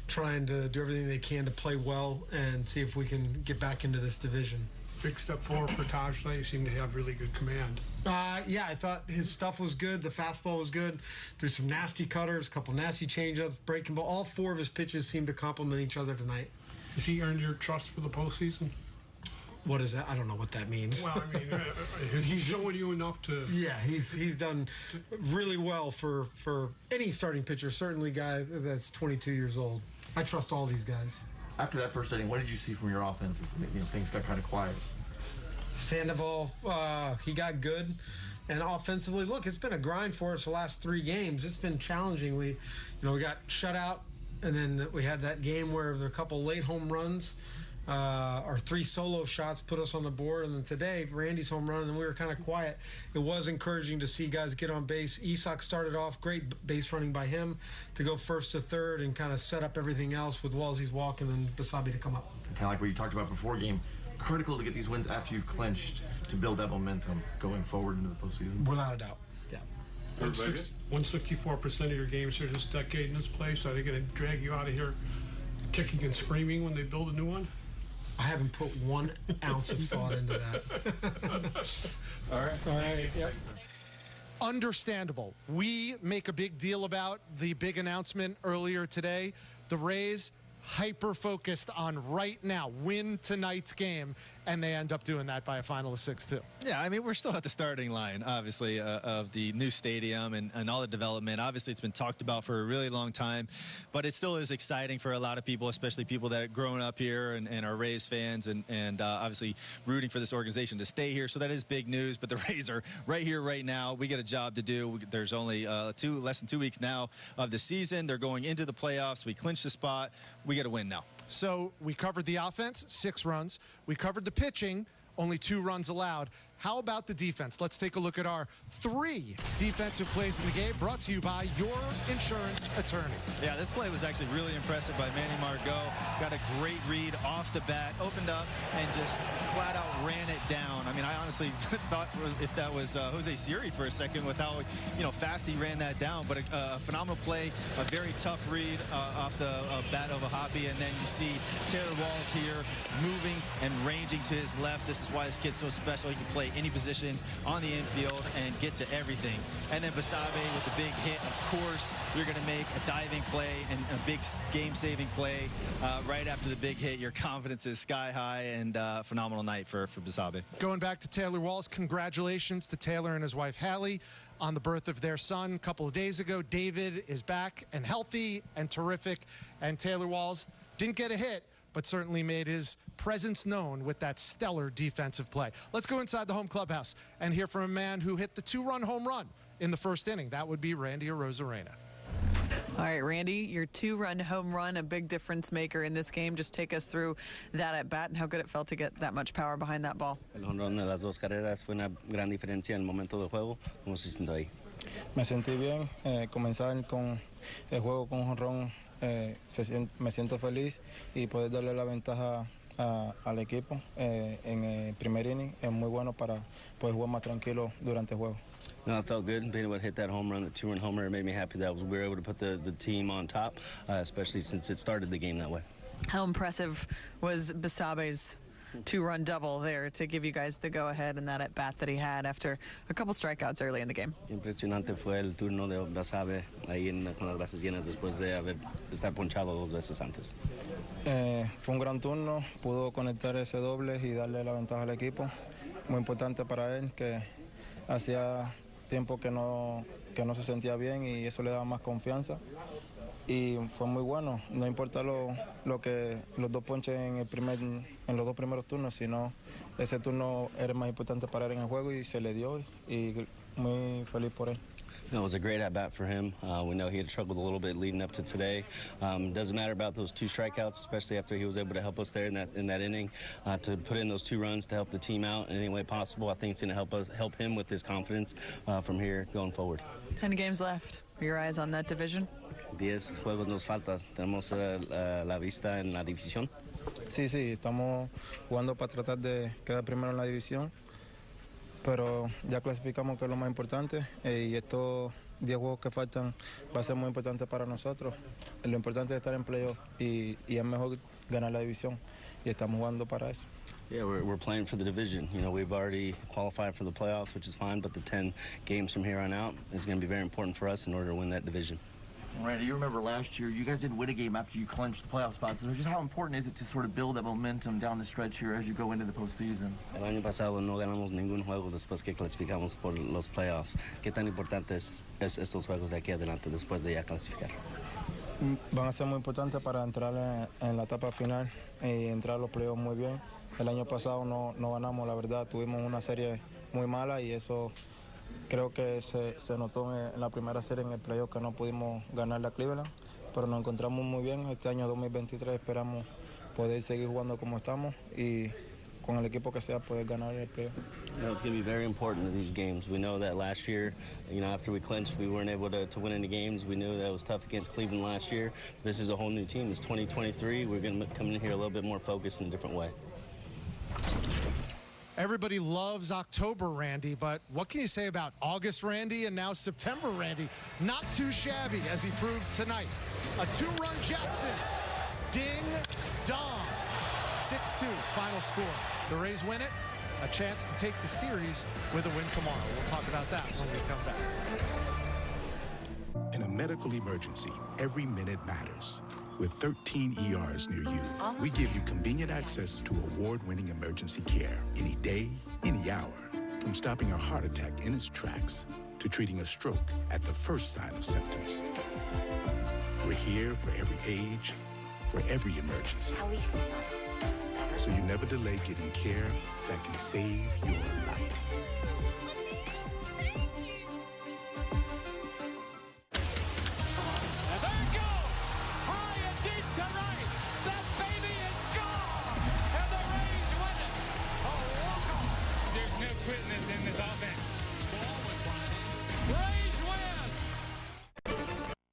trying to do everything they can to play well and see if we can get back into this division. Big step forward for Taj. He seemed to have really good command. Yeah, I thought his stuff was good. The fastball was good. There's some nasty cutters, a couple nasty changeups, breaking ball. All 4 of his pitches seemed to complement each other tonight. Has he earned your trust for the postseason? What is that? I don't know what that means. Well, I mean, is he showing you enough to... Yeah, he's done really well for any starting pitcher, certainly a guy that's 22 years old. I trust all these guys. After that first inning, what did you see from your offense as things got kind of quiet? Sandoval, he got good. And offensively, look, it's been a grind for us the last 3 games. It's been challenging. We got shut out, and then we had that game where there were a couple late home runs. Our 3 solo shots put us on the board, and then today Randy's home run, and we were kind of quiet. It was encouraging to see guys get on base. Isak started off great base running by him to go first to third and kind of set up everything else with Walsey's walk and then Basabe to come up. Kind of like what you talked about before game, critical to get these wins after you've clinched to build that momentum going forward into the postseason. Without a doubt, yeah. 164% of your games here this decade in this place. Are they going to drag you out of here kicking and screaming when they build a new one? I haven't put 1 ounce of thought into that. All right. Yep. Understandable. We make a big deal about the big announcement earlier today. The Rays hyper-focused on right now, win tonight's game, and they end up doing that by a final of 6-2. Yeah, I mean, we're still at the starting line, obviously, of the new stadium and all the development. Obviously, it's been talked about for a really long time, but it still is exciting for a lot of people, especially people that have grown up here and are Rays fans and obviously rooting for this organization to stay here. So that is big news, but the Rays are right here, right now. We got a job to do. There's only less than 2 weeks now of the season. They're going into the playoffs. We clinched the spot. We got to win now. So we covered the offense, 6 runs. We covered the pitching, only 2 runs allowed. How about the defense? Let's take a look at our 3 defensive plays in the game, brought to you by your insurance attorney. Yeah, this play was actually really impressive by Manny Margot. Got a great read off the bat, opened up, and just flat out ran it down. I mean, I honestly thought if that was Jose Siri for a second with how fast he ran that down. But a phenomenal play, a very tough read off the bat of a Hoppy, and then you see Taylor Walls here moving and ranging to his left. This is why this kid's so special. He can play any position on the infield and get to everything. And then Basabe with the big hit. Of course, you're going to make a diving play and a big game-saving play right after the big hit. Your confidence is sky high, and phenomenal night for Basabe. Going back to Taylor Walls, congratulations to Taylor and his wife Hallie on the birth of their son a couple of days ago. David is back and healthy and terrific, and Taylor Walls didn't get a hit, but certainly made his presence known with that stellar defensive play. Let's go inside the home clubhouse and hear from a man who hit the 2-run home run in the first inning. That would be Randy Arozarena. All right, Randy, your 2-run home run, a big difference maker in this game. Just take us through that at bat and how good it felt to get that much power behind that ball. El jonrón de las dos carreras fue una gran diferencia en el momento del juego. ¿Cómo se sintió ahí? Me sentí bien. Comenzar con el juego con jonrón, me siento feliz y poder darle la ventaja al equipo en el primer inning es muy bueno para poder jugar más tranquilo durante el juego. No, it felt good being able to hit that home run, the 2-run homer. It made me happy that we were able to put the team on top, especially since it started the game that way. How impressive was Basabe's 2-run double there to give you guys the go-ahead and that at-bat that he had after a couple strikeouts early in the game? Impresionante fue el turno de Basabe ahí con las bases llenas después de estar ponchado 2 veces antes. Fue un gran turno, pudo conectar ese doble y darle la ventaja al equipo. Muy importante para él, que hacía tiempo que no se sentía bien y eso le daba más confianza. Y fue muy bueno, no importa lo que los 2 ponches en los 2 primeros turnos, sino ese turno era más importante para él en el juego y se le dio y muy feliz por él. It was a great at-bat for him. We know he had struggled a little bit leading up to today. Doesn't matter about those 2 strikeouts, especially after he was able to help us there in that inning, to put in those 2 runs to help the team out in any way possible. I think it's going to help him with his confidence from here going forward. 10 games left. Are your eyes on that division? 10 juegos nos falta. Tenemos la vista en la división. Sí, estamos jugando para tratar de quedar primero en la división. Pero ya clasificamos, que es lo más importante, y estos 10 juegos que faltan va a ser muy importante para nosotros. Lo importante es estar en playoff y es mejor ganar la división y estamos jugando para eso. Yeah, we're playing for the division. You know, we've already qualified for the playoffs, which is fine, but the 10 games from here on out is going to be very important for us in order to win that division. Randy, you remember last year, you guys didn't win a game after you clinched the playoff spot. So just how important is it to sort of build that momentum down the stretch here as you go into the postseason? El año pasado no ganamos ningún juego después que clasificamos por los playoffs. ¿Qué tan importantes es estos juegos de aquí adelante después de ya clasificar? Van a ser muy importantes para entrar en la etapa final y entrar a los playoffs muy bien. El año pasado no ganamos, la verdad, tuvimos una serie muy mala y eso creo que se notó en la primera serie en el playoff, que no pudimos ganar la Cleveland, pero nos encontramos muy bien. Este año 2023 esperamos poder seguir jugando como estamos y con el equipo que sea poder ganar el playoff. You know, it's going to be very important in these games. We know that last year, you know, after we clinched, we weren't able to win any games. We knew that it was tough against Cleveland last year. This is a whole new team. It's 2023. We're going to come in here a little bit more focused in a different way. Everybody loves October, Randy, but what can you say about August, Randy, and now September, Randy? Not too shabby, as he proved tonight. A 2-run Jackson. Ding dong. 6-2 final score. The Rays win it. A chance to take the series with a win tomorrow. We'll talk about that when we come back. In a medical emergency, every minute matters. With 13 ERs near you, we give you convenient access to award-winning emergency care any day, any hour. From stopping a heart attack in its tracks to treating a stroke at the first sign of symptoms. We're here for every age, for every emergency. So you never delay getting care that can save your life.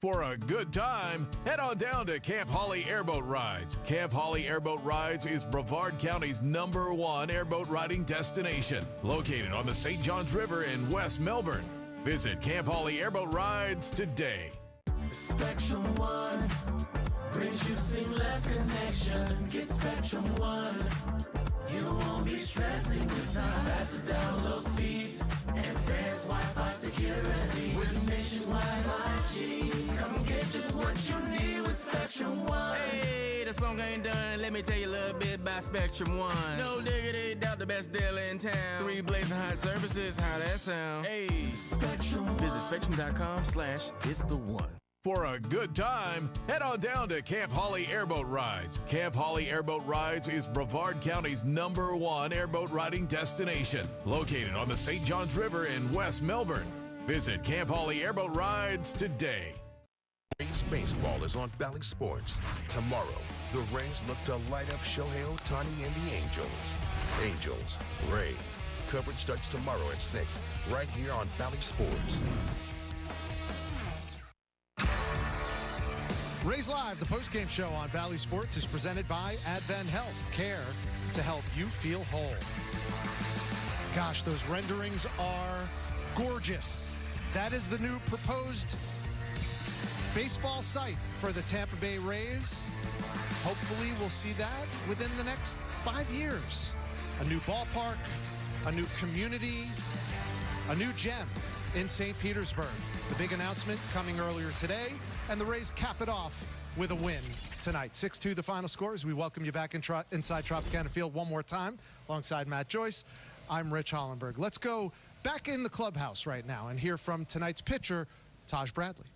For a good time, head on down to Camp Hawley Airboat Rides. Camp Hawley Airboat Rides is Brevard County's #1 airboat riding destination, located on the St. Johns River in West Melbourne. Visit Camp Hawley Airboat Rides today. Spectrum One brings you seamless connection. Get Spectrum One. You won't be stressing with our fastest download speeds and fast Wi-Fi security with nationwide 5G. Come get just what you need with Spectrum One. Hey, the song ain't done. Let me tell you a little bit about Spectrum One. No diggity, doubt the best deal in town. 3 blazing hot services, how that sound? Hey, Spectrum One. Visit spectrum.com/it's the one. For a good time, head on down to Camp Hawley Airboat Rides. Camp Hawley Airboat Rides is Brevard County's #1 airboat riding destination, located on the St. Johns River in West Melbourne. Visit Camp Hawley Airboat Rides today. Baseball is on Bally Sports. Tomorrow, the Rays look to light up Shohei Ohtani and the Angels. Angels, Rays. Coverage starts tomorrow at 6, right here on Bally Sports. Rays Live, the postgame show on Valley Sports, is presented by Advent Health, care to help you feel whole. Gosh, those renderings are gorgeous. That is the new proposed baseball site for the Tampa Bay Rays. Hopefully we'll see that within the next 5 years. A new ballpark, a new community, a new gem in St. Petersburg. The big announcement coming earlier today, and the Rays cap it off with a win tonight. 6-2 the final score as we welcome you back inside Tropicana Field one more time alongside Matt Joyce. I'm Rich Hollenberg. Let's go back in the clubhouse right now and hear from tonight's pitcher, Taj Bradley.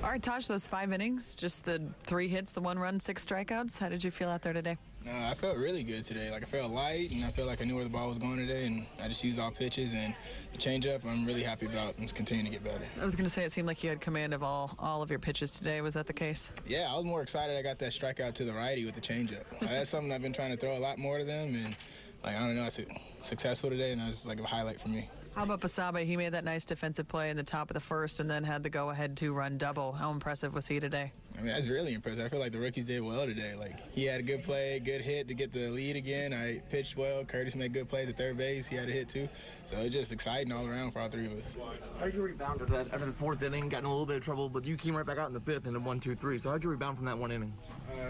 All right, Taj, those 5 innings, just the 3 hits, the 1 run, 6 strikeouts. How did you feel out there today? I felt really good today. Like, I felt light, and I felt like I knew where the ball was going today, and I just used all pitches, and the changeup I'm really happy about, and it's continuing to get better. I was going to say, it seemed like you had command of all of your pitches today. Was that the case? Yeah, I was more excited I got that strikeout to the righty with the changeup. That's something I've been trying to throw a lot more to them, and, like, I don't know, I was successful today, and that was, like, a highlight for me. How about Basabe? He made that nice defensive play in the top of the first and then had the go-ahead 2-run double. How impressive was he today? I mean, that's really impressive. I feel like the rookies did well today. Like, he had a good play, good hit to get the lead again. I pitched well. Curtis made good plays at third base. He had a hit, too. So it was just exciting all around for all 3 of us. How did you rebound after the 4th inning? Got in a little bit of trouble, but you came right back out in the 5th and then 1, 2, 3. So how did you rebound from that 1 inning?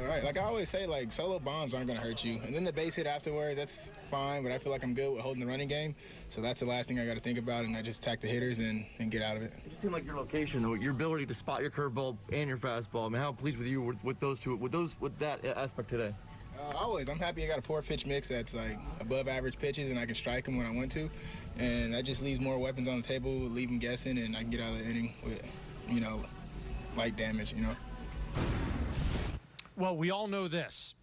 Right. Like I always say, like, solo bombs aren't going to hurt you. And then the base hit afterwards, that's fine. But I feel like I'm good with holding the running game. So that's the last thing I got to think about. And I just attack the hitters and get out of it. It just seemed like your location, though, your ability to spot your curveball and your fastball. I mean, how pleased with you with those two, with that aspect today? Always. I'm happy I got a 4-pitch mix that's like above average pitches, and I can strike them when I want to. And that just leaves more weapons on the table, leave them guessing, and I can get out of the inning with, light damage, Well, we all know this.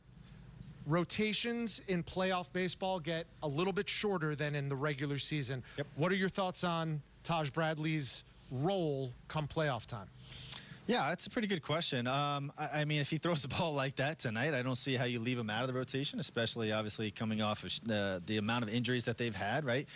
Rotations in playoff baseball get a little bit shorter than in the regular season. Yep. What are your thoughts on Taj Bradley's role come playoff time? Yeah, that's a pretty good question. I mean, if he throws the ball like that tonight, I don't see how you leave him out of the rotation, especially obviously coming off of the amount of injuries that they've had, right?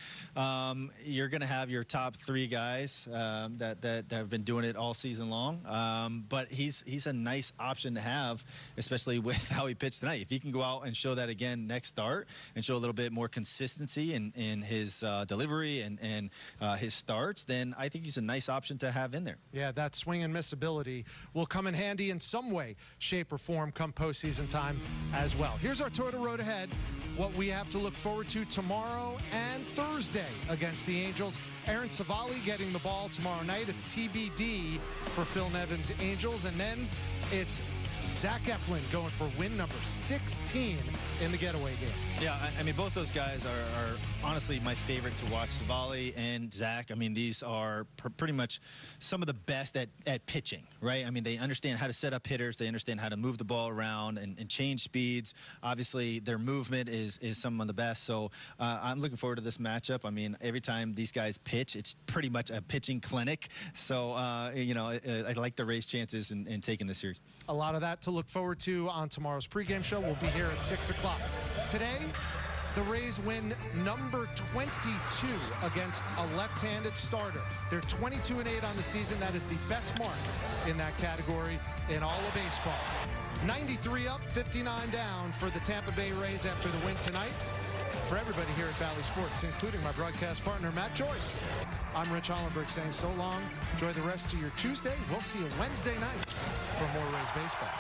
You're going to have your top 3 guys that have been doing it all season long. But he's a nice option to have, especially with how he pitched tonight. If he can go out and show that again next start and show a little bit more consistency in his delivery and his starts, then I think he's a nice option to have in there. Yeah, that swing and miss ability will come in handy in some way, shape, or form come postseason time as well. Here's our Toyota Road Ahead, what we have to look forward to tomorrow and Thursday against the Angels. Aaron Savali getting the ball tomorrow night. It's TBD for Phil Nevin's Angels, and then it's Zach Eflin going for win number 16 in the getaway game. Yeah, I mean, both those guys are honestly my favorite to watch, Savali and Zach. I mean, these are pretty much some of the best at pitching, right? I mean, they understand how to set up hitters. They understand how to move the ball around and change speeds. Obviously, their movement is some of the best. So I'm looking forward to this matchup. I mean, every time these guys pitch, it's pretty much a pitching clinic. So, I like the Rays' chances in taking this series. A lot of that to look forward to on tomorrow's pregame show. We'll be here at 6 o'clock. Today, the Rays win number 22 against a left-handed starter. They're 22-8 on the season. That is the best mark in that category in all of baseball. 93 up, 59 down for the Tampa Bay Rays after the win tonight. For everybody here at Valley Sports, including my broadcast partner, Matt Joyce, I'm Rich Hollenberg saying so long. Enjoy the rest of your Tuesday. We'll see you Wednesday night for more Rays baseball.